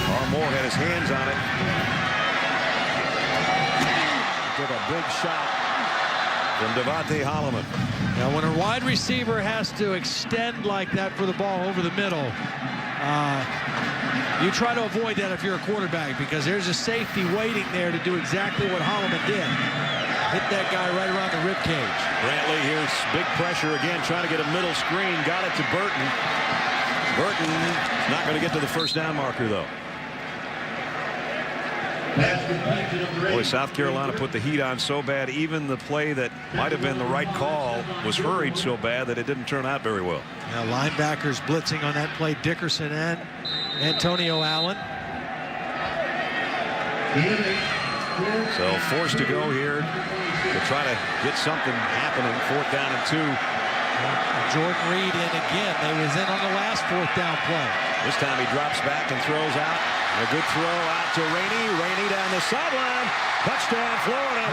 Carl Moore had his hands on it. He took a big shot from Devontae Holloman. Now, when a wide receiver has to extend like that for the ball over the middle, you try to avoid that if you're a quarterback, because there's a safety waiting there to do exactly what Holloman did. Hit that guy right around the rib cage. Brantley, here's big pressure again, trying to get a middle screen. Got it to Burton. Burton not going to get to the 1st down marker, though. Boy, South Carolina put the heat on so bad, even the play that might have been the right call was hurried so bad that it didn't turn out very well. Now linebackers blitzing on that play, Dickerson and Antonio Allen. So forced to go here to try to get something happening. 4th down and 2. Jordan Reed in again. They was in on the last 4th down play. This time he drops back and throws out. A good throw out to Rainey. Rainey down the sideline. Touchdown, Florida.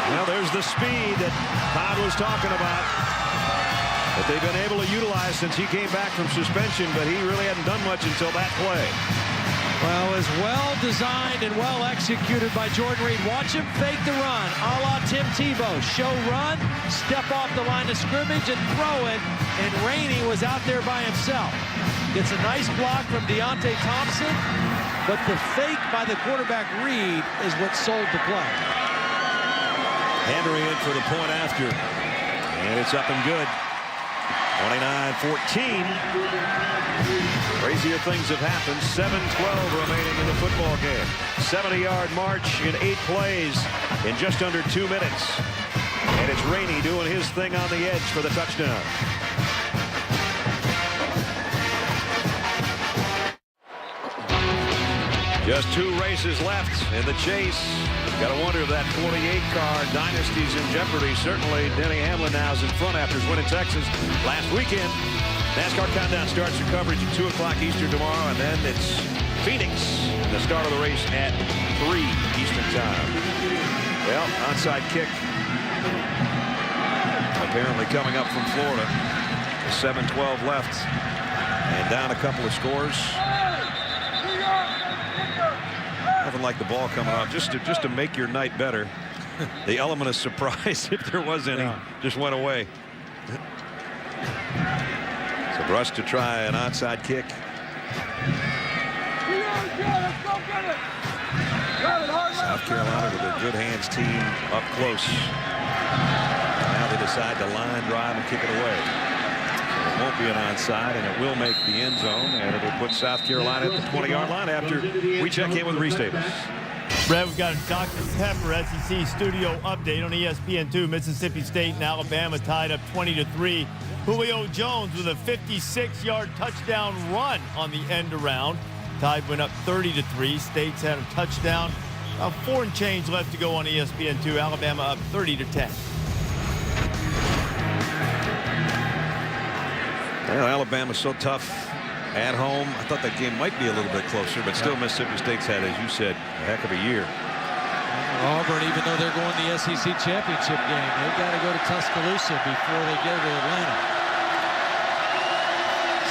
Well, there's the speed that Todd was talking about that they've been able to utilize since he came back from suspension, but he really hadn't done much until that play. Well, it was well designed and well executed by Jordan Reed. Watch him fake the run, a la Tim Tebow. Show run, step off the line of scrimmage and throw it, and Rainey was out there by himself. Gets a nice block from Deontay Thompson, but the fake by the quarterback Reed is what sold the play. Henry in for the point after, and it's up and good. 29-14. Crazier things have happened. 7:12 remaining in the football game. 70-yard march in 8 plays in just under 2 minutes. And it's Rainey doing his thing on the edge for the touchdown. Just 2 races left in the chase. Got to wonder if that 48-car dynasty's in jeopardy. Certainly, Denny Hamlin now is in front after his win in Texas last weekend. NASCAR Countdown starts your coverage at 2 o'clock Eastern tomorrow, and then it's Phoenix, the start of the race at 3 Eastern time. Well, onside kick apparently coming up from Florida. 7:12 left, and down a couple of scores. Nothing like the ball coming off, just to make your night better. The element of surprise, if there was any, just went away. So Brush to try an onside kick. South Carolina with a good hands team up close. Now they decide to line drive and kick it away. So it won't be an onside, and it will make the end zone, and it'll put South Carolina at the 20-yard line after we check in with Reese Davis. Brad, we've got a Dr. Pepper SEC studio update on ESPN2. Mississippi State and Alabama tied up 20-3. Julio Jones with a 56-yard touchdown run on the end around. Tide went up 30-3. State's had a touchdown. About 4 and change left to go on ESPN2. Alabama up 30-10. Well, Alabama's so tough at home. I thought that game might be a little bit closer, but still Mississippi State's had, as you said, a heck of a year. Auburn, even though they're going to the SEC championship game, they've got to go to Tuscaloosa before they go to Atlanta.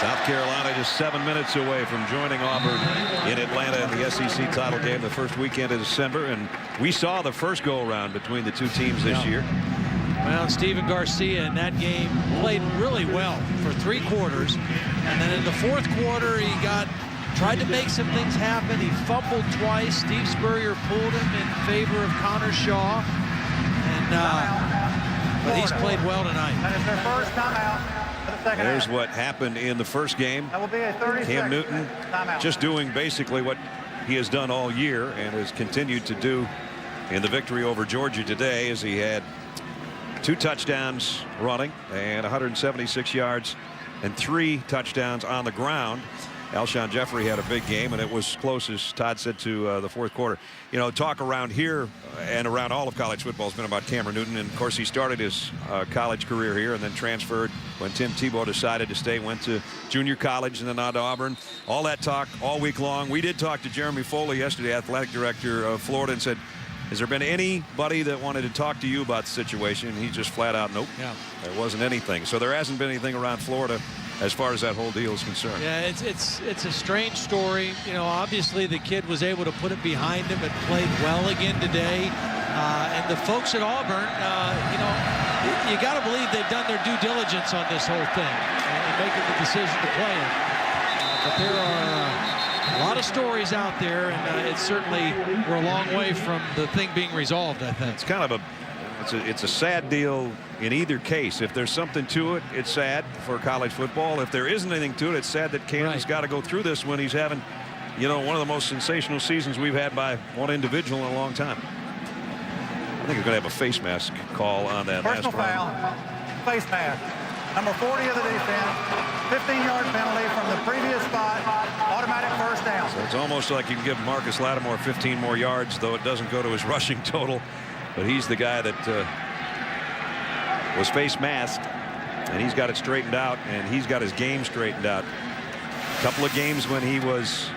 South Carolina just 7 minutes away from joining Auburn in Atlanta in the SEC title game the first weekend of December, and we saw the first go-around between the two teams this year. Well, Steven Garcia in that game played really well for 3 quarters, and then in the 4th quarter he tried to make some things happen. He fumbled twice. Steve Spurrier pulled him in favor of Connor Shaw, and but he's played well tonight. And it's their first timeout. There's what happened in the first game. That will be a 30 Cam Newton just doing basically what he has done all year and has continued to do in the victory over Georgia today, as he had 2 touchdowns running and 176 yards and 3 touchdowns on the ground. Alshon Jeffrey had a big game, and it was close, as Todd said, to the 4th quarter. You know, talk around here and around all of college football has been about Cameron Newton, and of course he started his college career here and then transferred when Tim Tebow decided to stay, went to junior college and then on to Auburn. All that talk all week long. We did talk to Jeremy Foley yesterday, athletic director of Florida, and said, has there been anybody that wanted to talk to you about the situation? And he just flat out, nope, there wasn't anything. So there hasn't been anything around Florida as far as that whole deal is concerned. Yeah, it's a strange story. You know, obviously the kid was able to put it behind him and played well again today. And the folks at Auburn, you know, you got to believe they've done their due diligence on this whole thing and making the decision to play him. But there are a lot of stories out there, and it's certainly we're a long way from the thing being resolved, I think. It's kind of it's a sad deal in either case. If there's something to it, it's sad for college football. If there isn't anything to it, it's sad that Cam's got to go through this when he's having, you know, one of the most sensational seasons we've had by one individual in a long time. I think we're going to have a face mask call on that. Personal foul, face mask. Number 40 of the defense, 15-yard penalty from the previous spot, automatic first down. So it's almost like you can give Marcus Lattimore 15 more yards, though it doesn't go to his rushing total. But he's the guy that was face masked, and he's got it straightened out, and he's got his game straightened out. A couple of games when he was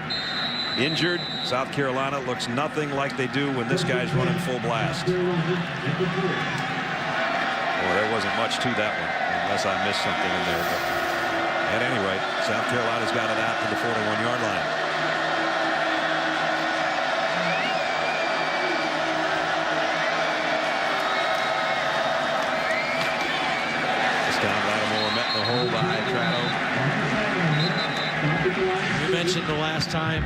injured, South Carolina looks nothing like they do when this guy's running full blast. Well, there wasn't much to that one, unless I missed something in there. But at any rate, South Carolina's got it out to the 41-yard line. Hole by Trano. You mentioned the last time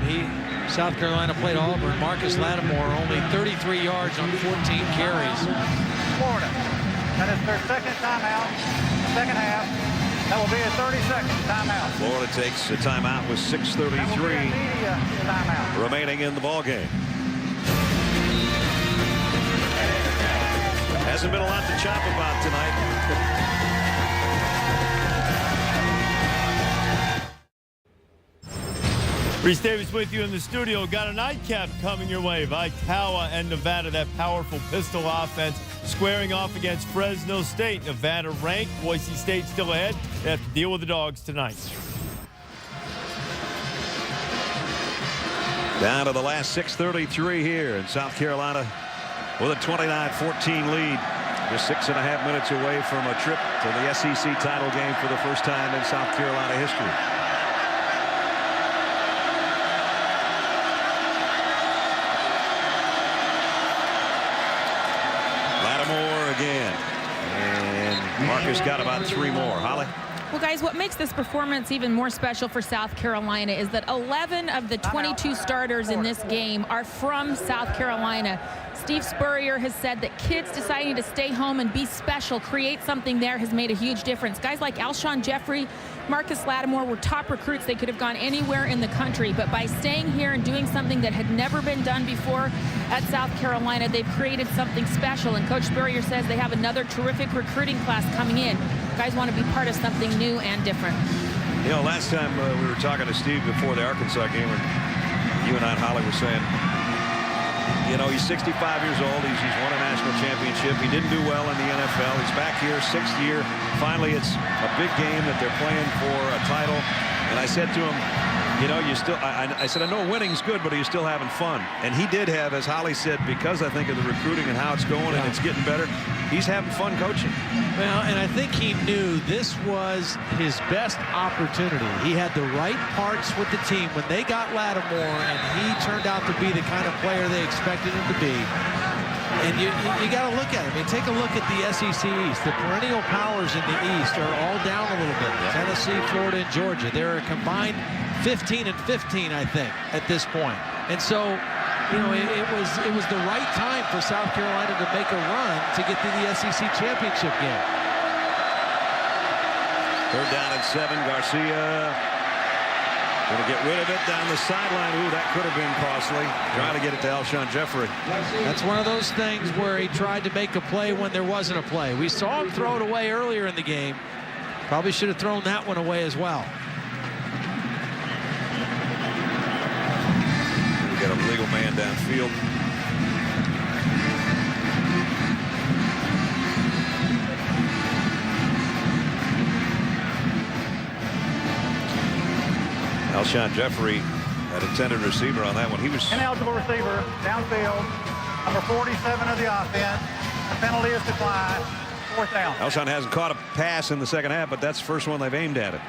South Carolina played Auburn, Marcus Lattimore only 33 yards on 14 carries. Florida. That is their second timeout, second half. That will be a 30-second timeout. Florida takes a timeout with 6:33 remaining in the ball game. Hasn't been a lot to chop about tonight. Reese Davis with you in the studio. Got a nightcap coming your way. Vitala and Nevada, that powerful pistol offense, squaring off against Fresno State. Nevada ranked. Boise State still ahead. They have to deal with the Dogs tonight. Down to the last 6:33 here in South Carolina with a 29-14 lead. Just 6.5 minutes away from a trip to the SEC title game for the first time in South Carolina history. Again, and Marcus got about 3 more. Holly? Well, guys, what makes this performance even more special for South Carolina is that 11 of the 22 starters in this game are from South Carolina. Steve Spurrier has said that kids deciding to stay home and be special, create something there, has made a huge difference. Guys like Alshon Jeffrey, Marcus Lattimore were top recruits. They could have gone anywhere in the country, but by staying here and doing something that had never been done before at South Carolina, they've created something special. And Coach Spurrier says they have another terrific recruiting class coming in. Guys want to be part of something new and different. You know, last time we were talking to Steve before the Arkansas game, and you and I and Holly were saying, you know, he's 65 years old. He's won a national championship. He didn't do well in the NFL. He's back here, 6th year. Finally, it's a big game that they're playing for a title. And I said to him, you know, you still, I said, I know winning's good, but are you still having fun? And he did have, as Holly said, because I think of the recruiting and how it's going and it's getting better, he's having fun coaching. Well, and I think he knew this was his best opportunity. He had the right parts with the team when they got Lattimore, and he turned out to be the kind of player they expected him to be. And you got to look at it. I mean, take a look at the SEC East. The perennial powers in the East are all down a little bit. Yeah. Tennessee, Florida, and Georgia. They're a combined 15 and 15, I think, at this point. And so, you know, it was the right time for South Carolina to make a run to get to the SEC championship game. 3rd down and 7. Garcia going to get rid of it down the sideline. Ooh, that could have been costly. Trying to get it to Alshon Jeffrey. That's one of those things where he tried to make a play when there wasn't a play. We saw him throw it away earlier in the game. Probably should have thrown that one away as well. We got a legal man downfield. Alshon Jeffrey had intended receiver on that one. He was ineligible receiver downfield, number 47 of the offense. The penalty is declined. 4th down. Alshon hasn't caught a pass in the second half, but that's the first one they've aimed at it.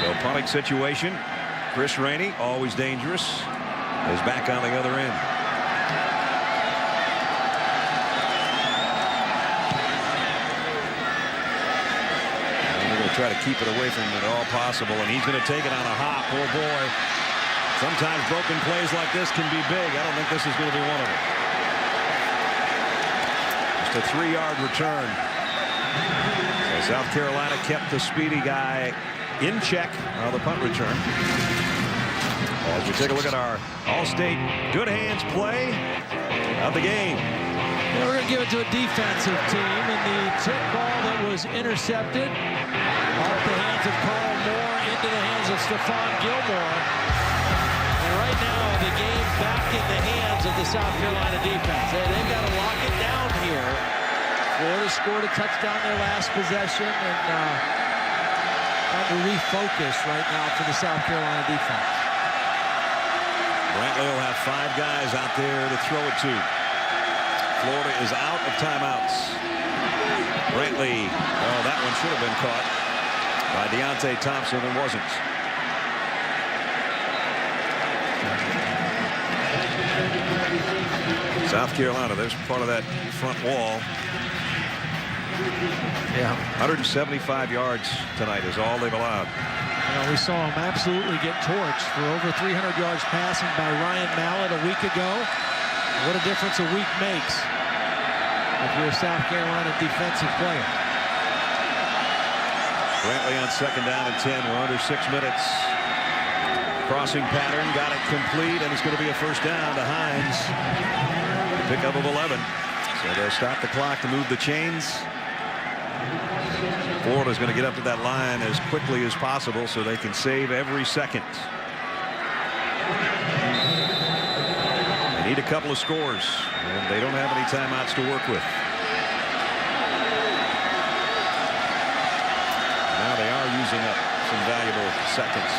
So punting situation. Chris Rainey, always dangerous, is back on the other end. Try to keep it away from him at all possible, and he's going to take it on a hop. Oh boy, sometimes broken plays like this can be big. I don't think this is going to be one of them. Just a 3-yard return. So South Carolina kept the speedy guy in check on the punt return. As we take a look at our All-State good hands play of the game. Yeah, we're going to give it to a defensive team, and the tip ball that was intercepted off the hands of Carl Moore into the hands of Stephon Gilmore. And right now, the game back in the hands of the South Carolina defense. They've got to lock it down here. Florida scored a touchdown their last possession, and trying to refocus right now for the South Carolina defense. Brantley will have 5 guys out there to throw it to. Florida is out of timeouts. Brantley, oh, that one should have been caught by Deontay Thompson and wasn't. South Carolina, there's part of that front wall. Yeah. 175 yards tonight is all they've allowed. You know, we saw him absolutely get torched for over 300 yards passing by Ryan Mallett a week ago. What a difference a week makes if you're a South Carolina defensive player. Brantley on 2nd down and 10. We're under 6 minutes. Crossing pattern, got it complete, and it's going to be a 1st down to Hines. Pickup of 11. So they'll stop the clock to move the chains. Florida's going to get up to that line as quickly as possible so they can save every second. They need a couple of scores, and they don't have any timeouts to work with. Now they are using up some valuable seconds.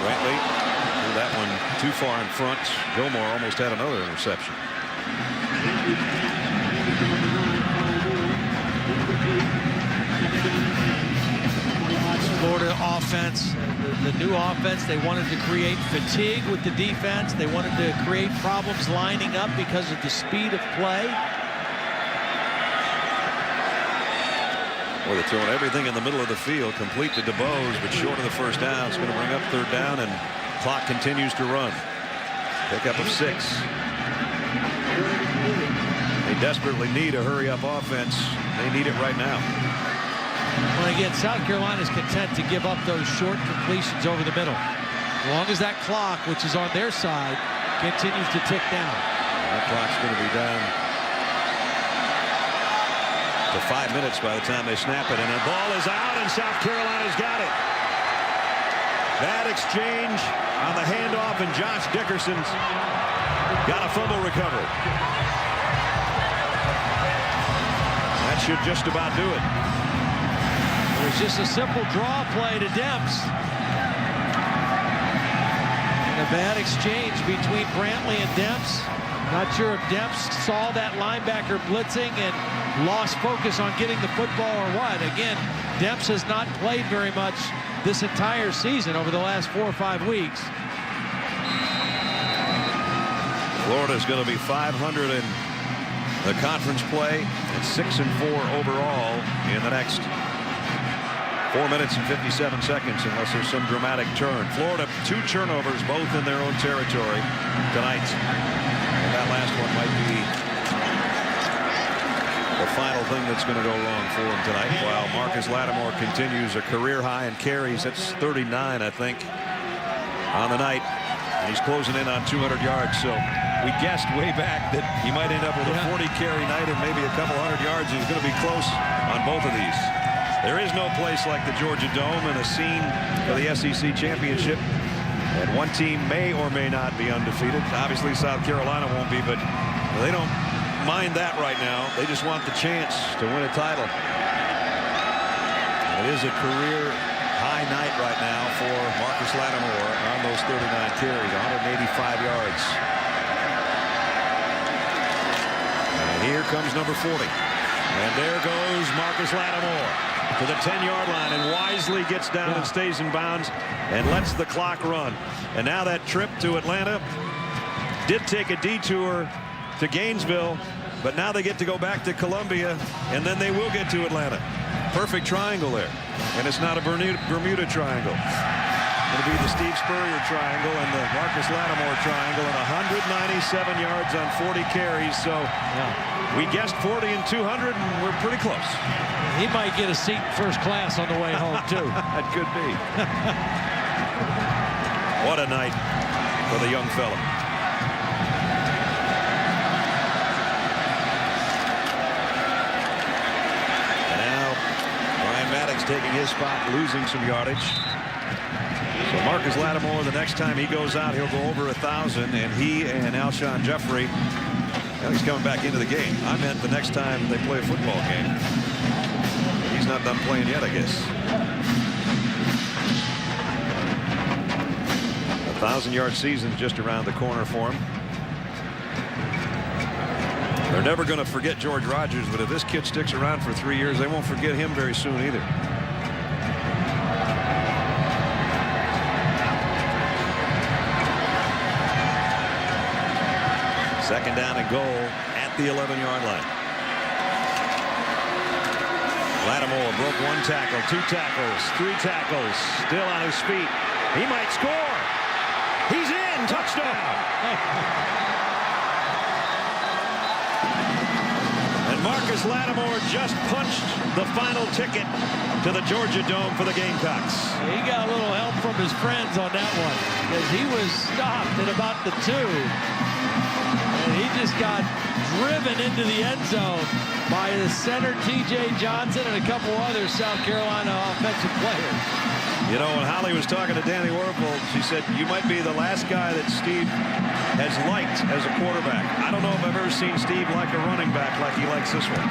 Brantley threw that one too far in front. Gilmore almost had another interception. Florida offense the new offense. They wanted to create fatigue with the defense. They wanted to create problems lining up because of the speed of play. Well, they're throwing everything in the middle of the field, complete to DeBose, but short of the first down. It's going to bring up third down, and clock continues to run. Pickup of 6. They desperately need a hurry-up offense. They need it right now. Well, again, South Carolina's content to give up those short completions over the middle. As long as that clock, which is on their side, continues to tick down. That clock's going to be down to 5 minutes by the time they snap it, and the ball is out, and South Carolina's got it. Bad exchange on the handoff, and Josh Dickerson's got a fumble recovery. That should just about do it. It was just a simple draw play to Demps. And a bad exchange between Brantley and Demps. Not sure if Demps saw that linebacker blitzing and lost focus on getting the football or what. Again, Demps has not played very much this entire season over the last 4 or 5 weeks. Florida's going to be 500 in the conference play and 6-4 overall in the next 4 minutes and 57 seconds, unless there's some dramatic turn. Florida, 2 turnovers, both in their own territory tonight. And that last one might be the final thing that's going to go wrong for him tonight, while Marcus Lattimore continues a career high in carries. That's 39, I think, on the night. And he's closing in on 200 yards. So we guessed way back that he might end up with a 40-carry night and maybe a couple 100 yards. He's going to be close on both of these. There is no place like the Georgia Dome and a scene for the SEC championship. And one team may or may not be undefeated. Obviously, South Carolina won't be, but they don't mind that right now. They just want the chance to win a title. It is a career high night right now for Marcus Lattimore on those 39 carries, 185 yards. And here comes number 40. And there goes Marcus Lattimore to the 10-yard line, and wisely gets down and stays in bounds and lets the clock run. And now that trip to Atlanta did take a detour to Gainesville, but now they get to go back to Columbia, and then they will get to Atlanta. Perfect triangle there, and it's not a Bermuda triangle. It'll be the Steve Spurrier triangle and the Marcus Lattimore triangle, and 197 yards on 40 carries. So we guessed 40 and 200, and we're pretty close. He might get a seat in first class on the way home, too. That could be. What a night for the young fella. And now Ryan Maddox taking his spot, losing some yardage. So Marcus Lattimore, the next time he goes out, he'll go over 1,000, and he and Alshon Jeffrey, well, he's coming back into the game. I meant the next time they play a football game. He's not done playing yet, I guess. 1,000-yard season just around the corner for him. They're never going to forget George Rogers, but if this kid sticks around for 3 years, they won't forget him very soon either. Second down and goal at the 11-yard line. Lattimore broke 1 tackle, 2 tackles, 3 tackles, still on his feet. He might score. He's in. Touchdown. And Marcus Lattimore just punched the final ticket to the Georgia Dome for the Gamecocks. He got a little help from his friends on that one, because he was stopped at about the 2. And he just got driven into the end zone by the center T.J. Johnson and a couple other South Carolina offensive players. You know, when Holly was talking to Danny Werfel, she said, you might be the last guy that Steve has liked as a quarterback. I don't know if I've ever seen Steve like a running back like he likes this one.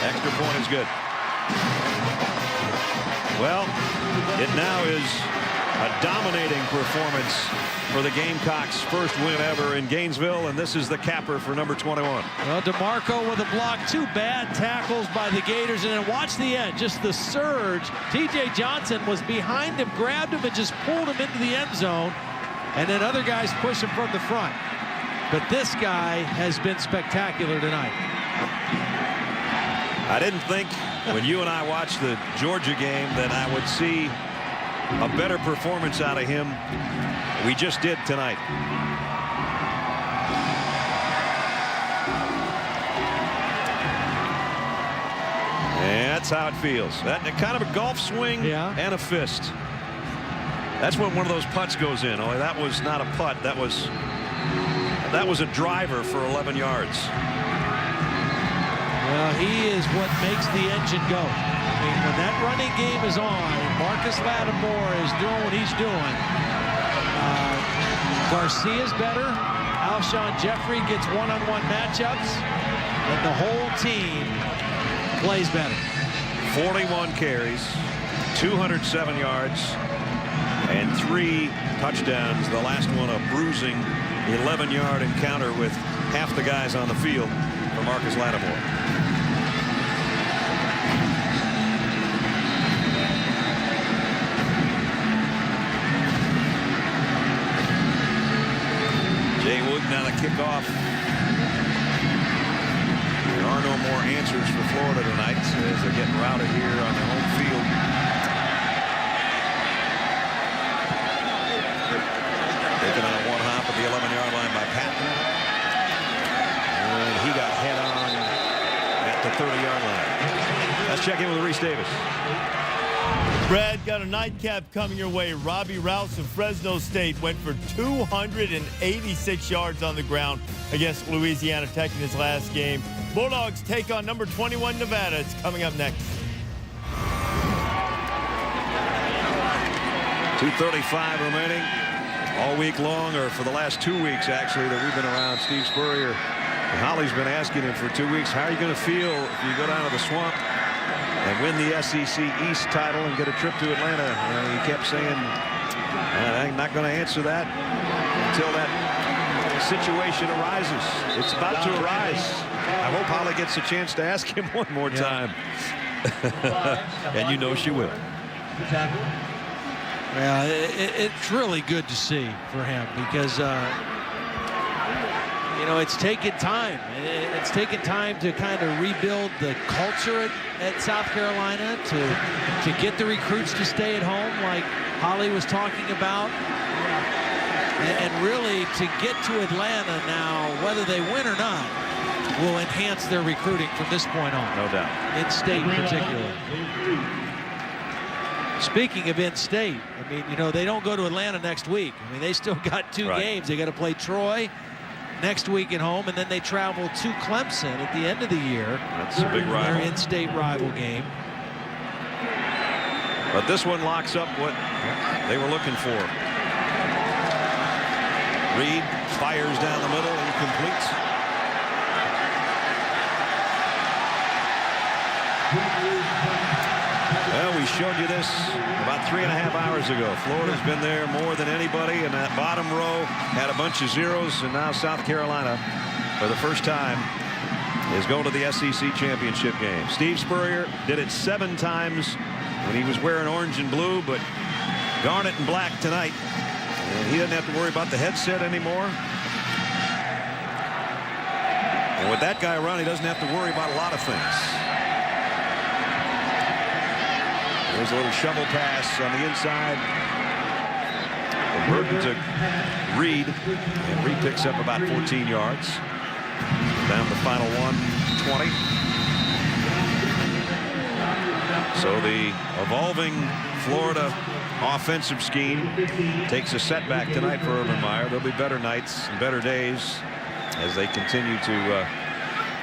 Extra point is good. Well, it now is A dominating performance for the Gamecocks' first win ever in Gainesville, and this is the capper for number 21. Well, DeMarco with a block. 2 bad tackles by the Gators, and then watch the end, just the surge. T.J. Johnson was behind him, grabbed him, and just pulled him into the end zone, and then other guys push him from the front. But this guy has been spectacular tonight. I didn't think when you and I watched the Georgia game that I would see a better performance out of him. We just did tonight. And that's how it feels. That kind of a golf swing and a fist. That's when one of those putts goes in. Only that was not a putt. That was a driver for 11 yards. Well, he is what makes the engine go. I mean, when that running game is on, Marcus Lattimore is doing what he's doing. Garcia's better. Alshon Jeffrey gets one-on-one matchups, and the whole team plays better. 41 carries, 207 yards, and 3 touchdowns. The last one a bruising 11-yard encounter with half the guys on the field for Marcus Lattimore. Jay Wood now the kickoff. There are no more answers for Florida tonight as they're getting routed here on their home field. Taken on a one hop at the 11-yard line by Patton. And he got head on at the 30-yard line. Let's check in with Reese Davis. Brad, got a nightcap coming your way. Robbie Rouse of Fresno State went for 286 yards on the ground against Louisiana Tech in his last game. Bulldogs take on number 21 Nevada. It's coming up next. 2:35 remaining. All week long, or for the last 2 weeks actually, that we've been around Steve Spurrier. Holly's been asking him for 2 weeks, how are you going to feel if you go down to the swamp and win the SEC East title and get a trip to Atlanta? And he kept saying, I'm not going to answer that until that situation arises. It's about to arise. I hope Holly gets a chance to ask him one more time. And you know she will. Well, it's really good to see for him because, you know, it's taken time. It's taken time to kind of rebuild the culture at South Carolina, to get the recruits to stay at home like Holly was talking about. And really to get to Atlanta now, whether they win or not, will enhance their recruiting from this point on. No doubt. In-state particularly. Speaking of in-state, I mean, you know, they don't go to Atlanta next week. I mean, they still got 2 games. They got to play Troy next week at home, and then they travel to Clemson at the end of the year. That's a big rival. Their in-state rival game. But this one locks up what they were looking for. Reed fires down the middle and completes. Well, we showed you this about 3.5 hours ago. Florida's been there more than anybody, and that bottom row had a bunch of zeros, and now South Carolina, for the first time, is going to the SEC championship game. Steve Spurrier did it 7 times when he was wearing orange and blue, but garnet and black tonight. And he doesn't have to worry about the headset anymore. And with that guy around, he doesn't have to worry about a lot of things. There's a little shovel pass on the inside. And Burton to Reed. And Reed picks up about 14 yards. Down the final 120. So the evolving Florida offensive scheme takes a setback tonight for Urban Meyer. There'll be better nights and better days as they continue to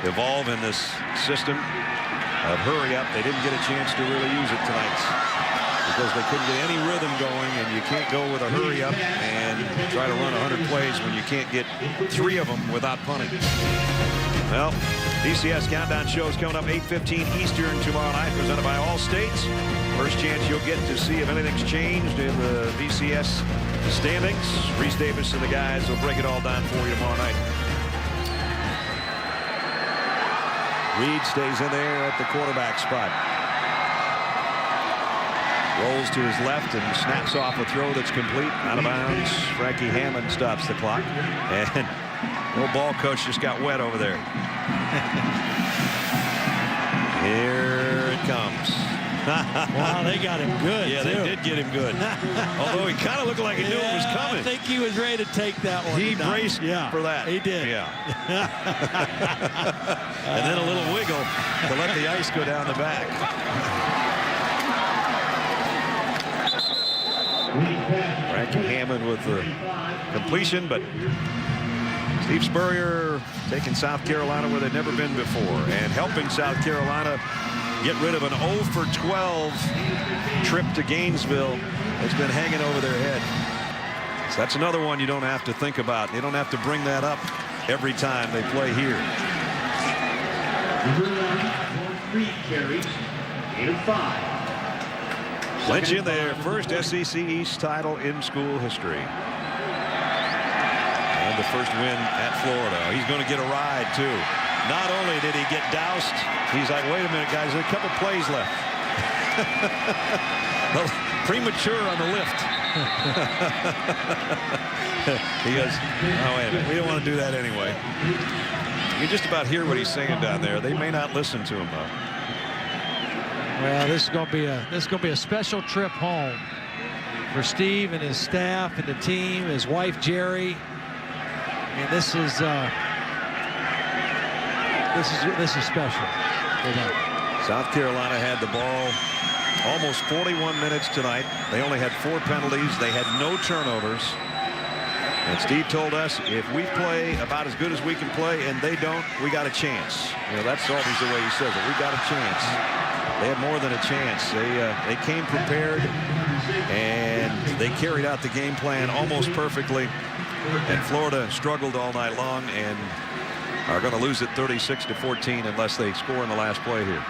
evolve in this system of hurry up. They didn't get a chance to really use it tonight because they couldn't get any rhythm going, and you can't go with a hurry up and try to run 100 plays when you can't get 3 of them without punting. Well, BCS Countdown Show is coming up 8:15 Eastern tomorrow night, presented by All States. First chance you'll get to see if anything's changed in the BCS standings. Reese Davis and the guys will break it all down for you tomorrow night. Reed stays in there at the quarterback spot. Rolls to his left and snaps off a throw that's complete. Out of bounds. Frankie Hammond stops the clock. And the old ball coach just got wet over there. Here it comes. Wow, they got him good. Yeah, too. They did get him good. Although he kind of looked like he knew it was coming. I think he was ready to take that one. He braced for that. He did. Yeah. And then a little wiggle to let the ice go down the back. Frankie Hammond with the completion, but Steve Spurrier taking South Carolina where they've never been before and helping South Carolina get rid of an 0 for 12 trip to Gainesville that's been hanging over their head. So that's another one you don't have to think about. You don't have to bring that up every time they play here. 3 carries, 8 of 5. Lynch in their first SEC East title in school history. And the first win at Florida. He's going to get a ride, too. Not only did he get doused, he's like, wait a minute, guys, there's a couple plays left. Premature on the lift. He goes, oh, wait a minute, we don't want to do that anyway. You can just about hear what he's saying down there. They may not listen to him, though. Well, this is going to be a special trip home for Steve and his staff and the team, his wife Jerry. And this is special for them. South Carolina had the ball almost 41 minutes tonight. They only had 4 penalties. They had no turnovers. And Steve told us if we play about as good as we can play and they don't, we got a chance. You know, that's always the way he says it. We got a chance. They had more than a chance. They came prepared and they carried out the game plan almost perfectly. And Florida struggled all night long and are going to lose it 36-14 unless they score in the last play here.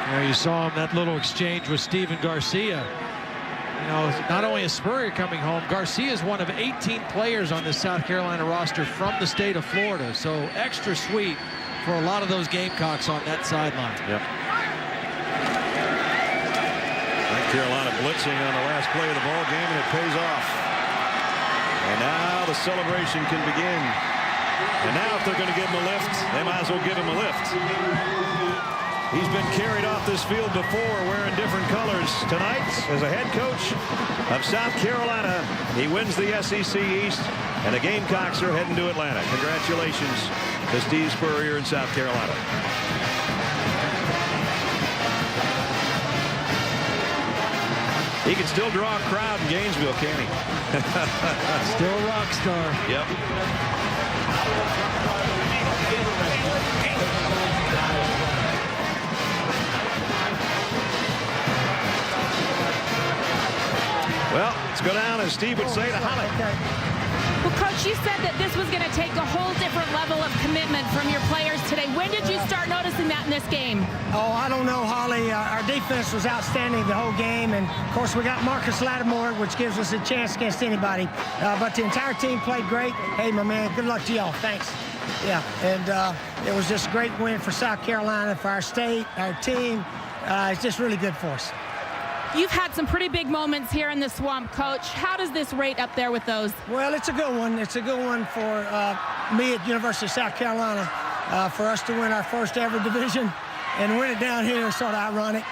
You know, you saw him, that little exchange with Steven Garcia. You know, not only is Spurrier coming home, Garcia is one of 18 players on the South Carolina roster from the state of Florida. So extra sweet for a lot of those Gamecocks on that sideline. Yep. South Carolina blitzing on the last play of the ball game, and it pays off. And now the celebration can begin. And now if they're going to give him a lift, they might as well give him a lift. He's been carried off this field before wearing different colors. Tonight, as a head coach of South Carolina, he wins the SEC East, and the Gamecocks are heading to Atlanta. Congratulations to Steve Spurrier in South Carolina. He can still draw a crowd in Gainesville, can he? Still a rock star. Yep. Well, let's go down, as Steve would say, to Holly. Well, Coach, you said that this was going to take a whole different level of commitment from your players today. When did you start noticing that in this game? Oh, I don't know, Holly. Our defense was outstanding the whole game. And, of course, we got Marcus Lattimore, which gives us a chance against anybody. But the entire team played great. Hey, my man, good luck to y'all. Thanks. Yeah, and it was just a great win for South Carolina, for our state, our team. It's just really good for us. You've had some pretty big moments here in the Swamp, Coach. How does this rate up there with those? Well, it's a good one. It's a good one for me at University of South Carolina. For us to win our first ever division and win it down here is sort of ironic,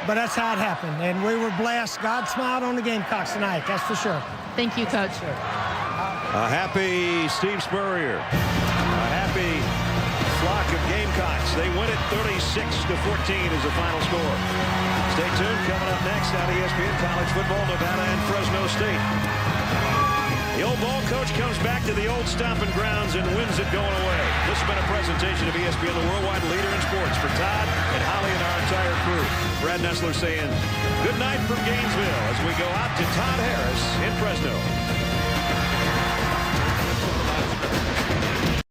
but that's how it happened. And we were blessed. God smiled on the Gamecocks tonight, that's for sure. Thank you, Coach. Sure. A happy Steve Spurrier. A happy flock of Gamecocks. They win it 36-14 is the final score. Stay tuned. Coming up next on ESPN, college football, Nevada and Fresno State. The old ball coach comes back to the old stomping grounds and wins it going away. This has been a presentation of ESPN, the worldwide leader in sports. For Todd and Holly and our entire crew, Brad Nessler saying good night from Gainesville as we go out to Todd Harris